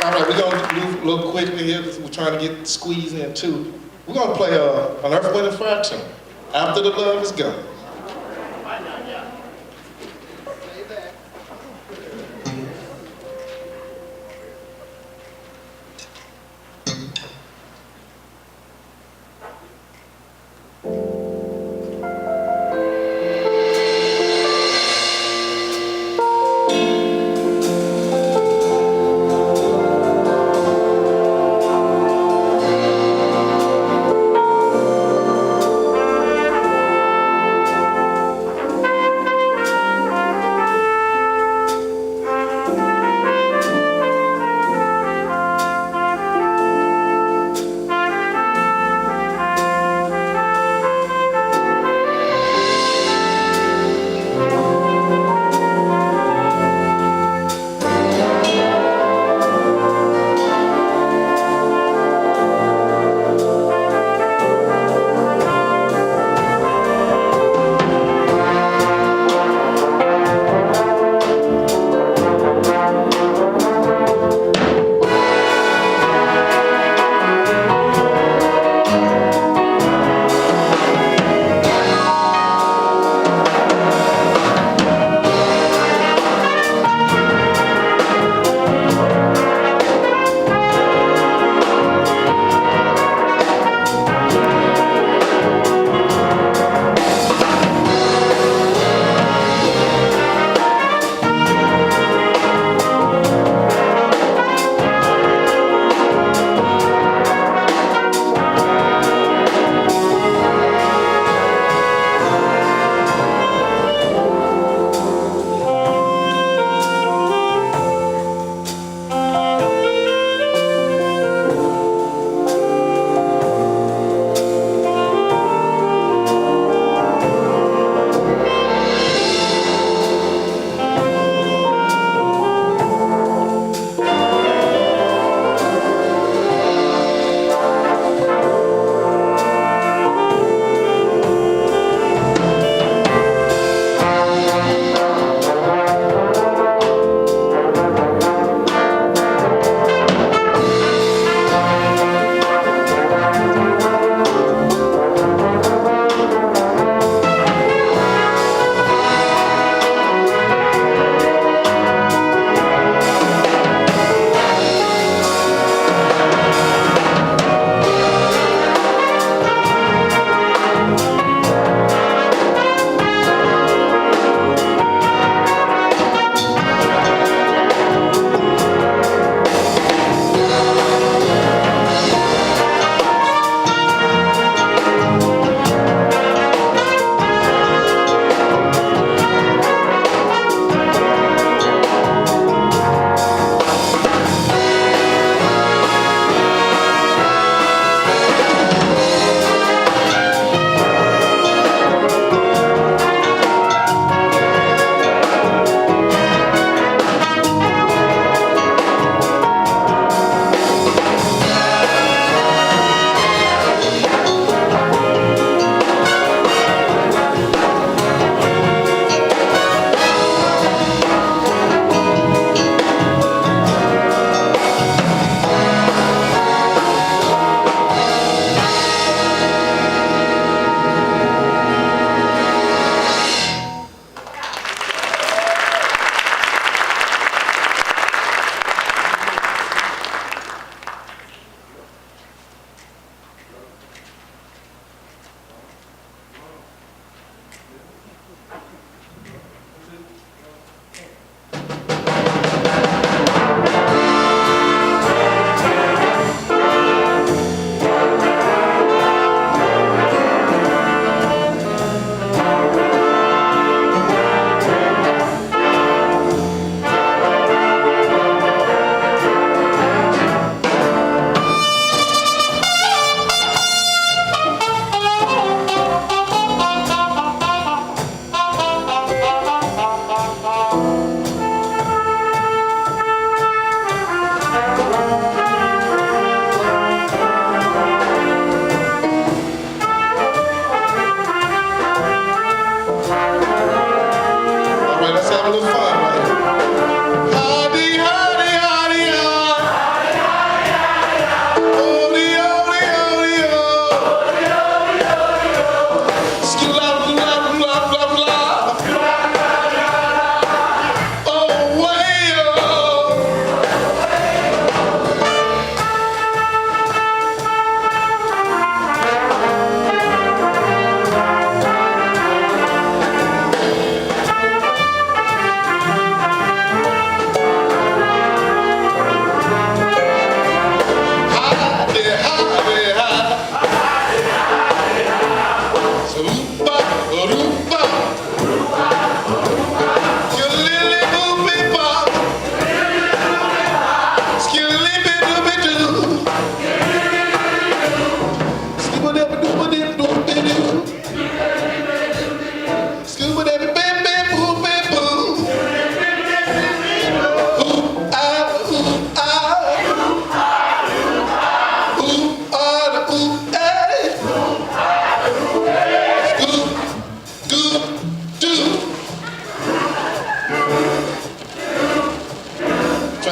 All right, we're going to move a little quickly here because we're trying to get squeezed in too. We're going to play an Earth, Wind, and Fire tune, After the Love Is Gone. Thank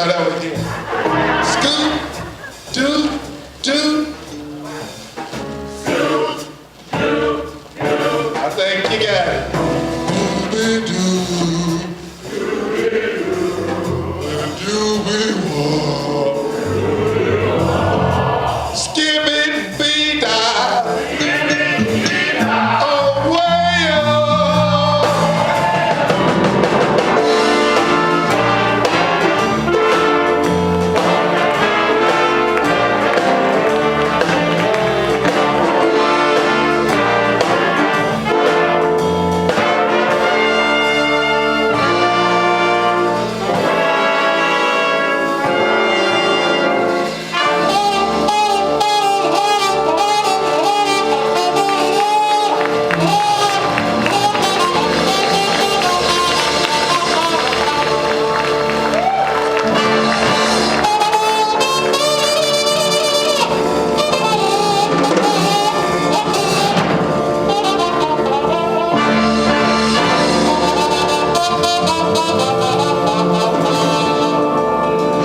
try that one again. Scoot, do, do. I think you got it. Skip it, be die. Oh, way up.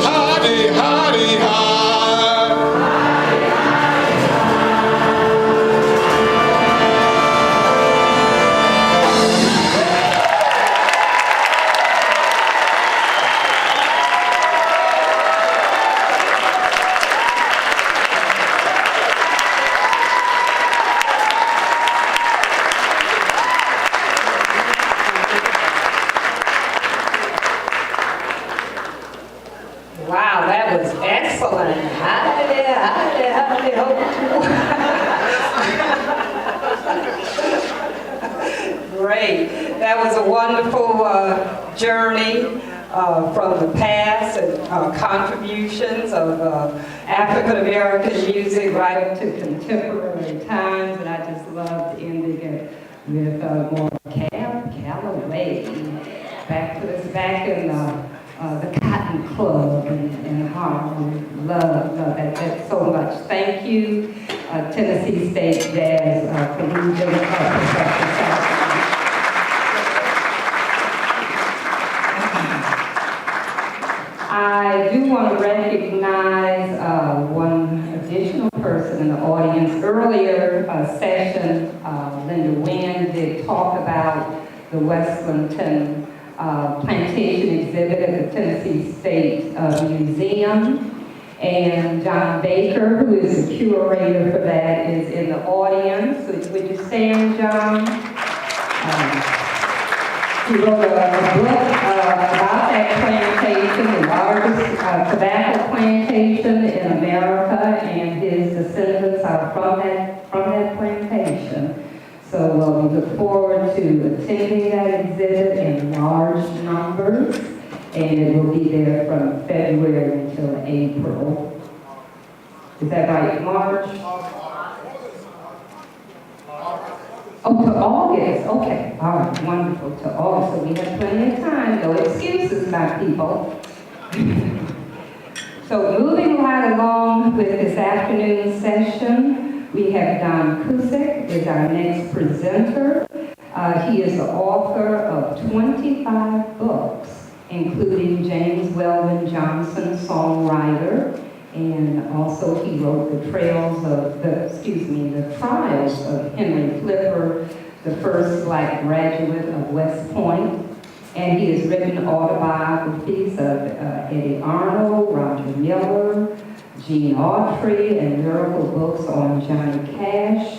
Howdy, howdy, hi. Wow, that was excellent. Howdy, howdy, howdy, ho. Great. That was a wonderful journey from the past and contributions of African American music right up to contemporary times. And I just loved ending it with more Callaway. Back to us back in the Cotton Club in Harlem. Love that so much. Thank you, Tennessee State Jazz, for leading professional saxophone. I do want to recognize one additional person in the audience. Earlier session, Linda Wynn did talk about the Westlanton plantation exhibit at the Tennessee State Museum. And John Baker, who is the curator for that, is in the audience. Would you stand, John? He wrote a book about that plantation, the largest tobacco plantation in America, and his descendants are from that plantation. So we look forward to attending that exhibit in large numbers, and it will be there from February until April. Is that right, March? Oh, to August, okay, all right, wonderful, to August, so we have plenty of time, no excuses, my people. So moving right along with this afternoon session, we have Don Cusick is our next presenter. He is the author of 25 books, including James Weldon Johnson, songwriter, and also he wrote the Trials of Henry Flipper, the first Black graduate of West Point. And he has written autobiographies of Eddie Arnold, Roger Miller, Gene Autry, and lyrical books on Johnny Cash,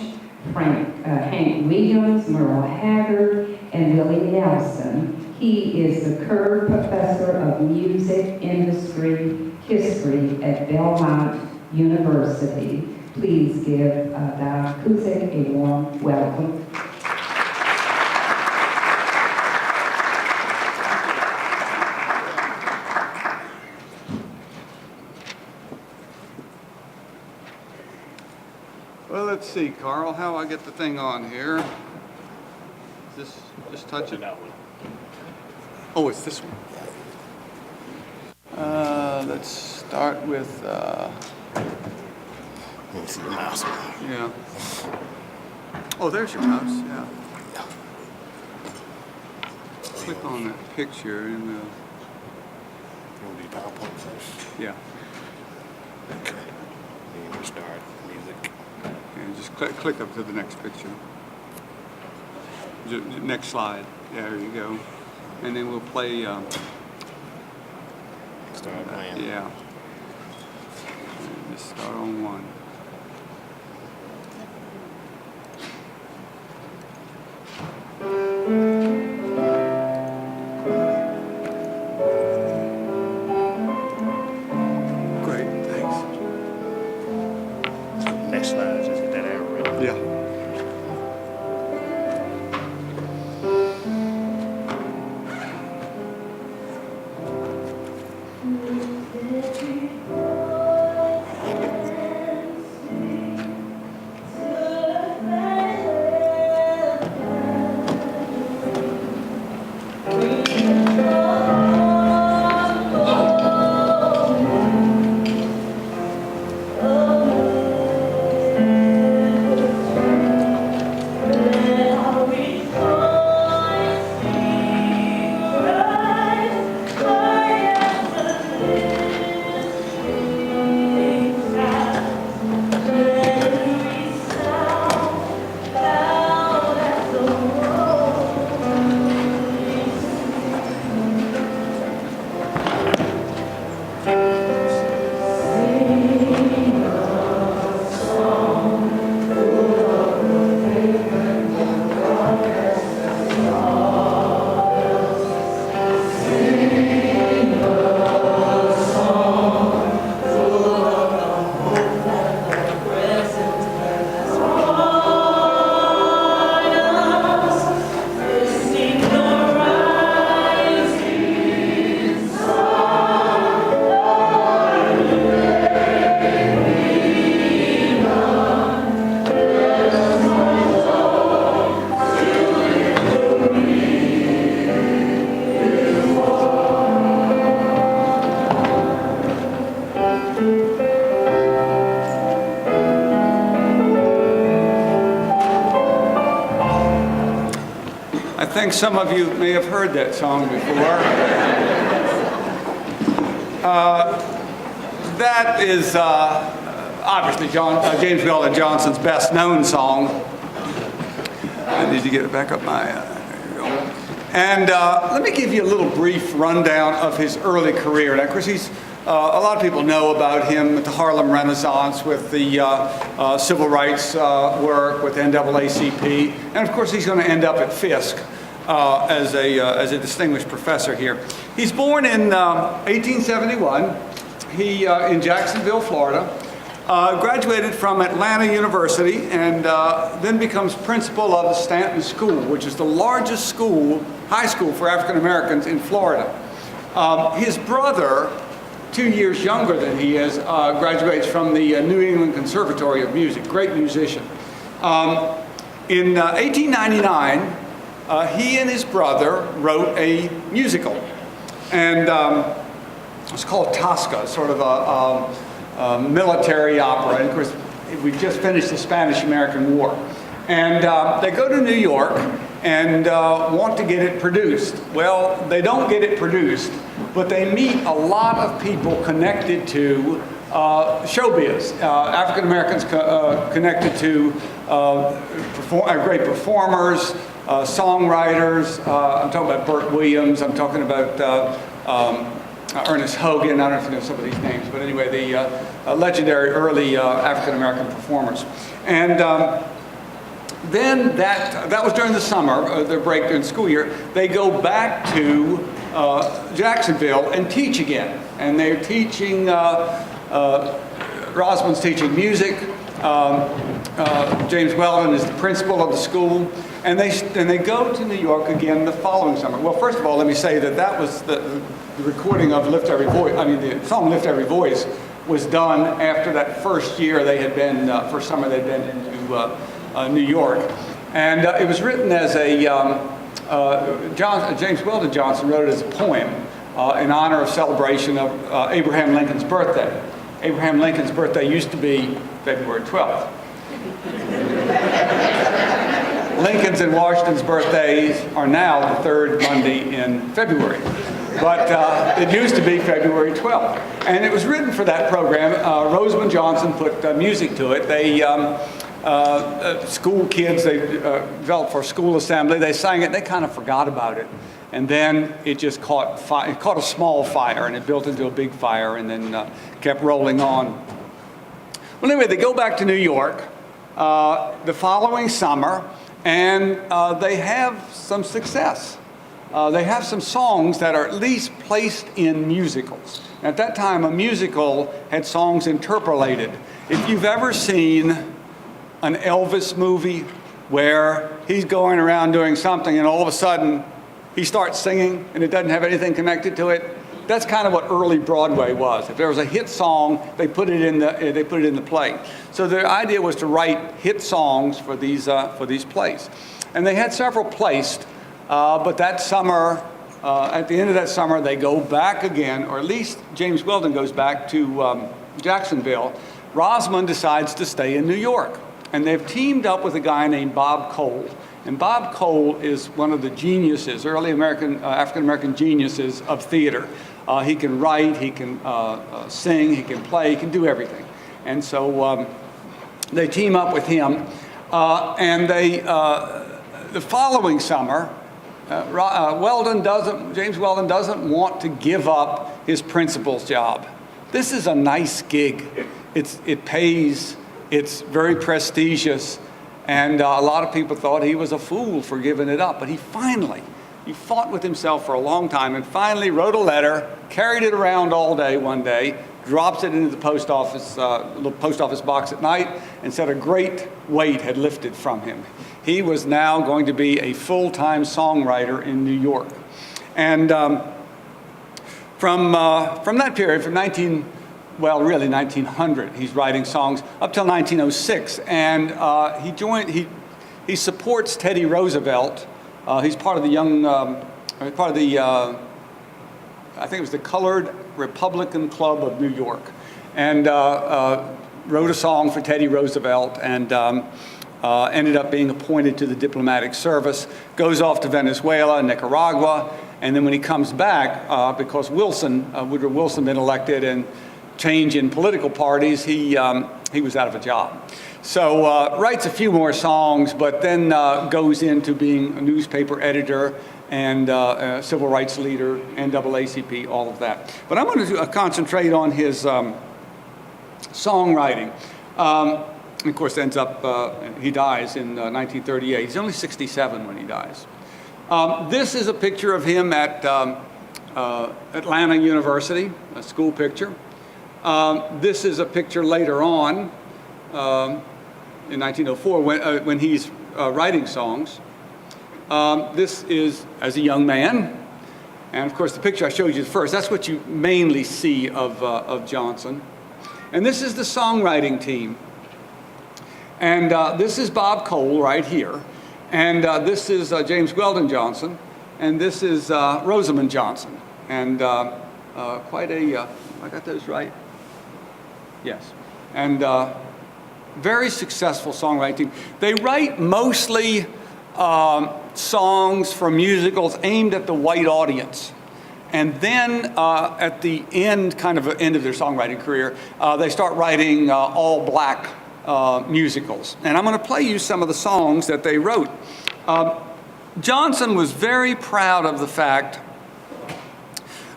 Hank Williams, Merle Haggard, and Willie Nelson. He is the Kerr Professor of Music Industry History at Belmont University. Please give Don Cusick a warm welcome. Well, let's see, Carl, how I get the thing on here. Just touch it. Oh, it's this one. Let's start with. Let me see your mouse. Yeah. Oh, there's your mouse. Yeah. Click on that picture and. We'll do PowerPoint first. Yeah. Okay. And we'll start music. And just click up to the next picture. Next slide. There you go. And then we'll play. Start playing. Yeah. And just start on one. Great, thanks. Next slide, just hit that arrow, right? Yeah. I think some of you may have heard that song before. That is obviously James Weldon Johnson's best-known song. I need to get it back up my... there you go. And let me give you a little brief rundown of his early career. Now, of course, he's a lot of people know about him at the Harlem Renaissance with the civil rights work with NAACP, and of course he's going to end up at Fisk as a distinguished professor here. He's born in 1871. He in Jacksonville, Florida. Graduated from Atlanta University and then becomes principal of the Stanton School, which is the largest school, high school for African Americans in Florida. His brother, 2 years younger than he is, graduates from the New England Conservatory of Music, great musician. In 1899, he and his brother wrote a musical, and it's called Tosca, sort of a military opera. And of course, we just finished the Spanish-American War. And they go to New York and want to get it produced. Well, they don't get it produced, but they meet a lot of people connected to showbiz. African Americans connected to great performers, songwriters. I'm talking about Burt Williams. I'm talking about Ernest Hogan. I don't know if you know some of these names, but anyway, the legendary early African American performers. And then that was during the summer, their break during the school year. They go back to Jacksonville and teach again. And they're teaching, Rosman's teaching music. James Weldon is the principal of the school. And they go to New York again the following summer. Well, first of all, let me say that was the recording of Lift Every Voice. I mean, the song Lift Every Voice was done after that first year they had been, first summer they'd been into New York. And it was written as James Weldon Johnson wrote it as a poem in honor of celebration of Abraham Lincoln's birthday. Abraham Lincoln's birthday used to be February 12th. Lincoln's and Washington's birthdays are now the third Monday in February. but it used to be February 12th. And it was written for that program. Rosamond Johnson put music to it. They, school kids, they developed for school assembly. They sang it, and they kind of forgot about it. And then it just caught fire. It caught a small fire, and it built into a big fire, and then kept rolling on. Well, anyway, they go back to New York the following summer, and they have some success. They have some songs that are at least placed in musicals. At that time, a musical had songs interpolated. If you've ever seen an Elvis movie where he's going around doing something and all of a sudden he starts singing and it doesn't have anything connected to it, that's kind of what early Broadway was. If there was a hit song, they put it in the play. So the idea was to write hit songs for these plays. And they had several placed, but that summer, at the end of that summer, they go back again, or at least James Weldon goes back to Jacksonville. Rosamond decides to stay in New York. And they've teamed up with a guy named Bob Cole. And Bob Cole is one of the geniuses, early African-American geniuses of theater. He can write, he can sing, he can play, he can do everything. And so they team up with him. And they, the following summer, James Weldon doesn't want to give up his principal's job. This is a nice gig. It pays, it's very prestigious, and a lot of people thought he was a fool for giving it up. But he fought with himself for a long time and finally wrote a letter, carried it around all day one day, drops it into the post office box at night, and said a great weight had lifted from him. He was now going to be a full-time songwriter in New York. And from that period, from 1900, he's writing songs up till 1906. And he supports Teddy Roosevelt. He's part of the I think it was the Colored Republican Club of New York, and wrote a song for Teddy Roosevelt, and ended up being appointed to the diplomatic service, goes off to Venezuela and Nicaragua, and then when he comes back, because Woodrow Wilson been elected and change in political parties, he was out of a job. So writes a few more songs, but then goes into being a newspaper editor and a civil rights leader, NAACP, all of that. But I'm going to concentrate on his songwriting. Of course, ends up, he dies in 1938. He's only 67 when he dies. This is a picture of him at Atlanta University, a school picture. This is a picture later on, in 1904, when he's writing songs. This is as a young man. And of course, the picture I showed you first, that's what you mainly see of Johnson. And this is the songwriting team. And this is Bob Cole right here. And this is James Weldon Johnson. And this is Rosamond Johnson. And quite a, I got those right? Yes. And very successful songwriting. They write mostly songs for musicals aimed at the white audience. And then at the end, kind of end of their songwriting career, they start writing all black musicals. And I'm going to play you some of the songs that they wrote. Johnson was very proud of the fact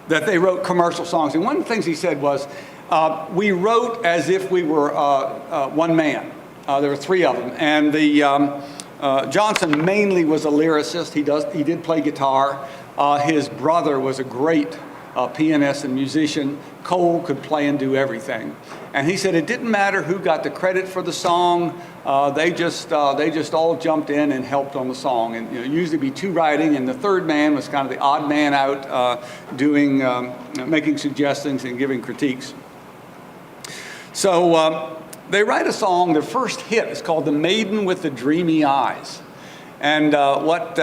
that they wrote commercial songs. And one of the things he said was, we wrote as if we were one man. There were three of them. And Johnson mainly was a lyricist. He did play guitar. His brother was a great pianist and musician. Cole could play and do everything. And he said it didn't matter who got the credit for the song. They just all jumped in and helped on the song. And usually be two writing, and the third man was kind of the odd man out, making suggestions and giving critiques. So they write a song. Their first hit is called "The Maiden with the Dreamy Eyes," and what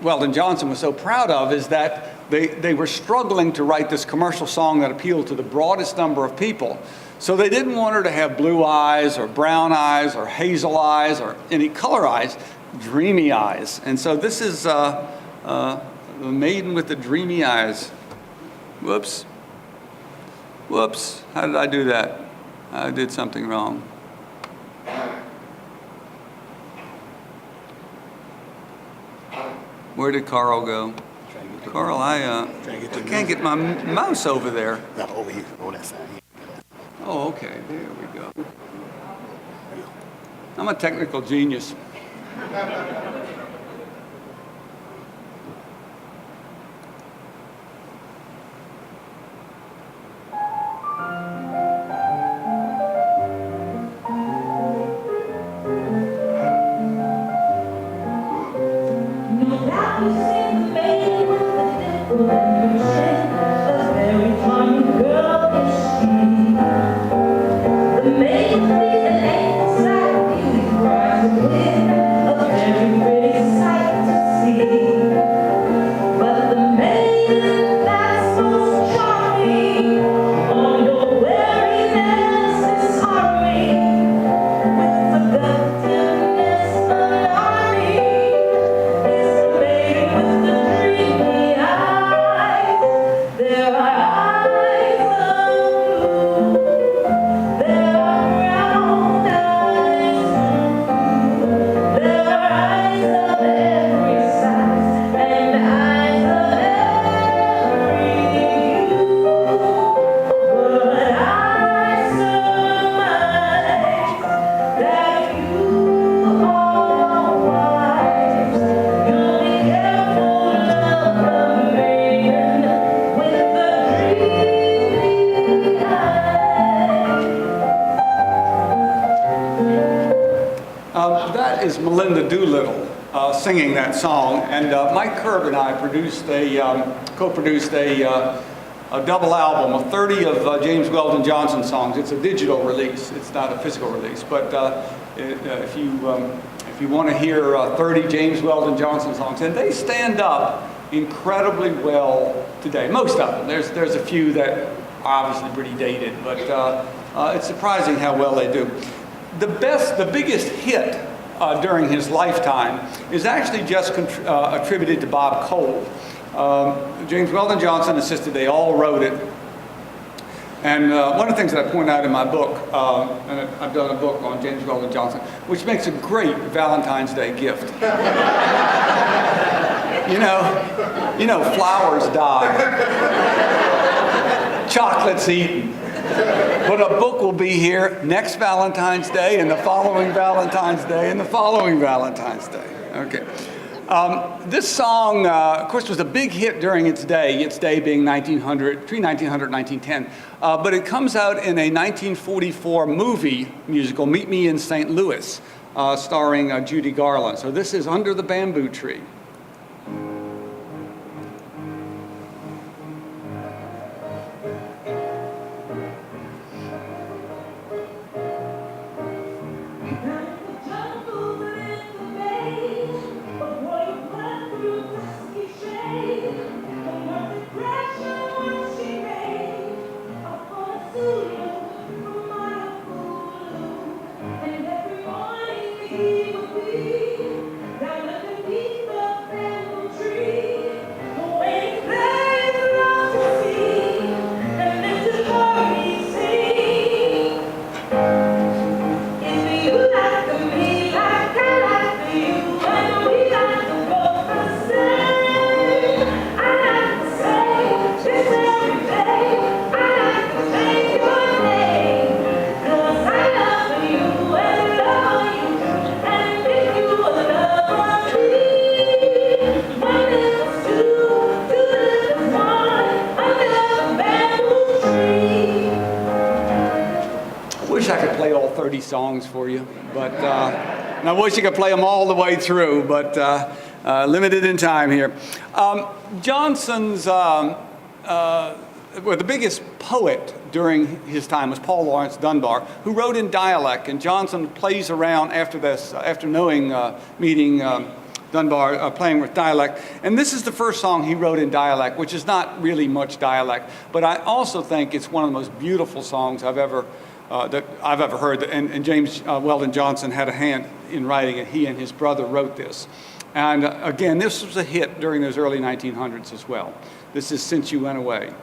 Weldon Johnson was so proud of is that they were struggling to write this commercial song that appealed to the broadest number of people. So they didn't want her to have blue eyes or brown eyes or hazel eyes or any color eyes, dreamy eyes. And so this is The Maiden with the Dreamy Eyes. Whoops. Whoops. How did I do that? I did something wrong. Where did Carl go? Carl, I can't get my mouse over there. No, over here, on that side. Oh, okay. There we go. I'm a technical genius. That is Melinda Doolittle singing that song, and Mike Kerb and I co-produced a double album of 30 of James Weldon Johnson songs. It's a digital release; it's not a physical release. But if you want to hear 30 James Weldon Johnson songs, and they stand up incredibly well today. Most of them. There's a few that are obviously pretty dated, but it's surprising how well they do. The biggest hit during his lifetime is actually just attributed to Bob Cole. James Weldon Johnson insisted they all wrote it. And one of the things that I point out in my book, and I've done a book on James Weldon Johnson, which makes a great Valentine's Day gift. You know, flowers die, chocolate's eaten. But a book will be here next Valentine's Day, and the following Valentine's Day, and the following Valentine's Day. Okay. This song, of course, was a big hit during its day being 1900, between 1900 and 1910. But it comes out in a 1944 movie musical, Meet Me in St. Louis, starring Judy Garland. So this is Under the Bamboo Tree. Songs for you, but and I wish I could play them all the way through, but limited in time here. Johnson's, well, the biggest poet during his time was Paul Laurence Dunbar, who wrote in dialect, and Johnson plays around after this, after meeting Dunbar, playing with dialect. And this is the first song he wrote in dialect, which is not really much dialect, but I also think it's one of the most beautiful songs I've ever heard, and James Weldon Johnson had a hand in writing it. He and his brother wrote this. And again, this was a hit during those early 1900s as well. This is Since You Went Away.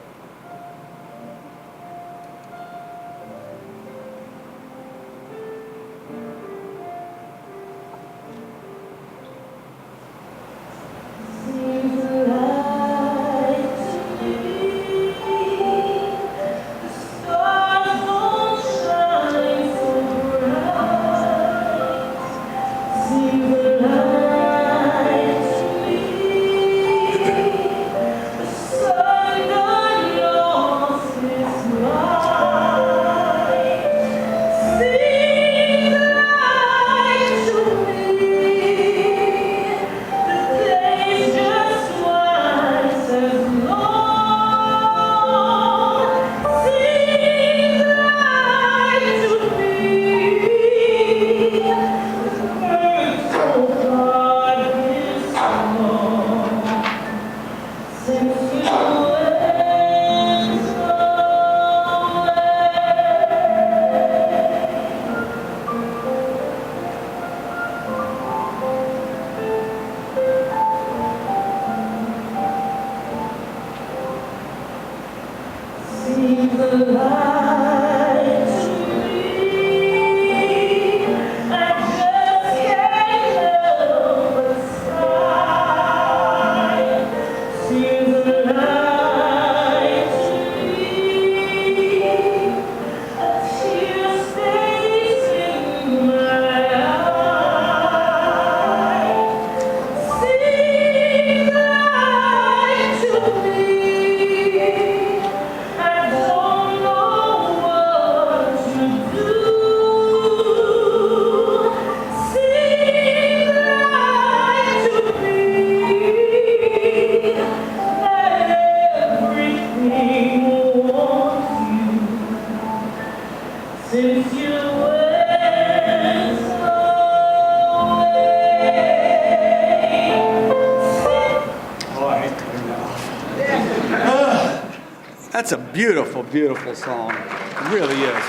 That's a beautiful, beautiful song. It really is.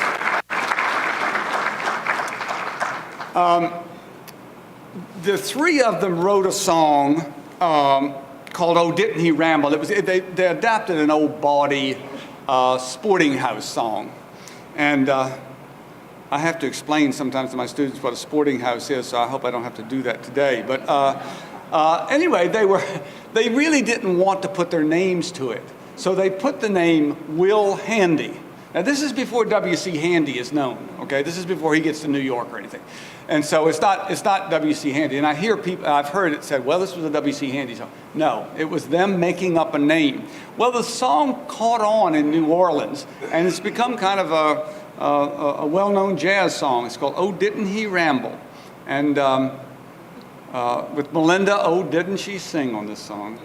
The three of them wrote a song called "Oh, Didn't He Ramble." They adapted an old bawdy sporting house song. And I have to explain sometimes to my students what a sporting house is, so I hope I don't have to do that today. But anyway, they really didn't want to put their names to it. So they put the name Will Handy. Now this is before W.C. Handy is known, okay? This is before he gets to New York or anything. And so it's not W.C. Handy. And I've heard it said, well, this was a W.C. Handy song. No, it was them making up a name. Well, the song caught on in New Orleans, and it's become kind of a well-known jazz song. It's called "Oh, Didn't He Ramble?" And with Melinda, oh, didn't she sing on this song?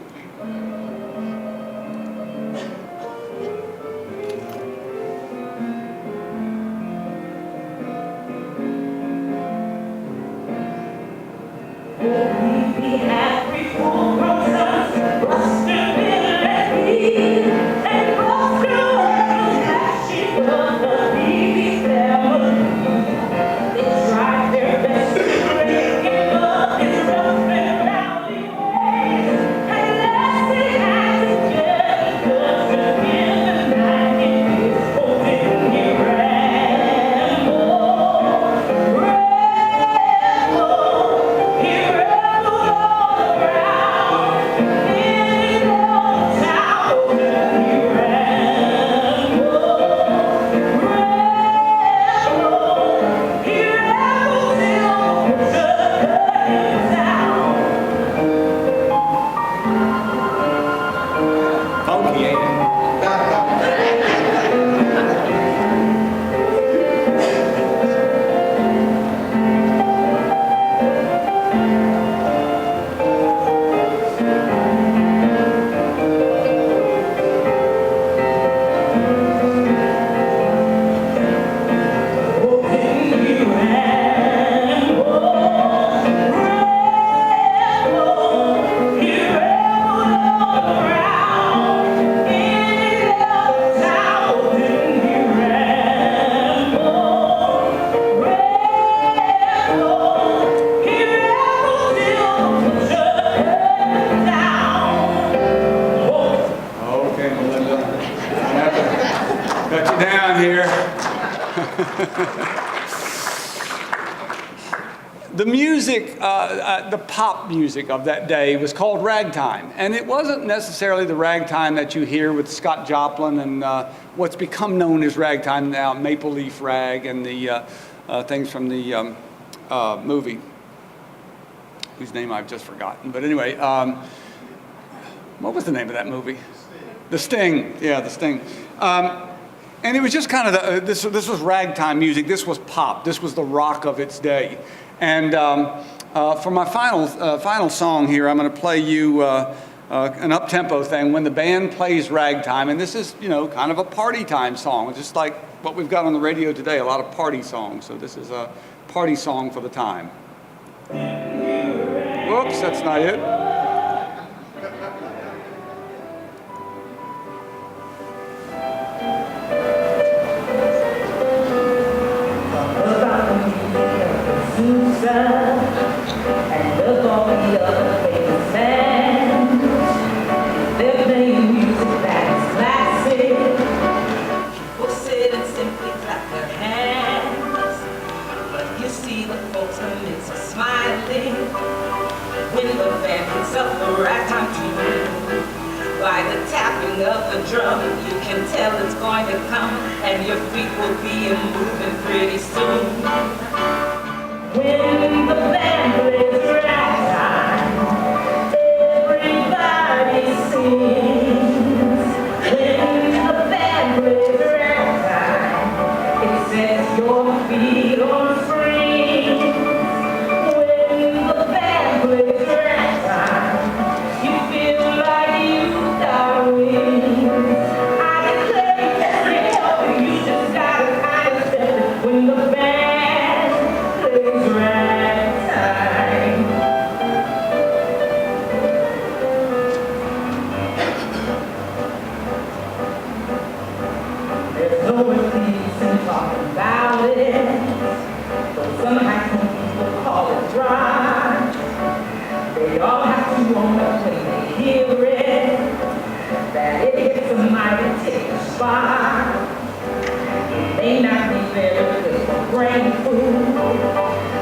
Got you down here. The music, the pop music of that day was called ragtime. And it wasn't necessarily the ragtime that you hear with Scott Joplin and what's become known as ragtime now, Maple Leaf Rag and the things from the movie, whose name I've just forgotten. But anyway, what was the name of that movie? The Sting. Yeah, The Sting. And it was just kind of, this was ragtime music. This was pop. This was the rock of its day. And for my final song here, I'm going to play you an up-tempo thing when the band plays ragtime. And this is, kind of a party time song, just like what we've got on the radio today, a lot of party songs. So this is a party song for the time. Whoops, that's not it. And look all the other famous bands. They're playing music that is classic. People sit and simply clap their hands. But you see the folks in the midst are smiling when the band picks up the ragtime tune. By the tapping of the drum, you can tell it's going to come, and your feet will be moving pretty soon. When the band plays ragtime, everybody sings. When the band plays ragtime, it sets your feet on springs. When the band plays ragtime, you feel like you've got wings. I declare you just can't help it, you just gotta kind of step it. When the band plays ragtime. There's no release in talking about it, but some high school people call it dry. They all have to own up when they hear it, that it hits a mighty ticklish spot. It may not be very good for brain food,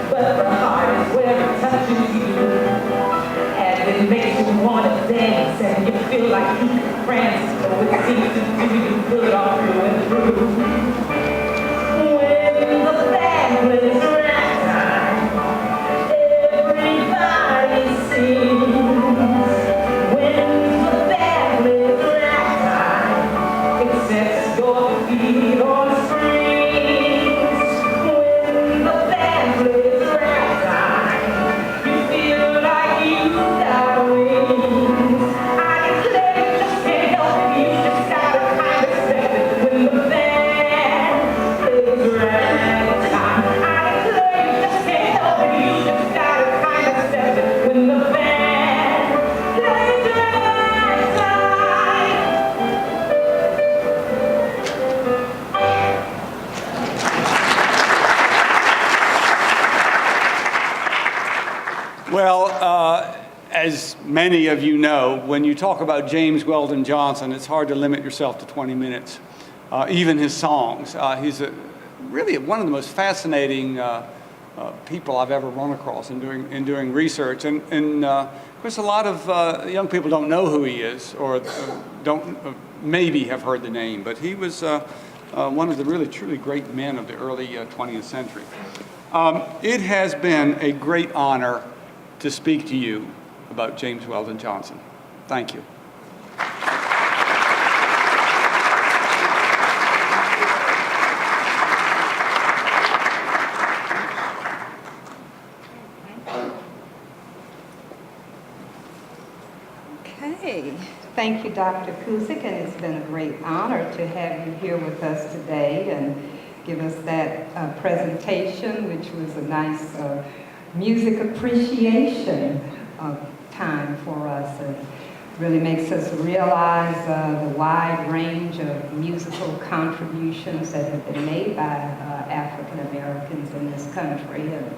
but the heart is where it touches you, and it makes you want to dance, and you feel like you can prance, so it seems to do you good all through and through. When the band plays ragtime, everybody sings. When the band plays ragtime, it sets your feet on springs. When the band plays ragtime, you feel like you've got wings. I declare you just can't help it, you just gotta kind of step it. When the band plays ragtime, I declare you just can't help it, you just gotta kind of step it. When the band plays ragtime. Well, as many of you know, when you talk about James Weldon Johnson, it's hard to limit yourself to 20 minutes, even his songs. He's really one of the most fascinating people I've ever run across in doing research. And of course, a lot of young people don't know who he is, or don't maybe have heard the name, but he was one of the really, truly great men of the early 20th century. It has been a great honor to speak to you about James Weldon Johnson. Thank you. Okay, thank you, Dr. Kusick, and it's been a great honor to have you here with us today and give us that presentation, which was a nice music appreciation time for us. It really makes us realize the wide range of musical contributions that have been made by African Americans in this country. And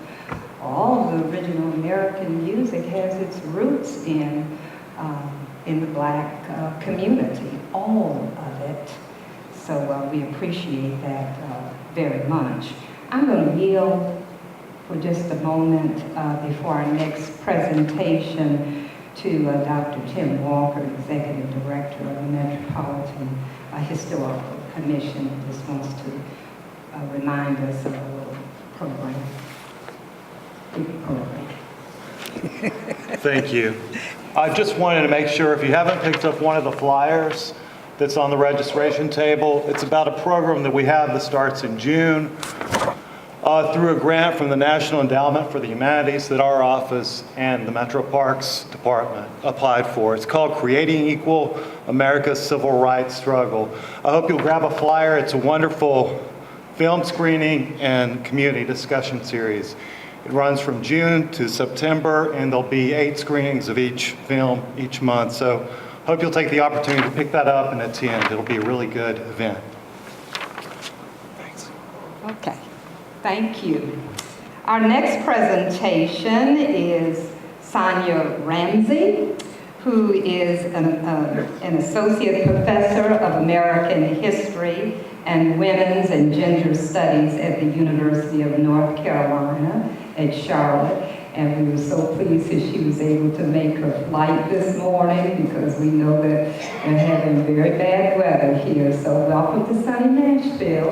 all the original American music has its roots in the Black community, all of it. So we appreciate that very much. I'm going to yield for just a moment before our next presentation to Dr. Tim Walker, Executive Director of the Metropolitan Historical Commission, who just wants to remind us of a little program. Thank you. I just wanted to make sure, if you haven't picked up one of the flyers that's on the registration table, it's about a program that we have that starts in June through a grant from the National Endowment for the Humanities that our office and the Metro Parks Department applied for. It's called Creating Equal America's Civil Rights Struggle. I hope you'll grab a flyer. It's a wonderful film screening and community discussion series. It runs from June to September, and there'll be 8 screenings of each film each month. So hope you'll take the opportunity to pick that up and attend. It'll be a really good event. Thanks. Okay, thank you. Our next presentation is Sonia Ramsey, who is an associate professor of American history and women's and gender studies at the University of North Carolina at Charlotte. And we were so pleased that she was able to make her flight this morning, because we know that we're having very bad weather here. So welcome to sunny Nashville.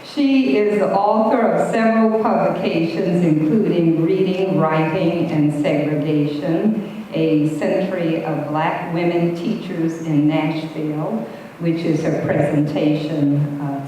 She is the author of several publications, including Reading, Writing, and Segregation, A Century of Black Women Teachers in Nashville, which is her presentation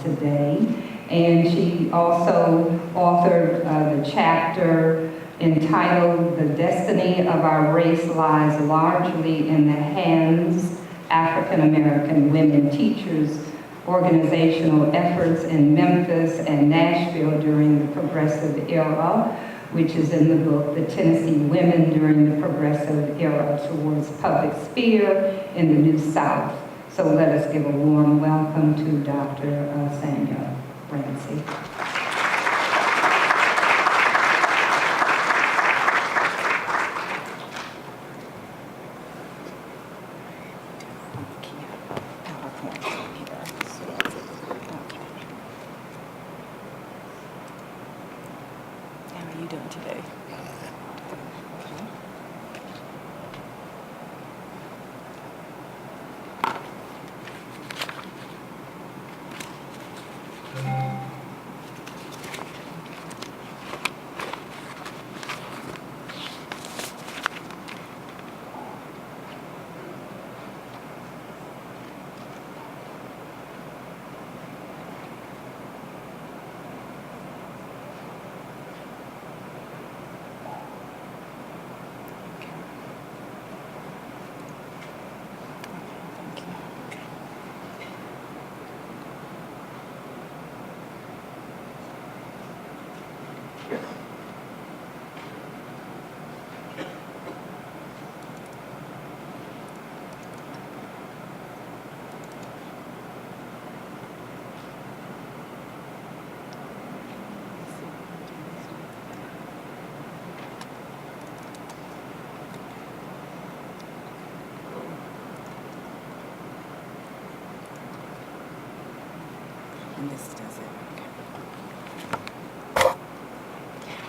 today. And she also authored the chapter entitled The Destiny of Our Race Lies Largely in the Hands African American Women Teachers, Organizational Efforts in Memphis and Nashville During the Progressive Era, which is in the book, The Tennessee Women During the Progressive Era Towards Public Sphere in the New South. So let us give a warm welcome to Dr. Sonia Ramsey.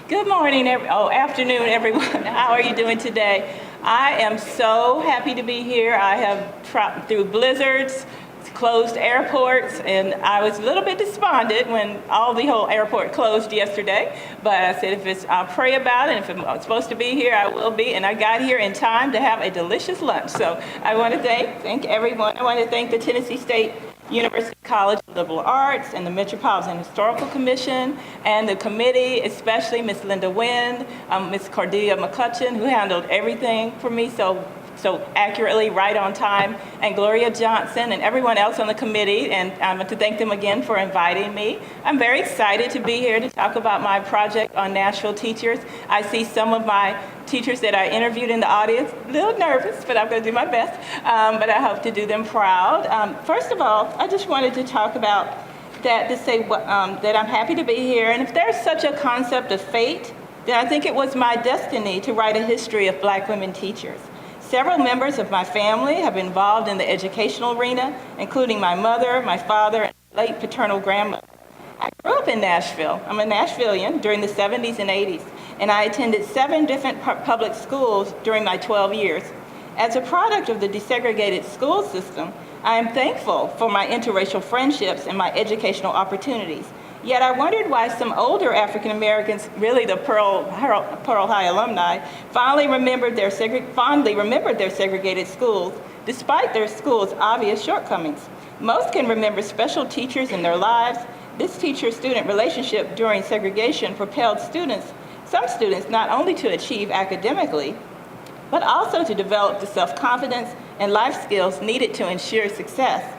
Good morning, afternoon, everyone. How are you doing today? I am so happy to be here. I have tropped through blizzards, closed airports, and I was a little bit despondent when the whole airport closed yesterday. But I said, I'll pray about it, and if I'm supposed to be here, I will be. And I got here in time to have a delicious lunch. So I want to thank everyone. I want to thank the Tennessee State University College of Liberal Arts and the Metropolitan Historical Commission and the committee, especially Ms. Linda Wynn, Ms. Cordelia McCutcheon, who handled everything for me so accurately, right on time, and Gloria Johnson and everyone else on the committee, and I want to thank them again for inviting me. I'm very excited to be here to talk about my project on Nashville teachers. I see some of my teachers that I interviewed in the audience, a little nervous, but I'm going to do my best, but I hope to do them proud. First of all, I just wanted to talk about that, to say that I'm happy to be here, and if there's such a concept of fate, then I think it was my destiny to write a history of Black women teachers. Several members of my family have been involved in the educational arena, including my mother, my father, and late paternal grandmother. I grew up in Nashville. I'm a Nashvilleian during the 70s and 80s, and I attended 7 different public schools during my 12 years. As a product of the desegregated school system, I am thankful for my interracial friendships and my educational opportunities. Yet I wondered why some older African Americans, really the Pearl High alumni, fondly remembered their segregated schools, despite their school's obvious shortcomings. Most can remember special teachers in their lives. This teacher-student relationship during segregation propelled some students not only to achieve academically, but also to develop the self-confidence and life skills needed to ensure success.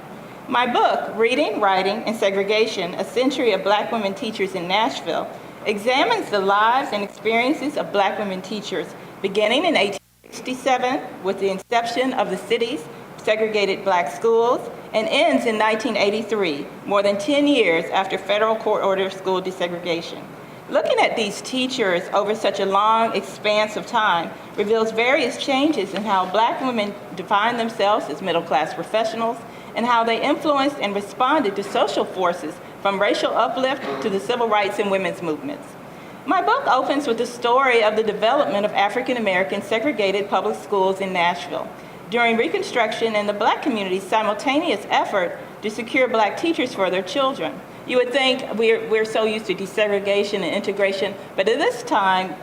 My book, Reading, Writing, and Segregation, A Century of Black Women Teachers in Nashville, examines the lives and experiences of Black women teachers, beginning in 1867 with the inception of the city's segregated Black schools, and ends in 1983, more than 10 years after federal court-ordered school desegregation. Looking at these teachers over such a long expanse of time reveals various changes in how Black women define themselves as middle-class professionals and how they influenced and responded to social forces from racial uplift to the civil rights and women's movements. My book opens with the story of the development of African-American segregated public schools in Nashville during Reconstruction and the Black community's simultaneous effort to secure Black teachers for their children. You would think we're so used to desegregation and integration, but at this time,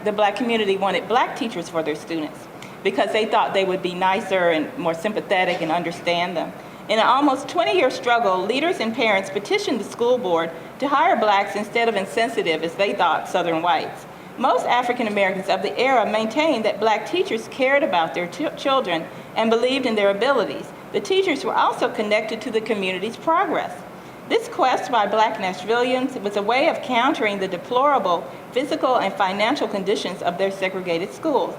the Black community wanted Black teachers for their students because they thought they would be nicer and more sympathetic and understand them. In an almost 20-year struggle, leaders and parents petitioned the school board to hire Blacks instead of insensitive, as they thought, Southern whites. Most African Americans of the era maintained that Black teachers cared about their children and believed in their abilities. The teachers were also connected to the community's progress. This quest by Black Nashvilleians was a way of countering the deplorable physical and financial conditions of their segregated schools.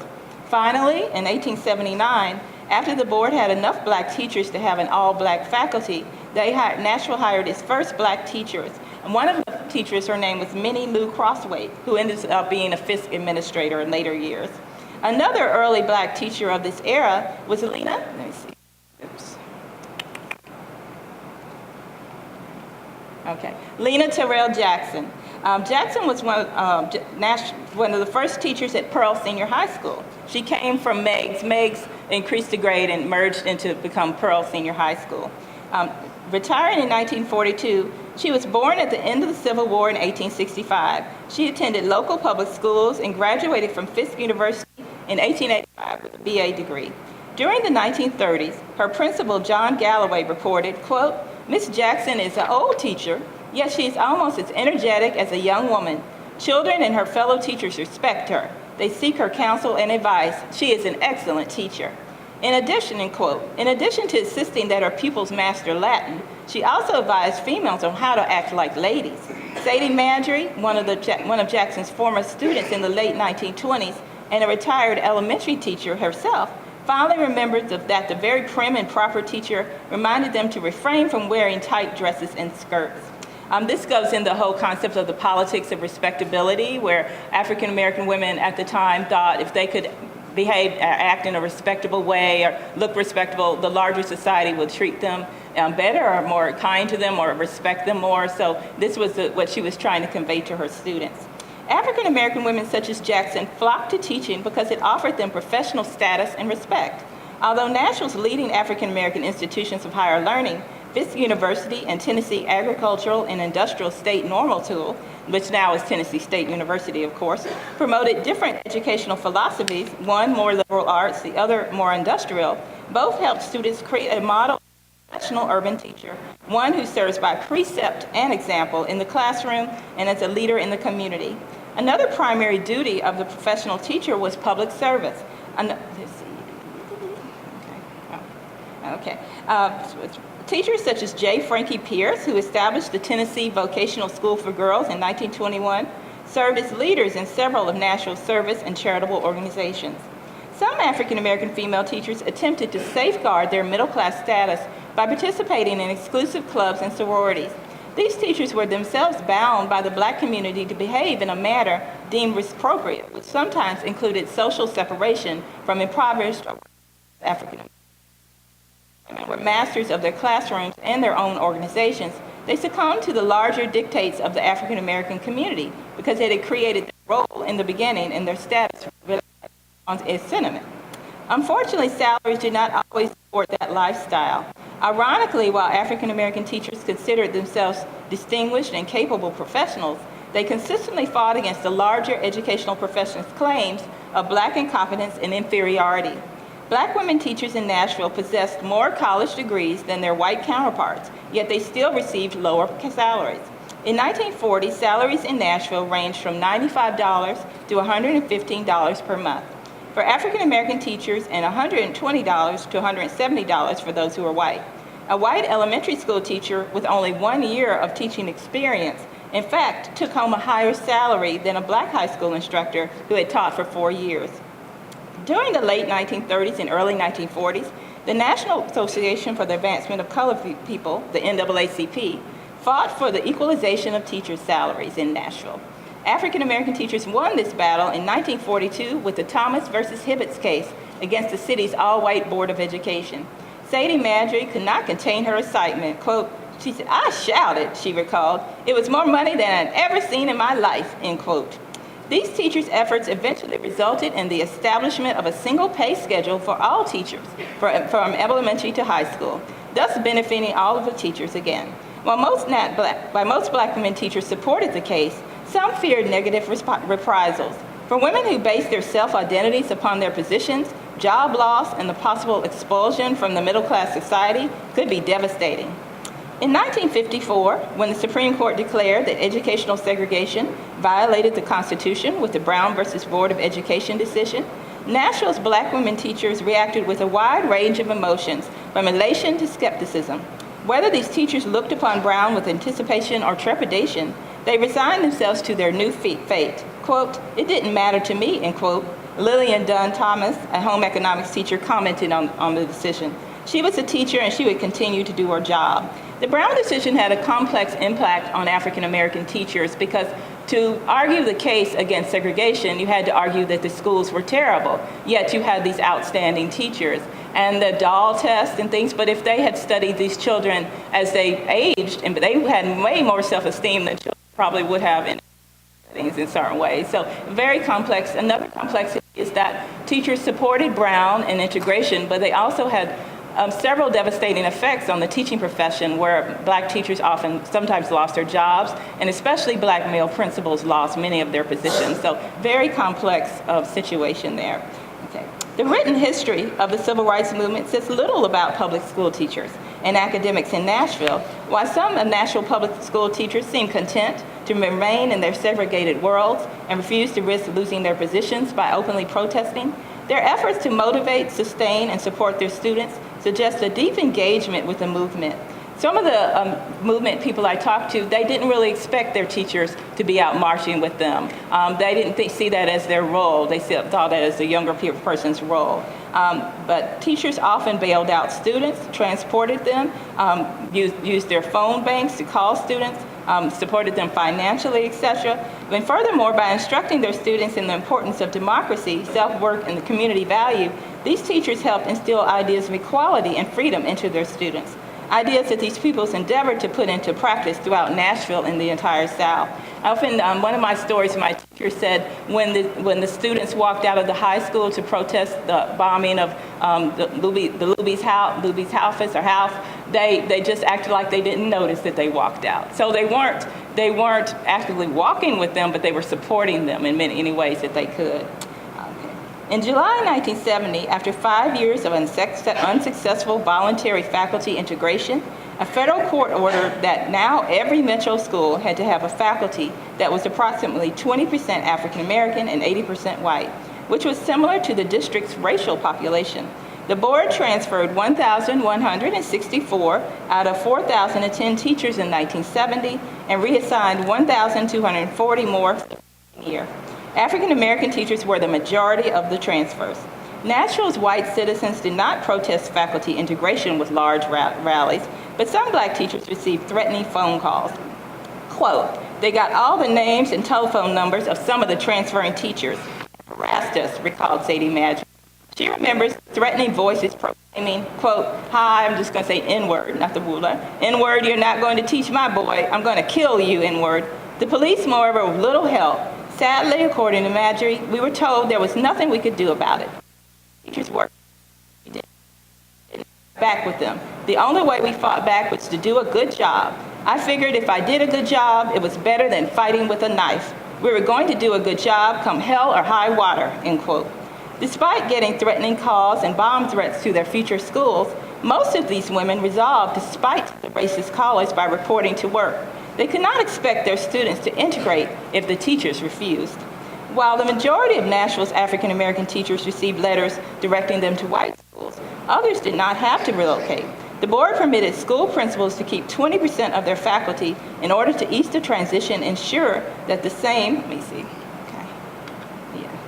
Finally, in 1879, after the board had enough Black teachers to have an all-Black faculty, Nashville hired its first Black teachers. And one of the teachers, her name was Minnie Lou Crosswaite, who ended up being a Fisk administrator in later years. Another early Black teacher of this era was Lena, let me see. Oops. Okay, Lena Terrell Jackson. Jackson was one of the first teachers at Pearl Senior High School. She came from Meigs. Meigs increased the grade and merged into become Pearl Senior High School. Retiring in 1942, she was born at the end of the Civil War in 1865. She attended local public schools and graduated from Fisk University in 1885 with a BA degree. During the 1930s, her principal, John Galloway, reported, quote, "Miss Jackson is an old teacher, yet she is almost as energetic as a young woman. Children and her fellow teachers respect her. They seek her counsel and advice. She is an excellent teacher." In addition, end quote, in addition to insisting that her pupils master Latin, she also advised females on how to act like ladies. Sadie Mandry, one of Jackson's former students in the late 1920s and a retired elementary teacher herself, fondly remembered that the very prim and proper teacher reminded them to refrain from wearing tight dresses and skirts. This goes in the whole concept of the politics of respectability, where African American women at the time thought if they could behave, act in a respectable way or look respectable, the larger society would treat them better or more kind to them or respect them more. So this was what she was trying to convey to her students. African American women such as Jackson flocked to teaching because it offered them professional status and respect. Although Nashville's leading African American institutions of higher learning, Fisk University and Tennessee Agricultural and Industrial State Normal School, which now is Tennessee State University, of course, promoted different educational philosophies, one more liberal arts, the other more industrial. Both helped students create a model of a professional urban teacher, one who serves by precept and example in the classroom and as a leader in the community. Another primary duty of the professional teacher was public service. Teachers such as J. Frankie Pierce, who established the Tennessee Vocational School for Girls in 1921, served as leaders in several of Nashville's service and charitable organizations. Some African American female teachers attempted to safeguard their middle-class status by participating in exclusive clubs and sororities. These teachers were themselves bound by the black community to behave in a manner deemed appropriate, which sometimes included social separation from impoverished African Americans. Were masters of their classrooms and their own organizations. They succumbed to the larger dictates of the African American community because it had created their role in the beginning and their status on its sentiment. Unfortunately, salaries did not always support that lifestyle. Ironically, while African American teachers considered themselves distinguished and capable professionals, they consistently fought against the larger educational profession's claims of black incompetence and inferiority. Black women teachers in Nashville possessed more college degrees than their white counterparts, yet they still received lower salaries. In 1940, salaries in Nashville ranged from $95 to $115 per month for African American teachers and $120 to $170 for those who were white. A white elementary school teacher with only 1 year of teaching experience, in fact, took home a higher salary than a black high school instructor who had taught for 4 years. During the late 1930s and early 1940s, the National Association for the Advancement of Colored People, the NAACP, fought for the equalization of teachers' salaries in Nashville. African American teachers won this battle in 1942 with the Thomas versus Hibbets case against the city's all-white Board of Education. Sadie Madry could not contain her excitement. Quote, she said, "I shouted," she recalled. "It was more money than I'd ever seen in my life," end quote. These teachers' efforts eventually resulted in the establishment of a single pay schedule for all teachers from elementary to high school, thus benefiting all of the teachers again. While most black women teachers supported the case, some feared negative reprisals. For women who based their self-identities upon their positions, job loss and the possible expulsion from the middle-class society could be devastating. In 1954, when the Supreme Court declared that educational segregation violated the Constitution with the Brown versus Board of Education decision, Nashville's black women teachers reacted with a wide range of emotions, from elation to skepticism. Whether these teachers looked upon Brown with anticipation or trepidation, they resigned themselves to their new fate. Quote, "It didn't matter to me," end quote. Lillian Dunn Thomas, a home economics teacher, commented on the decision. She was a teacher and she would continue to do her job. The Brown decision had a complex impact on African American teachers because to argue the case against segregation, you had to argue that the schools were terrible, yet you had these outstanding teachers. And the doll test and things, but if they had studied these children as they aged, and they had way more self-esteem than children probably would have in things in certain ways. So very complex. Another complexity is that teachers supported Brown and integration, but they also had several devastating effects on the teaching profession where black teachers sometimes lost their jobs, and especially black male principals lost many of their positions. So very complex situation there. Okay. The written history of the civil rights movement says little about public school teachers and academics in Nashville. While some Nashville public school teachers seem content to remain in their segregated worlds and refuse to risk losing their positions by openly protesting, their efforts to motivate, sustain, and support their students suggest a deep engagement with the movement. Some of the movement people I talked to, they didn't really expect their teachers to be out marching with them. They didn't see that as their role. They thought that as the younger person's role. But teachers often bailed out students, transported them, used their phone banks to call students, supported them financially, etc. And furthermore, by instructing their students in the importance of democracy, self-work, and the community value, these teachers helped instill ideas of equality and freedom into their students. Ideas that these peoples endeavored to put into practice throughout Nashville and the entire South. Often, one of my stories, my teacher said when the students walked out of the high school to protest the bombing of the Luby's house, they just acted like they didn't notice that they walked out. So they weren't actively walking with them, but they were supporting them in many ways that they could. In July 1970, after 5 years of unsuccessful voluntary faculty integration, a federal court ordered that now every metro school had to have a faculty that was approximately 20% African American and 80% white, which was similar to the district's racial population. The board transferred 1,164 out of 4,010 teachers in 1970 and reassigned 1,240 more a year. African American teachers were the majority of the transfers. Nashville's white citizens did not protest faculty integration with large rallies. but some black teachers received threatening phone calls. Quote, they got all the names and telephone numbers of some of the transferring teachers and harassed us, recalled Sadie Madge. She remembers threatening voices proclaiming, quote, hi, I'm just going to say N-word, not the wula. N-word, you're not going to teach my boy. I'm going to kill you, N-word. The police, moreover, with little help. Sadly, according to Marjorie, we were told there was nothing we could do about it. Teachers worked. We didn't back with them. The only way we fought back was to do a good job. I figured if I did a good job, it was better than fighting with a knife. We were going to do a good job come hell or high water, end quote. Despite getting threatening calls and bomb threats to their future schools, most of these women resolved to spite the racist callers by reporting to work. They could not expect their students to integrate if the teachers refused. While the majority of Nashville's African American teachers received letters directing them to white schools, others did not have to relocate. The board permitted school principals to keep 20% of their faculty in order to ease the transition, ensure that the same, let me see,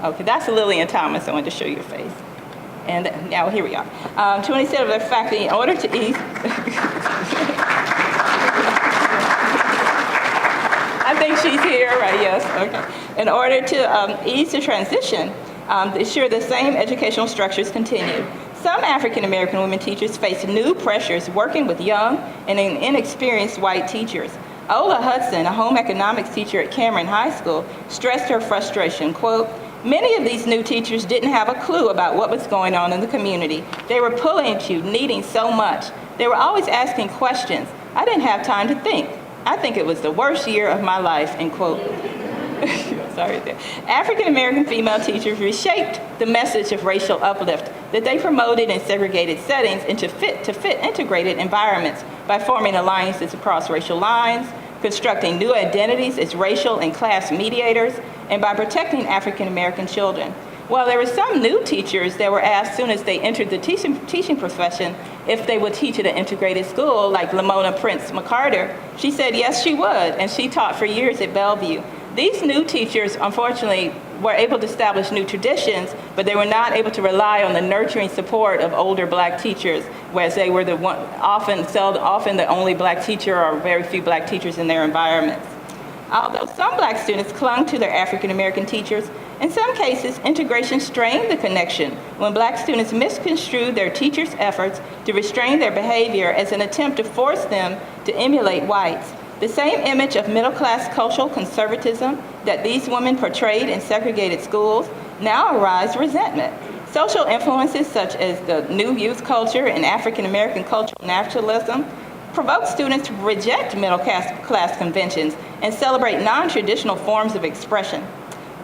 okay, that's Lillian Thomas. I wanted to show you your face. And now here we are. 20% of their faculty in order to ease. I think she's here, right? Yes. Okay. In order to ease the transition, ensure the same educational structures continue. Some African American women teachers face new pressures working with young and inexperienced white teachers. Ola Hudson, a home economics teacher at Cameron High School, stressed her frustration, quote, many of these new teachers didn't have a clue about what was going on in the community. They were pulling at you, needing so much. They were always asking questions. I didn't have time to think. I think it was the worst year of my life, end quote. Sorry. African American female teachers reshaped the message of racial uplift that they promoted in segregated settings into fit integrated environments by forming alliances across racial lines, constructing new identities as racial and class mediators, and by protecting African American children. While there were some new teachers that were asked soon as they entered the teaching profession if they would teach at an integrated school, like Lamona Prince McCarter, she said yes, she would, and she taught for years at Bellevue. These new teachers, unfortunately, were able to establish new traditions, but they were not able to rely on the nurturing support of older black teachers, whereas they were often the only black teacher or very few black teachers in their environments. Although some black students clung to their African American teachers, in some cases, integration strained the connection when black students misconstrued their teachers' efforts to restrain their behavior as an attempt to force them to emulate whites. The same image of middle-class cultural conservatism that these women portrayed in segregated schools now arouse resentment. Social influences such as the new youth culture and African American cultural nationalism provoke students to reject middle-class conventions and celebrate non-traditional forms of expression.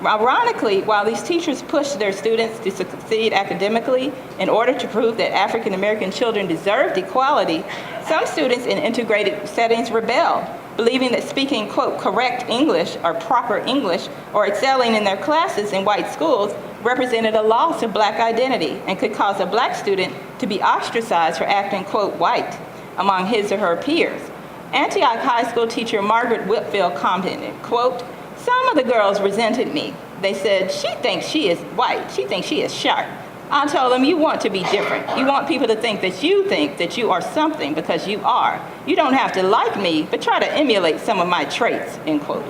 Ironically, while these teachers pushed their students to succeed academically in order to prove that African American children deserved equality, some students in integrated settings rebelled, believing that speaking, quote, correct English or proper English or excelling in their classes in white schools represented a loss of black identity and could cause a black student to be ostracized for acting, quote, white among his or her peers. Antioch High School teacher Margaret Whitfield commented, quote, some of the girls resented me. They said, she thinks she is white. She thinks she is sharp. I told them, you want to be different. You want people to think that you are something because you are. You don't have to like me, but try to emulate some of my traits, end quote.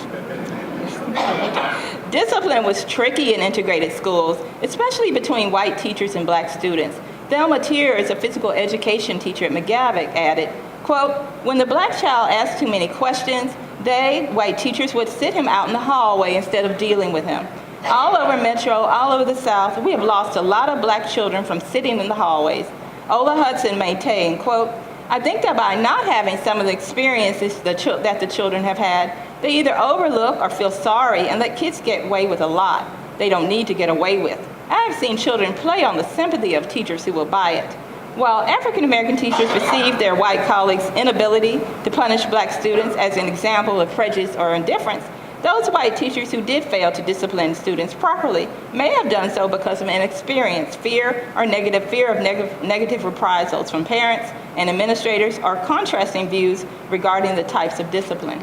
Discipline was tricky in integrated schools, especially between white teachers and black students. Thelma Tiers, a physical education teacher at McGavock, added, quote, when the black child asked too many questions, they, white teachers, would sit him out in the hallway instead of dealing with him. All over Metro, all over the South, we have lost a lot of black children from sitting in the hallways. Ola Hudson maintained, quote, I think that by not having some of the experiences that the children have had, they either overlook or feel sorry and let kids get away with a lot they don't need to get away with. I have seen children play on the sympathy of teachers who will buy it. While African American teachers received their white colleagues' inability to punish black students as an example of prejudice or indifference, those white teachers who did fail to discipline students properly may have done so because of inexperience, fear of negative reprisals from parents and administrators, or contrasting views regarding the types of discipline.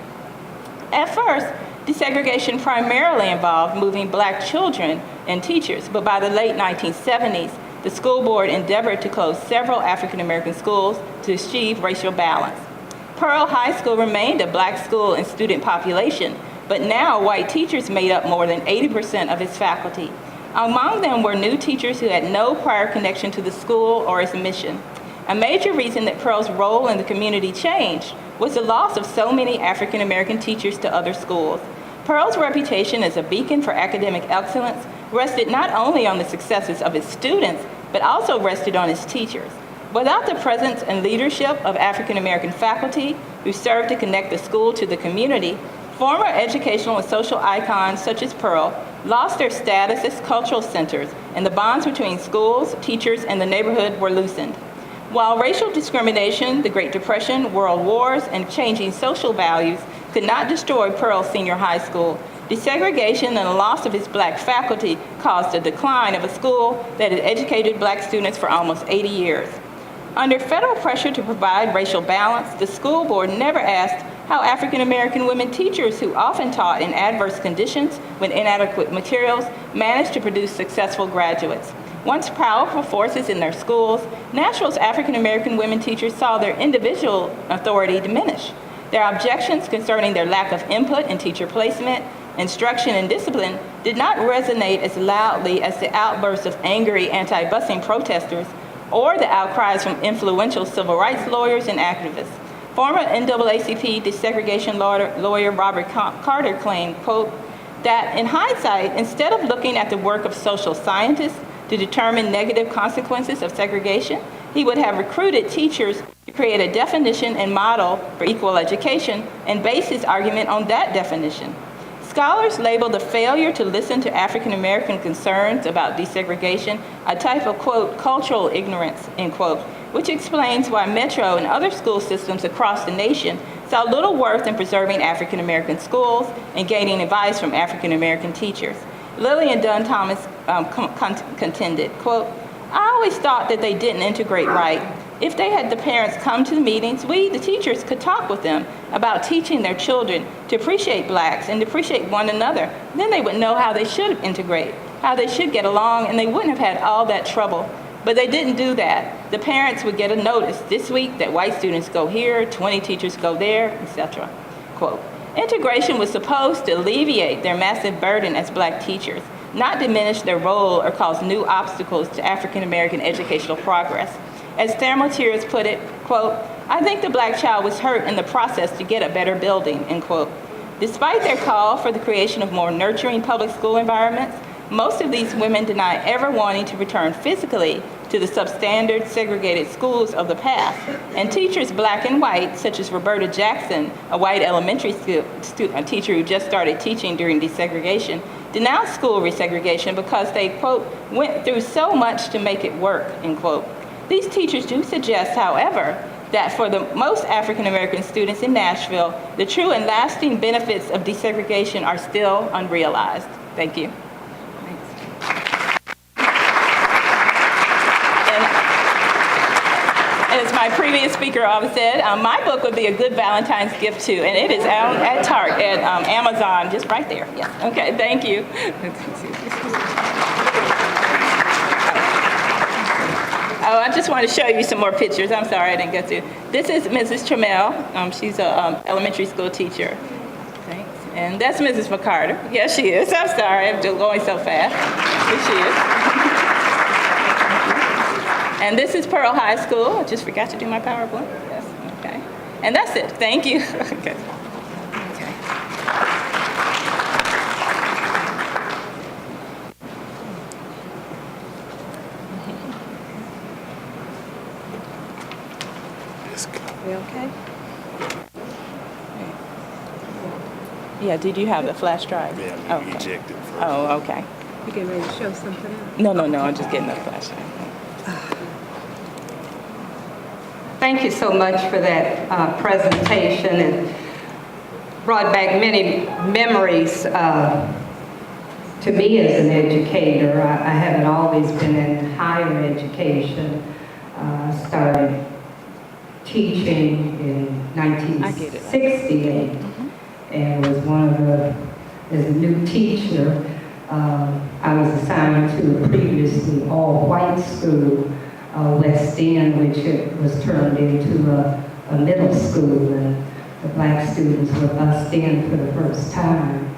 At first, desegregation primarily involved moving black children and teachers, but by the late 1970s, the school board endeavored to close several African American schools to achieve racial balance. Pearl High School remained a black school and student population, but now white teachers made up more than 80% of its faculty. Among them were new teachers who had no prior connection to the school or its mission. A major reason that Pearl's role in the community changed was the loss of so many African American teachers to other schools. Pearl's reputation as a beacon for academic excellence rested not only on the successes of its students, but also rested on its teachers. Without the presence and leadership of African American faculty who served to connect the school to the community, former educational and social icons such as Pearl lost their status as cultural centers, and the bonds between schools, teachers, and the neighborhood were loosened. While racial discrimination, the Great Depression, world wars, and changing social values could not destroy Pearl Senior High School, desegregation and the loss of its black faculty caused a decline of a school that had educated black students for almost 80 years. Under federal pressure to provide racial balance, the school board never asked how African American women teachers who often taught in adverse conditions with inadequate materials managed to produce successful graduates. Once powerful forces in their schools, Nashville's African American women teachers saw their individual authority diminish. Their objections concerning their lack of input in teacher placement, instruction, and discipline did not resonate as loudly as the outbursts of angry anti-busing protesters or the outcries from influential civil rights lawyers and activists. Former NAACP desegregation lawyer Robert Carter claimed, quote, that in hindsight, instead of looking at the work of social scientists to determine negative consequences of segregation, he would have recruited teachers to create a definition and model for equal education and base his argument on that definition. Scholars label the failure to listen to African American concerns about desegregation a type of, quote, cultural ignorance, end quote, which explains why Metro and other school systems across the nation saw little worth in preserving African American schools and gaining advice from African American teachers. Lillian Dunn Thomas contended, quote, I always thought that they didn't integrate right. If they had the parents come to the meetings, we, the teachers, could talk with them about teaching their children to appreciate blacks and to appreciate one another. Then they would know how they should integrate, how they should get along, and they wouldn't have had all that trouble. But they didn't do that. The parents would get a notice this week that white students go here, 20 teachers go there, etc. Quote, integration was supposed to alleviate their massive burden as black teachers, not diminish their role or cause new obstacles to African American educational progress. As Thermal Tears put it, quote, I think the black child was hurt in the process to get a better building, end quote. Despite their call for the creation of more nurturing public school environments, most of these women deny ever wanting to return physically to the substandard segregated schools of the past. And teachers black and white, such as Roberta Jackson, a white elementary a teacher who just started teaching during desegregation, denounced school resegregation because they, quote, went through so much to make it work, end quote. These teachers do suggest, however, that for the most African American students in Nashville, the true and lasting benefits of desegregation are still unrealized. Thank you. As my previous speaker always said, my book would be a good Valentine's gift too, and it is out at Target, at Amazon, just right there. Yeah. Okay, thank you. Oh, I just want to show you some more pictures. I'm sorry I didn't get to. This is Mrs. Trammell. She's an elementary school teacher. Thanks. And that's Mrs. McCarter. Yes, she is. I'm sorry, I'm going so fast. Here she is. And this is Pearl High School. I just forgot to do my PowerPoint. Yes, okay. And that's it. Thank you. Okay. We okay? Yeah, did you have the flash drive? Yeah, we ejected first. Oh, okay. You getting ready to show something else? No, I'm just getting the flash drive. Thank you so much for that presentation. It brought back many memories to me as an educator. I haven't always been in higher education. I started teaching in 1968 and was one of the, as a new teacher, I was assigned to a previously all-white school, West End, which it was turned into a middle school, and the black students were bussed in for the first time.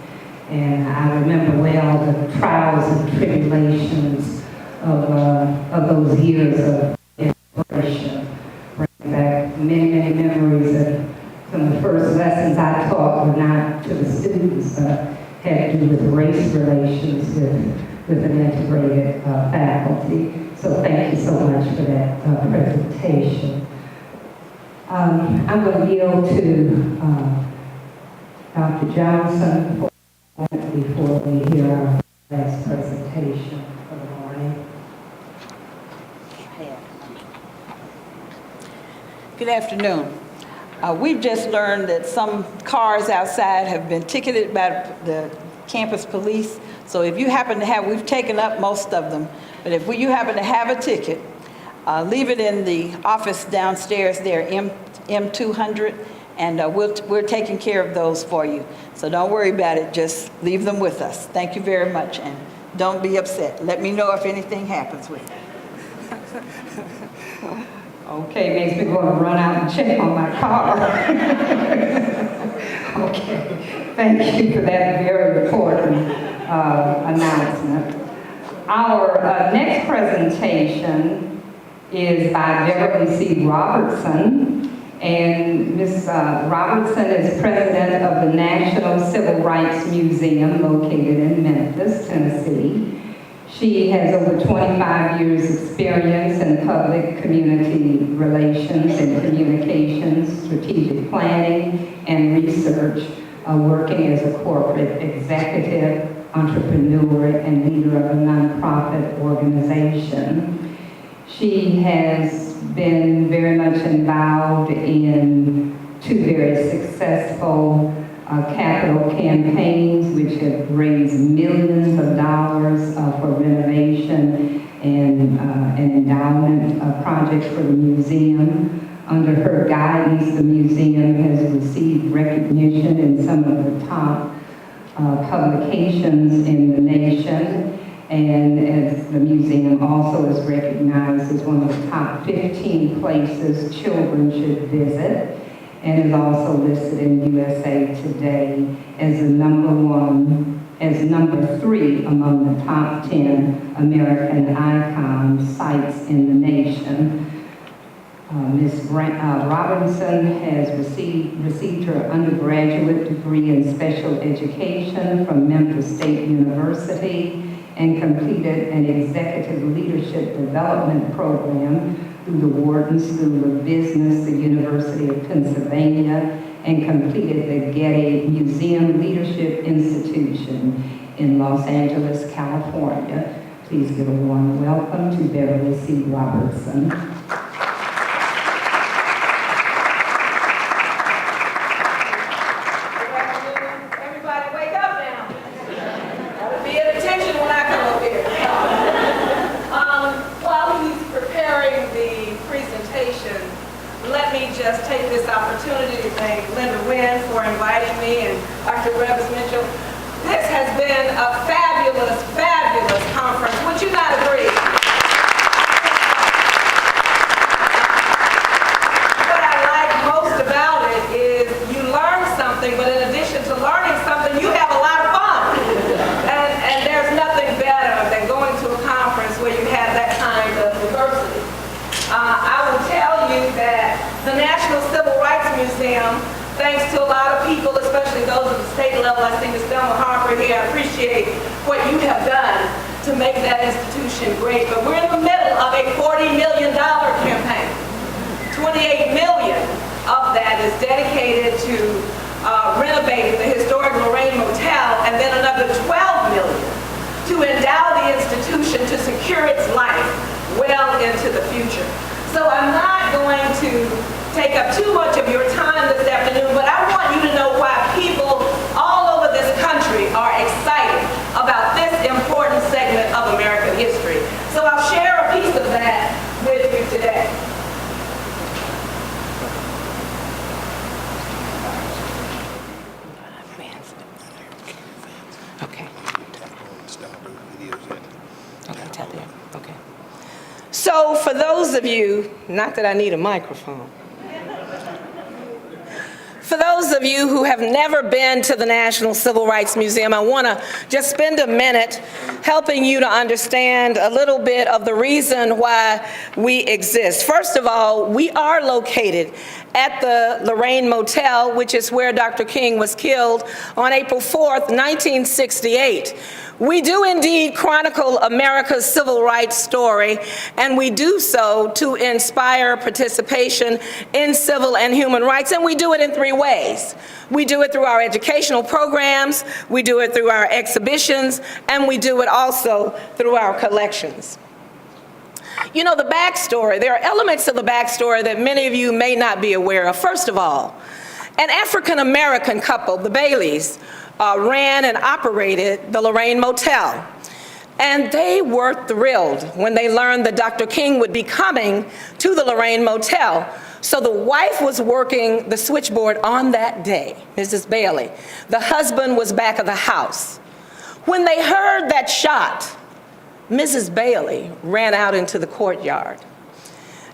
And I remember well the trials and tribulations of those years of integration. Bring back many, many memories, and some of the first lessons I taught were not to the students, had to do with race relations with an integrated faculty. So thank you so much for that presentation. I'm going to yield to Dr. Johnson for a moment before we hear our last presentation for the morning. Good afternoon. We've just learned that some cars outside have been ticketed by the campus police. So if you happen to have, we've taken up most of them, but if you happen to have a ticket, leave it in the office downstairs there, M200, and we're taking care of those for you. So don't worry about it, just leave them with us. Thank you very much, and don't be upset. Let me know if anything happens with it. Okay, makes me want to run out and check on my car. Okay, thank you for that very important announcement. Our next presentation is by Beverly C. Robertson, and Ms. Robertson is president of the National Civil Rights Museum located in Memphis, Tennessee. She has over 25 years experience in public community relations and communications, strategic planning, and research, working as a corporate executive, entrepreneur, and leader of a nonprofit organization. She has been very much involved in two very successful capital campaigns, which have raised millions of dollars for renovation and an endowment project for the museum. Under her guidance, the museum has received recognition in some of the top publications in the nation, and as the museum also is recognized as one of the top 15 places children should visit, and is also listed in USA Today as number 3 among the top 10 American icon sites in the nation. Ms. Robinson has received her undergraduate degree in special education from Memphis State University and completed an executive leadership development program through the Wharton School of Business, the University of Pennsylvania, and completed the Getty Museum Leadership Institution in Los Angeles, California. Please give a warm welcome to Beverly C. Robertson. Thanks to a lot of people, especially those at the state level. I see Ms. Thelma Harper here. I appreciate what you have done to make that institution great. But we're in the middle of a $40 million campaign. $28 million of that is dedicated to renovating the historic Lorraine Motel, and then another $12 million to endow the institution to secure its life well into the future. So I'm not going to take up too much of your time this afternoon, but I want you to know why people all over this country are excited about this important segment of American history. So I'll share a piece of that with you today. Okay. So for those of you, not that I need a microphone, for those of you who have never been to the National Civil Rights Museum, I want to just spend a minute helping you to understand a little bit of the reason why we exist. First of all, we are located at the Lorraine Motel, which is where Dr. King was killed on April 4th, 1968. We do indeed chronicle America's civil rights story, and we do so to inspire participation in civil and human rights, and we do it in three ways. We do it through our educational programs, we do it through our exhibitions, and we do it also through our collections. You know, the backstory, there are elements of the backstory that many of you may not be aware of. First of all, an African-American couple, the Baileys, ran and operated the Lorraine Motel. And they were thrilled when they learned that Dr. King would be coming to the Lorraine Motel. So the wife was working the switchboard on that day, Mrs. Bailey. The husband was back of the house. When they heard that shot, Mrs. Bailey ran out into the courtyard.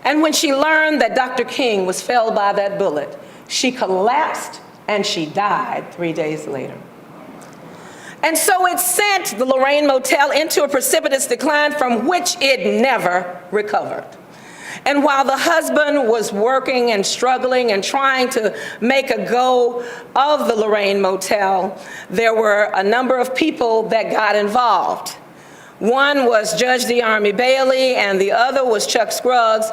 And when she learned that Dr. King was felled by that bullet, she collapsed and she died 3 days later. And so it sent the Lorraine Motel into a precipitous decline from which it never recovered. And while the husband was working and struggling and trying to make a go of the Lorraine Motel, there were a number of people that got involved. One was Judge DeArmey Bailey, and the other was Chuck Scruggs.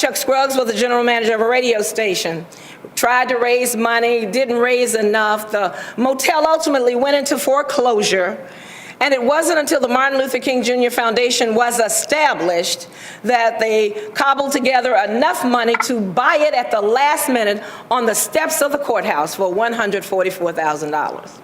Chuck Scruggs was the general manager of a radio station. Tried to raise money, didn't raise enough. The motel ultimately went into foreclosure. And it wasn't until the Martin Luther King Jr. Foundation was established that they cobbled together enough money to buy it at the last minute on the steps of the courthouse for $144,000.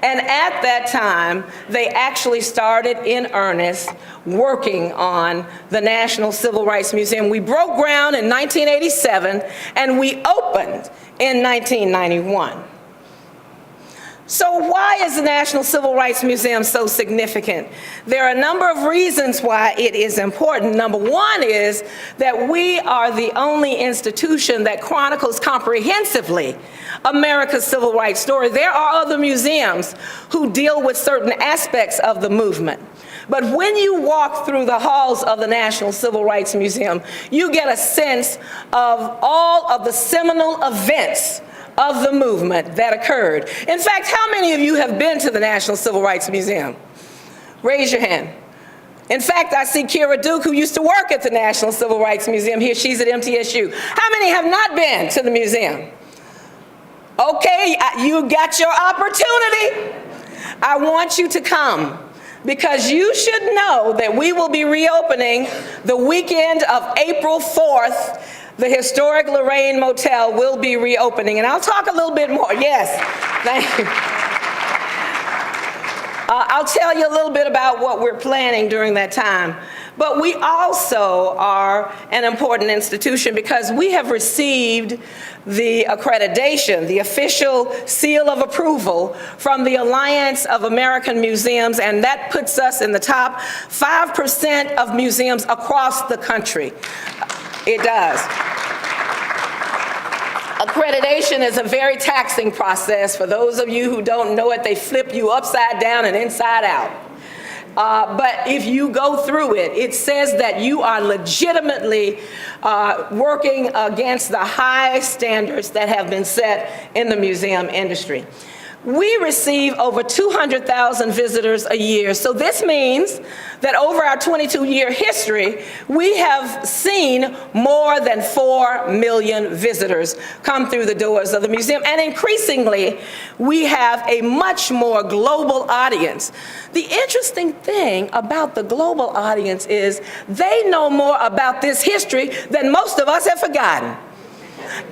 And at that time, they actually started in earnest working on the National Civil Rights Museum. We broke ground in 1987, and we opened in 1991. So why is the National Civil Rights Museum so significant? There are a number of reasons why it is important. Number one is that we are the only institution that chronicles comprehensively America's civil rights story. There are other museums who deal with certain aspects of the movement. But when you walk through the halls of the National Civil Rights Museum, you get a sense of all of the seminal events of the movement that occurred. In fact, how many of you have been to the National Civil Rights Museum? Raise your hand. In fact, I see Kira Duke, who used to work at the National Civil Rights Museum here. She's at MTSU. How many have not been to the museum? Okay, you got your opportunity. I want you to come, because you should know that we will be reopening the weekend of April 4th. The historic Lorraine Motel will be reopening, and I'll talk a little bit more. Yes, thank you. I'll tell you a little bit about what we're planning during that time. But we also are an important institution because we have received the accreditation, the official seal of approval from the Alliance of American Museums, and that puts us in the top 5% of museums across the country. It does. Accreditation is a very taxing process. For those of you who don't know it, they flip you upside down and inside out. But if you go through it, it says that you are legitimately working against the high standards that have been set in the museum industry. We receive over 200,000 visitors a year. So this means that over our 22-year history, we have seen more than 4 million visitors come through the doors of the museum. And increasingly, we have a much more global audience. The interesting thing about the global audience is they know more about this history than most of us have forgotten.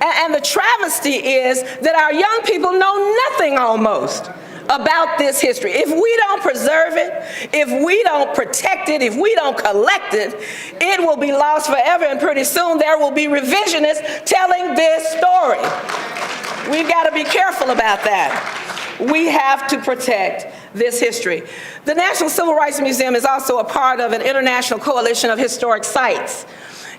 And the travesty is that our young people know nothing almost about this history. If we don't preserve it, if we don't protect it, if we don't collect it, it will be lost forever, and pretty soon there will be revisionists telling this story. We've got to be careful about that. We have to protect this history. The National Civil Rights Museum is also a part of an international coalition of historic sites.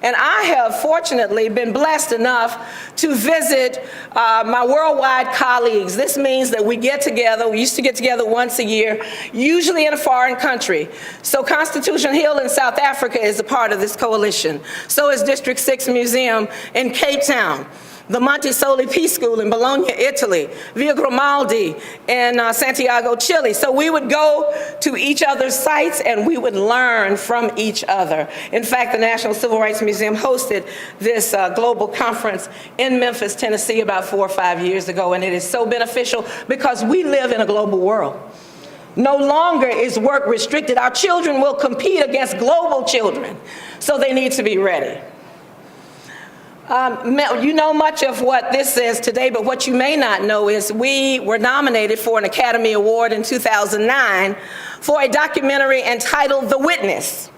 And I have fortunately been blessed enough to visit my worldwide colleagues. This means that we get together, we used to get together once a year, usually in a foreign country. So Constitution Hill in South Africa is a part of this coalition. So is District 6 Museum in Cape Town, the Montessori Peace School in Bologna, Italy, Via Grimaldi in Santiago, Chile. So we would go to each other's sites and we would learn from each other. In fact, the National Civil Rights Museum hosted this global conference in Memphis, Tennessee about 4 or 5 years ago, and it is so beneficial because we live in a global world. No longer is work restricted. Our children will compete against global children, so they need to be ready. You know much of what this says today, but what you may not know is we were nominated for an Academy Award in 2009 for a documentary entitled The Witness.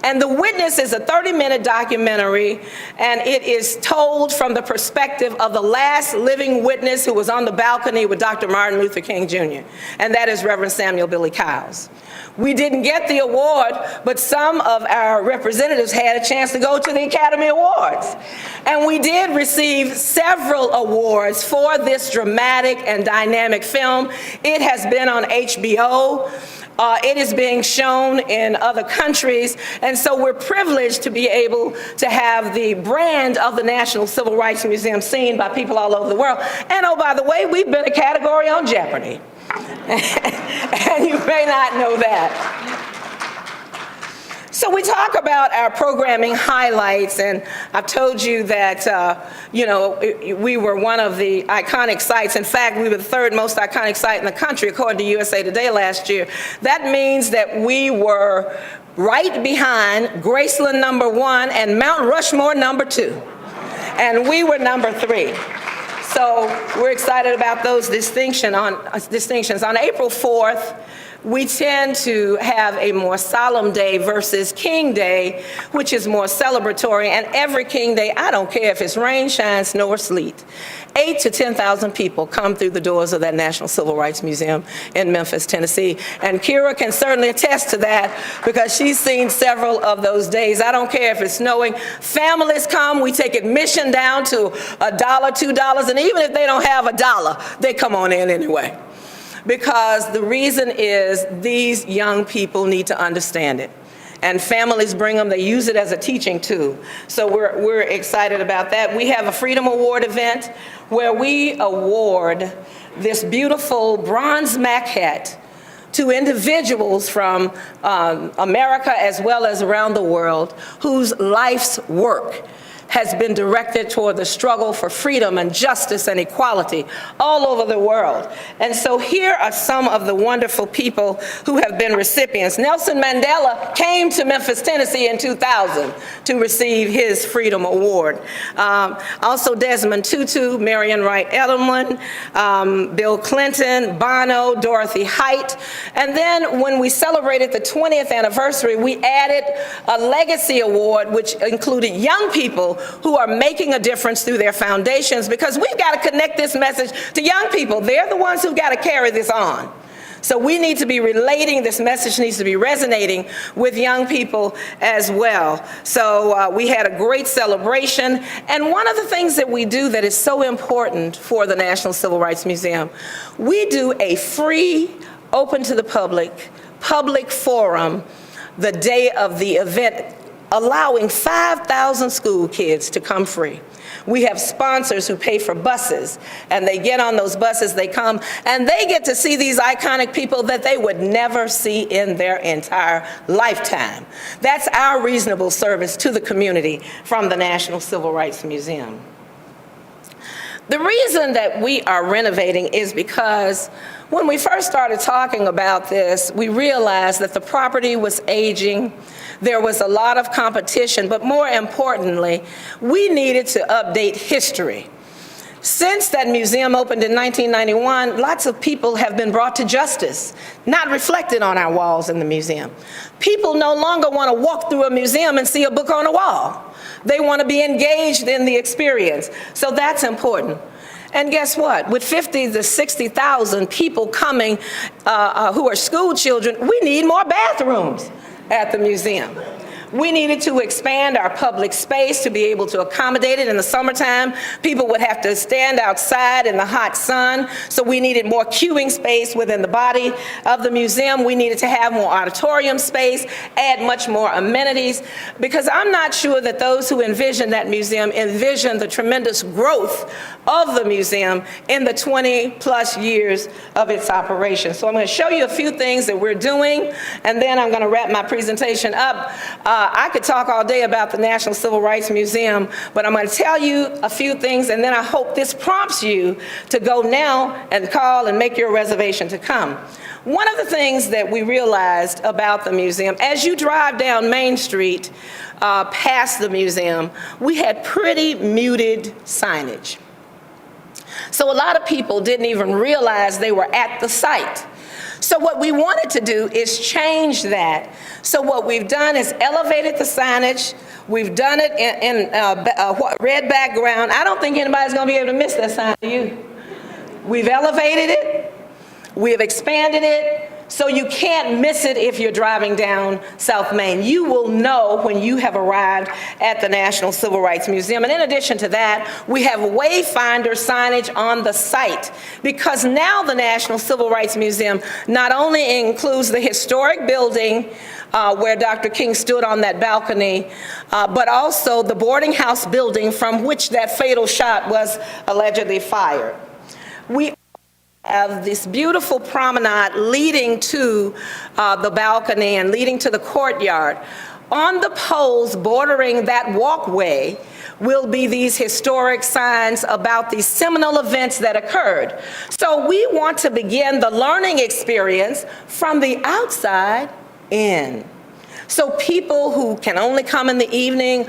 And The Witness is a 30-minute documentary, and it is told from the perspective of the last living witness who was on the balcony with Dr. Martin Luther King Jr., and that is Reverend Samuel Billy Kyles. We didn't get the award, but some of our representatives had a chance to go to the Academy Awards. And we did receive several awards for this dramatic and dynamic film. It has been on HBO. It is being shown in other countries, and so we're privileged to be able to have the brand of the National Civil Rights Museum seen by people all over the world. And oh, by the way, we've been a category on Jeopardy. And you may not know that. So we talk about our programming highlights, and I've told you that, we were one of the iconic sites. In fact, we were the third most iconic site in the country, according to USA Today last year. That means that we were right behind Graceland #1 and Mount Rushmore #2. And we were #3. So we're excited about those distinctions. On April 4th, we tend to have a more solemn day versus King Day, which is more celebratory. And every King Day, I don't care if it's rain, shine, snow, or sleet, 8,000 to 10,000 people come through the doors of that National Civil Rights Museum in Memphis, Tennessee. And Kira can certainly attest to that because she's seen several of those days. I don't care if it's snowing. Families come, we take admission down to $1, $2, and even if they don't have $1, they come on in anyway. Because the reason is these young people need to understand it. And families bring them, they use it as a teaching tool. So we're excited about that. We have a Freedom Award event where we award this beautiful bronze maquette to individuals from America as well as around the world whose life's work has been directed toward the struggle for freedom and justice and equality all over the world. And so here are some of the wonderful people who have been recipients. Nelson Mandela came to Memphis, Tennessee in 2000 to receive his Freedom Award. Also Desmond Tutu, Marion Wright Edelman, Bill Clinton, Bono, Dorothy Height. And then when we celebrated the 20th anniversary, we added a Legacy Award, which included young people who are making a difference through their foundations, because we've got to connect this message to young people. They're the ones who've got to carry this on. So we need to be relating, this message needs to be resonating with young people as well. So we had a great celebration. And one of the things that we do that is so important for the National Civil Rights Museum, we do a free, open to the public forum the day of the event, allowing 5,000 school kids to come free. We have sponsors who pay for buses, and they get on those buses, they come, and they get to see these iconic people that they would never see in their entire lifetime. That's our reasonable service to the community from the National Civil Rights Museum. The reason that we are renovating is because when we first started talking about this, we realized that the property was aging. There was a lot of competition, but more importantly, we needed to update history. Since that museum opened in 1991, lots of people have been brought to justice, not reflected on our walls in the museum. People no longer want to walk through a museum and see a book on a wall. They want to be engaged in the experience. So that's important. And guess what? With 50 to 60,000 people coming who are school children, we need more bathrooms at the museum. We needed to expand our public space to be able to accommodate it. In the summertime, people would have to stand outside in the hot sun, so we needed more queuing space within the body of the museum. We needed to have more auditorium space, add much more amenities, because I'm not sure that those who envisioned that museum envisioned the tremendous growth of the museum in the 20-plus years of its operation. So I'm going to show you a few things that we're doing, and then I'm going to wrap my presentation up. I could talk all day about the National Civil Rights Museum, but I'm going to tell you a few things, and then I hope this prompts you to go now and call and make your reservation to come. One of the things that we realized about the museum, as you drive down Main Street past the museum, we had pretty muted signage. So a lot of people didn't even realize they were at the site. So what we wanted to do is change that. So what we've done is elevated the signage. We've done it in red background. I don't think anybody's going to be able to miss that sign to you. We've elevated it. We have expanded it. So you can't miss it if you're driving down South Main. You will know when you have arrived at the National Civil Rights Museum. And in addition to that, we have wayfinder signage on the site, because now the National Civil Rights Museum not only includes the historic building where Dr. King stood on that balcony, but also the boarding house building from which that fatal shot was allegedly fired. We have this beautiful promenade leading to the balcony and leading to the courtyard. On the poles bordering that walkway will be these historic signs about these seminal events that occurred. So we want to begin the learning experience from the outside in. So people who can only come in the evening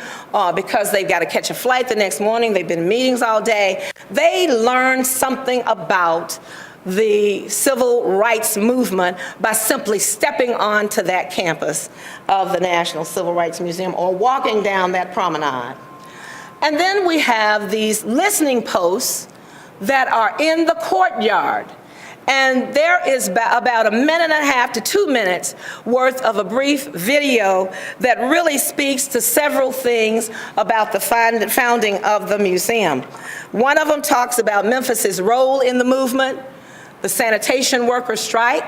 because they've got to catch a flight the next morning, they've been in meetings all day, they learn something about the civil rights movement by simply stepping onto that campus of the National Civil Rights Museum or walking down that promenade. And then we have these listening posts that are in the courtyard. And there is about 1.5 to 2 minutes worth of a brief video that really speaks to several things about the founding of the museum. One of them talks about Memphis's role in the movement, the sanitation worker strike,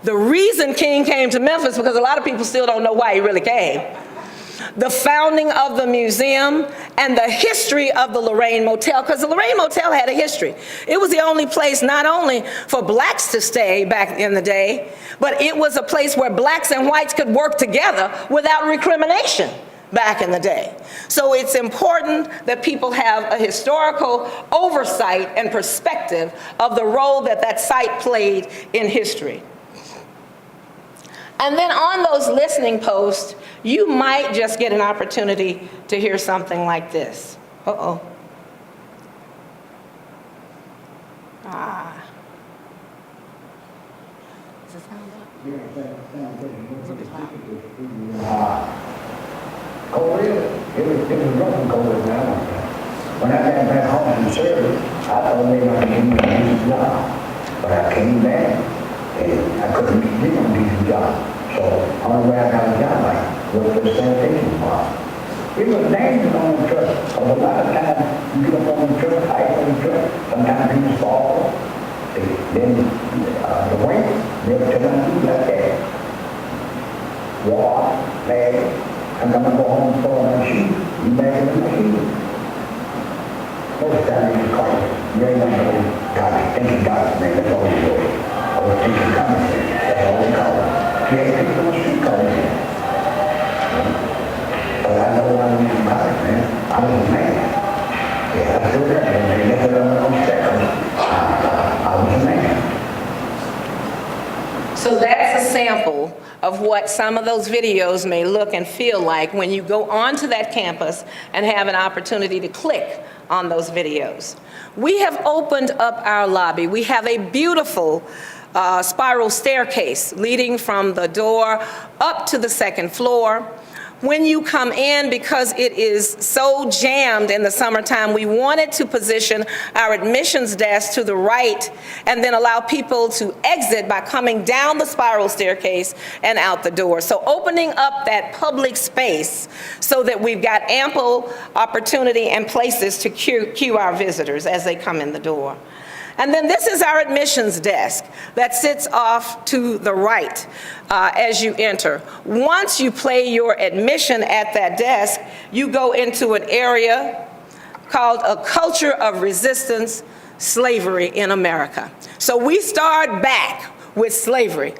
the reason King came to Memphis, because a lot of people still don't know why he really came, the founding of the museum, and the history of the Lorraine Motel, because the Lorraine Motel had a history. It was the only place not only for blacks to stay back in the day, but it was a place where blacks and whites could work together without recrimination back in the day. So it's important that people have a historical oversight and perspective of the role that that site played in history. And then on those listening posts, you might just get an opportunity to hear something like this. Uh-oh. Does it sound It was rough COVID now. When I got back home from service, I thought maybe I could get a decent job. But I came back and I couldn't get a decent job. So only way I got a job, I worked for the sanitation department. It was dangerous on the truck. Because a lot of times you get up on the truck, ice on the truck, sometimes people fall. Then the weight, they'll turn on you like that. Water, bag. I'm going to go home and throw my shoes. You back in the machine. Most of the time you call it. You ain't going to go, God, thank you, God, man, that's all you do. Or thank you, God, that's all we call it. You ain't people on the street calling it. But I know why we didn't call it, man. I was a man. Yeah, I still there. They left it on the second. I was a man. So that's a sample of what some of those videos may look and feel like when you go onto that campus and have an opportunity to click on those videos. We have opened up our lobby. We have a beautiful spiral staircase leading from the door up to the second floor. when you come in, because it is so jammed in the summertime, we wanted to position our admissions desk to the right and then allow people to exit by coming down the spiral staircase and out the door. So opening up that public space so that we've got ample opportunity and places to queue our visitors as they come in the door. And then this is our admissions desk that sits off to the right as you enter. Once you play your admission at that desk, you go into an area called A Culture of Resistance, Slavery in America. So we start back with slavery.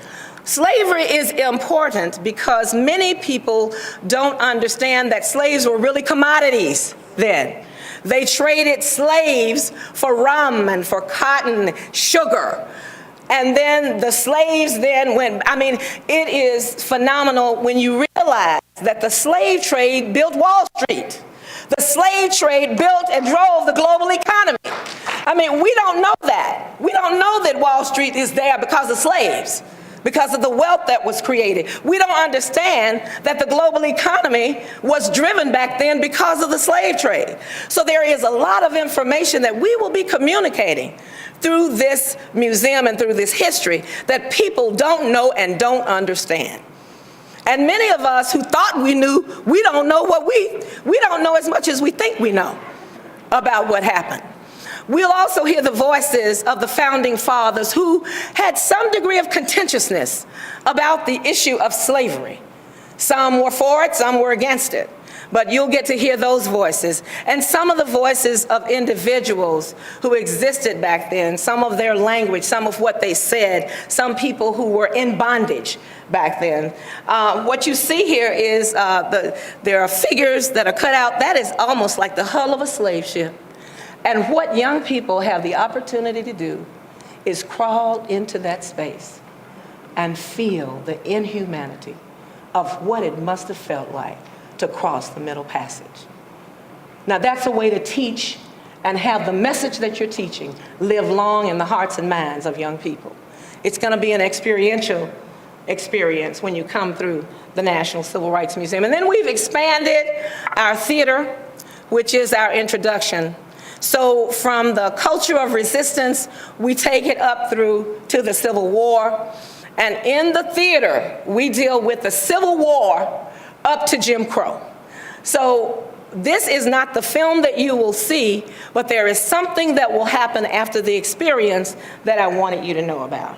Slavery is important because many people don't understand that slaves were really commodities then. They traded slaves for rum and for cotton, sugar. And then the slaves then went, I mean, it is phenomenal when you realize that the slave trade built Wall Street. The slave trade built and drove the global economy. I mean, we don't know that. We don't know that Wall Street is there because of slaves, because of the wealth that was created. We don't understand that the global economy was driven back then because of the slave trade. So there is a lot of information that we will be communicating through this museum and through this history that people don't know and don't understand. And many of us who thought we knew, we don't know we don't know as much as we think we know about what happened. We'll also hear the voices of the founding fathers who had some degree of contentiousness about the issue of slavery. Some were for it, some were against it. But you'll get to hear those voices. And some of the voices of individuals who existed back then, some of their language, some of what they said, some people who were in bondage back then. What you see here is there are figures that are cut out. That is almost like the hull of a slave ship. And what young people have the opportunity to do is crawl into that space and feel the inhumanity of what it must have felt like to cross the Middle Passage. Now that's a way to teach and have the message that you're teaching live long in the hearts and minds of young people. It's going to be an experiential experience when you come through the National Civil Rights Museum. And then we've expanded our theater, which is our introduction. So from the culture of resistance, we take it up through to the Civil War. And in the theater, we deal with the Civil War up to Jim Crow. So this is not the film that you will see, but there is something that will happen after the experience that I wanted you to know about.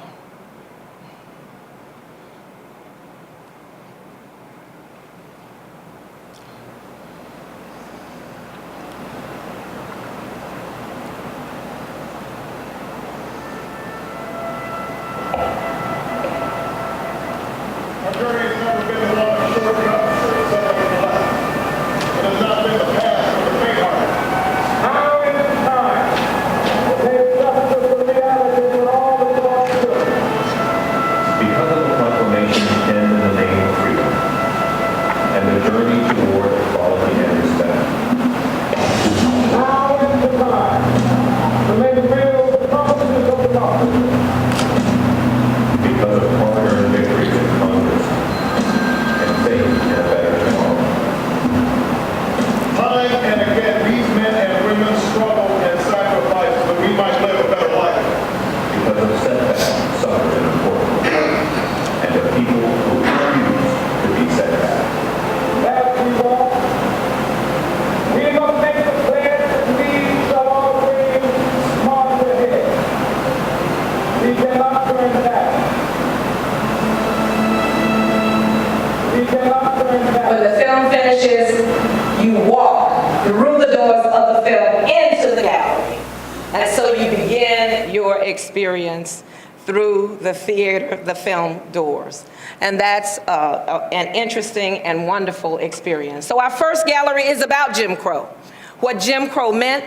When the film finishes, you walk through the doors of the film into the gallery. And so you begin your experience through the theater, the film doors. And that's an interesting and wonderful experience. So our first gallery is about Jim Crow, what Jim Crow meant.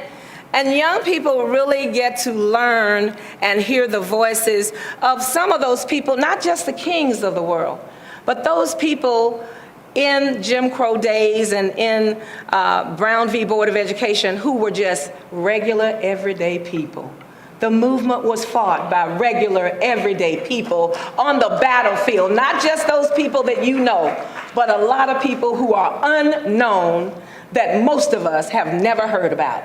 And young people really get to learn and hear the voices of some of those people, not just the kings of the world, but those people in Jim Crow days and in Brown v. Board of Education who were just regular, everyday people. The movement was fought by regular, everyday people on the battlefield, not just those people that you know but a lot of people who are unknown that most of us have never heard about.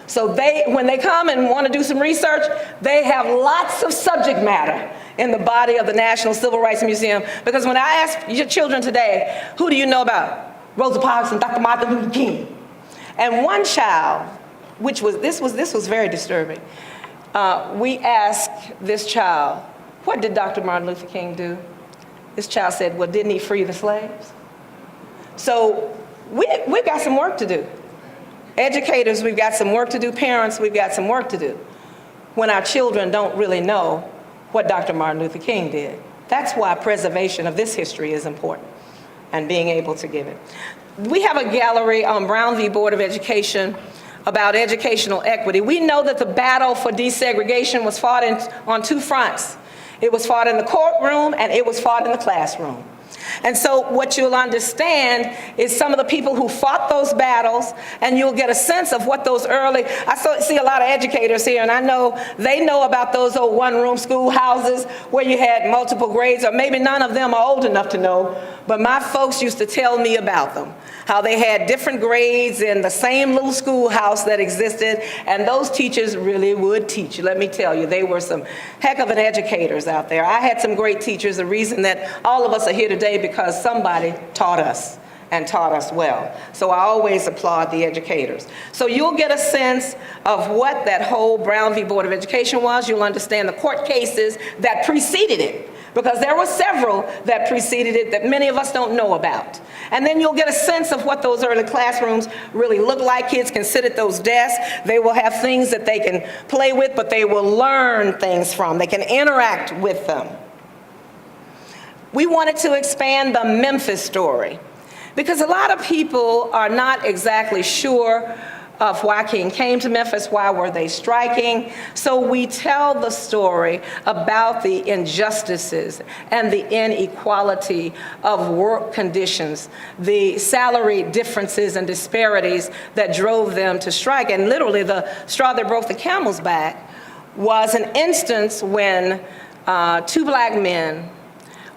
So when they come and want to do some research, they have lots of subject matter in the body of the National Civil Rights Museum. Because when I ask your children today, who do you know about? Rosa Parks and Dr. Martin Luther King. And one child, this was very disturbing. We asked this child, what did Dr. Martin Luther King do? This child said, well, didn't he free the slaves? So we've got some work to do. Educators, we've got some work to do. Parents, we've got some work to do when our children don't really know what Dr. Martin Luther King did. That's why preservation of this history is important and being able to give it. We have a gallery on Brown v. Board of Education about educational equity. We know that the battle for desegregation was fought on two fronts. It was fought in the courtroom and it was fought in the classroom. And so what you'll understand is some of the people who fought those battles, and you'll get a sense of what those I see a lot of educators here, and I know they know about those old one-room schoolhouses where you had multiple grades, or maybe none of them are old enough to know, but my folks used to tell me about them, how they had different grades in the same little schoolhouse that existed, and those teachers really would teach you. Let me tell you, they were some heck of an educators out there. I had some great teachers, the reason that all of us are here today because somebody taught us and taught us well. So I always applaud the educators. So you'll get a sense of what that whole Brown v. Board of Education was. You'll understand the court cases that preceded it, because there were several that preceded it that many of us don't know about. And then you'll get a sense of what those early classrooms really look like. Kids can sit at those desks. They will have things that they can play with, but they will learn things from. They can interact with them. We wanted to expand the Memphis story because a lot of people are not exactly sure of why King came to Memphis, why were they striking. So we tell the story about the injustices and the inequality of work conditions, the salary differences and disparities that drove them to strike. And literally the straw that broke the camel's back was an instance when two black men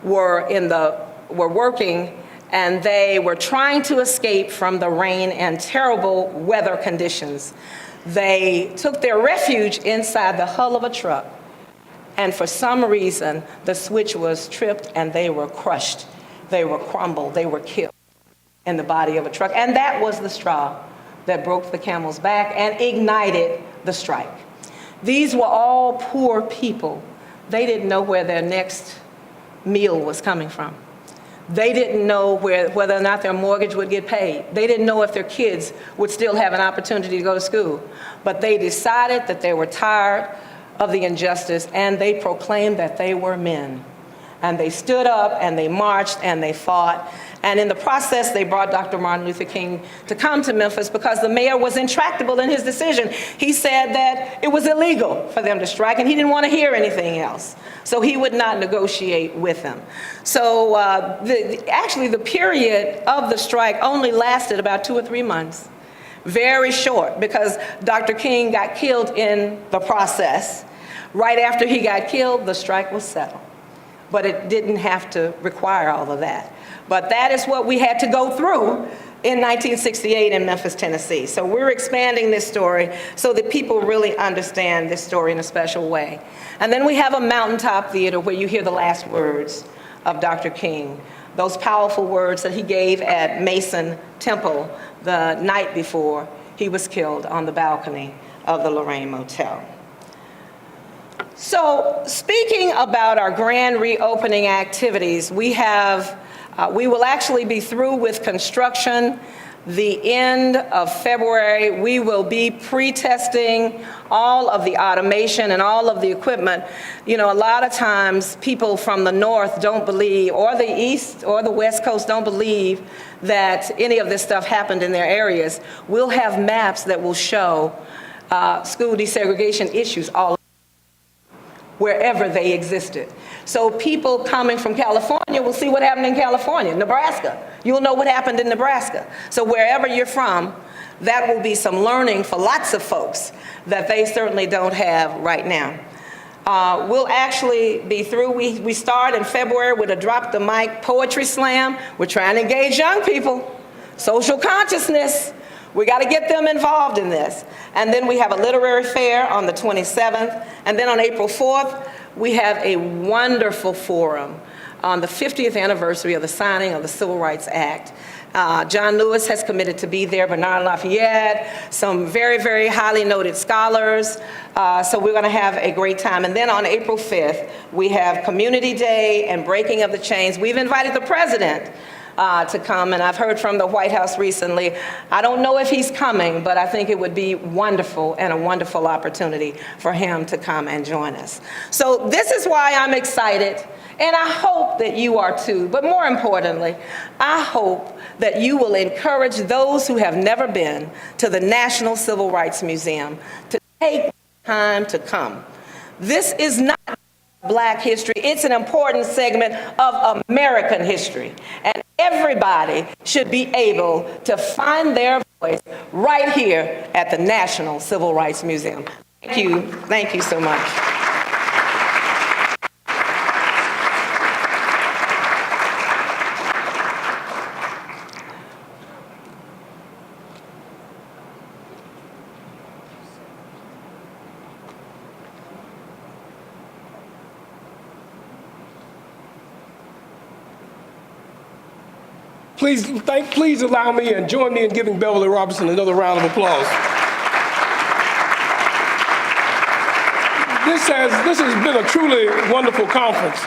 were working, and they were trying to escape from the rain and terrible weather conditions. They took their refuge inside the hull of a truck, and for some reason, the switch was tripped and they were crushed. They were crumbled, they were killed in the body of a truck. And that was the straw that broke the camel's back and ignited the strike. These were all poor people. They didn't know where their next meal was coming from. They didn't know whether or not their mortgage would get paid. They didn't know if their kids would still have an opportunity to go to school. But they decided that they were tired of the injustice, and they proclaimed that they were men. And they stood up and they marched and they fought. And in the process, they brought Dr. Martin Luther King to come to Memphis because the mayor was intractable in his decision. He said that it was illegal for them to strike, and he didn't want to hear anything else. So he would not negotiate with them. So actually, the period of the strike only lasted about 2 or 3 months. Very short, because Dr. King got killed in the process. Right after he got killed, the strike was settled. But it didn't have to require all of that. But that is what we had to go through in 1968 in Memphis, Tennessee. So we're expanding this story so that people really understand this story in a special way. And then we have a mountaintop theater where you hear the last words of Dr. King, those powerful words that he gave at Mason Temple the night before he was killed on the balcony of the Lorraine Motel. So speaking about our grand reopening activities, we will actually be through with construction the end of February. We will be pre-testing all of the automation and all of the equipment. You know, a lot of times people from the north don't believe, or the east or the west coast don't believe that any of this stuff happened in their areas. We'll have maps that will show school desegregation issues all wherever they existed. So people coming from California will see what happened in California, Nebraska. You'll know what happened in Nebraska. So wherever you're from, that will be some learning for lots of folks that they certainly don't have right now. We'll actually be through. We start in February with a Drop the Mic Poetry Slam. We're trying to engage young people, social consciousness. We got to get them involved in this. And then we have a literary fair on the 27th. And then on April 4th, we have a wonderful forum on the 50th anniversary of the signing of the Civil Rights Act. John Lewis has committed to be there, Bernard Lafayette, some very, very highly noted scholars. So we're going to have a great time. And then on April 5th, we have Community Day and Breaking of the Chains. We've invited the president to come, and I've heard from the White House recently. I don't know if he's coming, but I think it would be wonderful and a wonderful opportunity for him to come and join us. So this is why I'm excited, and I hope that you are too. But more importantly, I hope that you will encourage those who have never been to the National Civil Rights Museum to take time to come. This is not Black history. It's an important segment of American history. And everybody should be able to find their voice right here at the National Civil Rights Museum. Thank you. Thank you so much. Please allow me and join me in giving Beverly Robertson another round of applause. This has been a truly wonderful conference.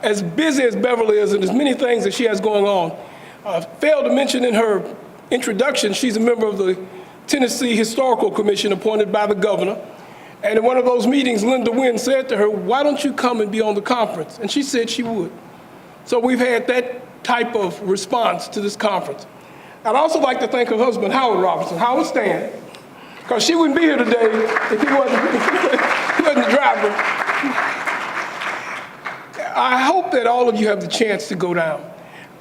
As busy as Beverly is and as many things that she has going on, failed to mention in her introduction, she's a member of the Tennessee Historical Commission appointed by the governor. And in one of those meetings, Linda Wynn said to her, "Why don't you come and be on the conference?" And she said she would. So we've had that type of response to this conference. I'd also like to thank her husband, Howard Robertson. Howard, stand, because she wouldn't be here today if he wasn't the driver. I hope that all of you have the chance to go down.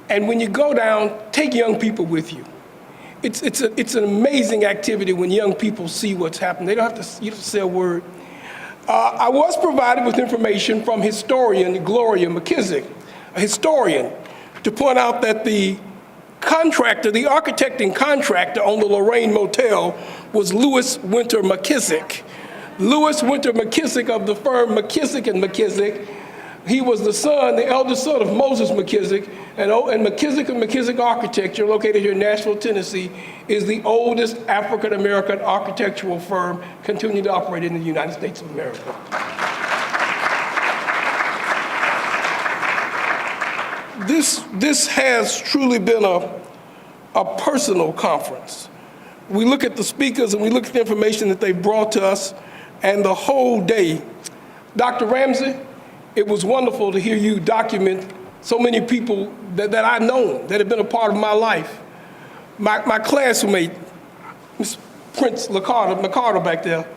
And when you go down, take young people with you. It's an amazing activity when young people see what's happening. They don't have to, you don't say a word. I was provided with information from historian Gloria McKissick, a historian, to point out that the contractor, the architecting contractor on the Lorraine Motel was Lewis Winter McKissick. Lewis Winter McKissick of the firm McKissick & McKissick. He was the eldest son of Moses McKissick, and McKissick & McKissick Architecture, located here in Nashville, Tennessee, is the oldest African-American architectural firm continuing to operate in the United States of America. This has truly been a personal conference. We look at the speakers and we look at the information that they brought to us, and the whole day. Dr. Ramsey, it was wonderful to hear you document so many people that I've known, that have been a part of my life. My classmate, Ms. Prince McCarter back there,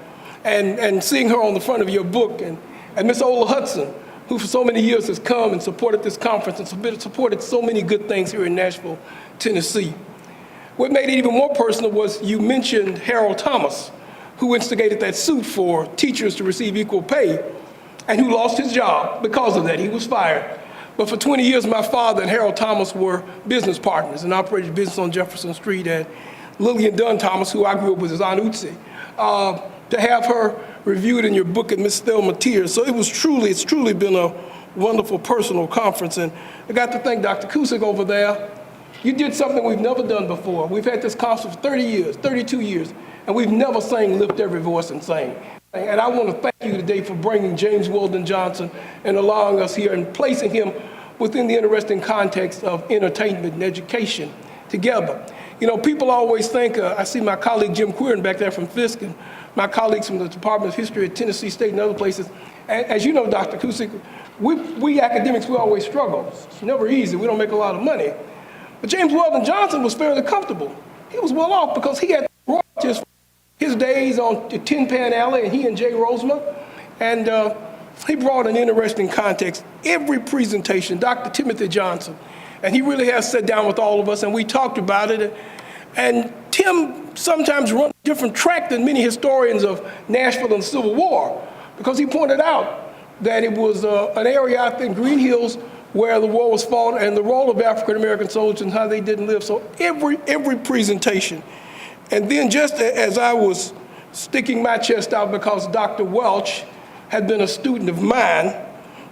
and seeing her on the front of your book, and Miss Ola Hudson, who for so many years has come and supported this conference and supported so many good things here in Nashville, Tennessee. What made it even more personal was you mentioned Harold Thomas, who instigated that suit for teachers to receive equal pay, and who lost his job because of that. He was fired. But for 20 years, my father and Harold Thomas were business partners and operated business on Jefferson Street. And Lillian Dunn Thomas, who I grew up with as Aunt Utsi, to have her reviewed in your book, and Miss Thelma Tears. So it's truly been a wonderful personal conference. And I got to thank Dr. Cusick over there. You did something we've never done before. We've had this conference for 30 years, 32 years, and we've never sang Lift Every Voice and Sing. And I want to thank you today for bringing James Weldon Johnson and allowing us here and placing him within the interesting context of entertainment and education together. You know, people always think, I see my colleague Jim Queeran back there from Fisk, and my colleagues from the Department of History at Tennessee State and other places. And as you know, Dr. Cusick, we academics, we always struggle. It's never easy. We don't make a lot of money. But James Weldon Johnson was fairly comfortable. He was well off because he had royalties his days on the Tin Pan Alley, and he and Jay Rosema. And he brought an interesting context. Every presentation, Dr. Timothy Johnson, and he really has sat down with all of us, and we talked about it. And Tim sometimes runs a different track than many historians of Nashville and the Civil War, because he pointed out that it was an area out there in Green Hills where the war was fought and the role of African American soldiers and how they didn't live. So every presentation. And then just as I was sticking my chest out because Dr. Welch had been a student of mine,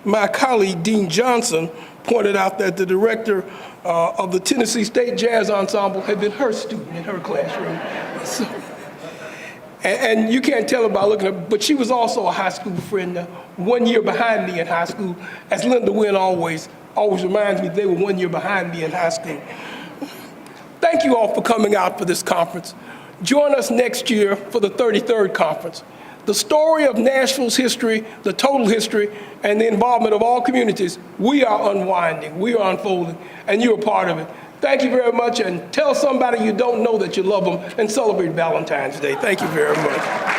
my colleague Dean Johnson pointed out that the director of the Tennessee State Jazz Ensemble had been her student in her classroom. So, and you can't tell it by looking at her, but she was also a high school friend, 1 year behind me in high school. As Linda Wynn always reminds me, they were 1 year behind me in high school. Thank you all for coming out for this conference. Join us next year for the 33rd conference. The story of Nashville's history, the total history, and the involvement of all communities, we are unwinding, we are unfolding, and you're a part of it. Thank you very much, and tell somebody you don't know that you love them, and celebrate Valentine's Day. Thank you very much.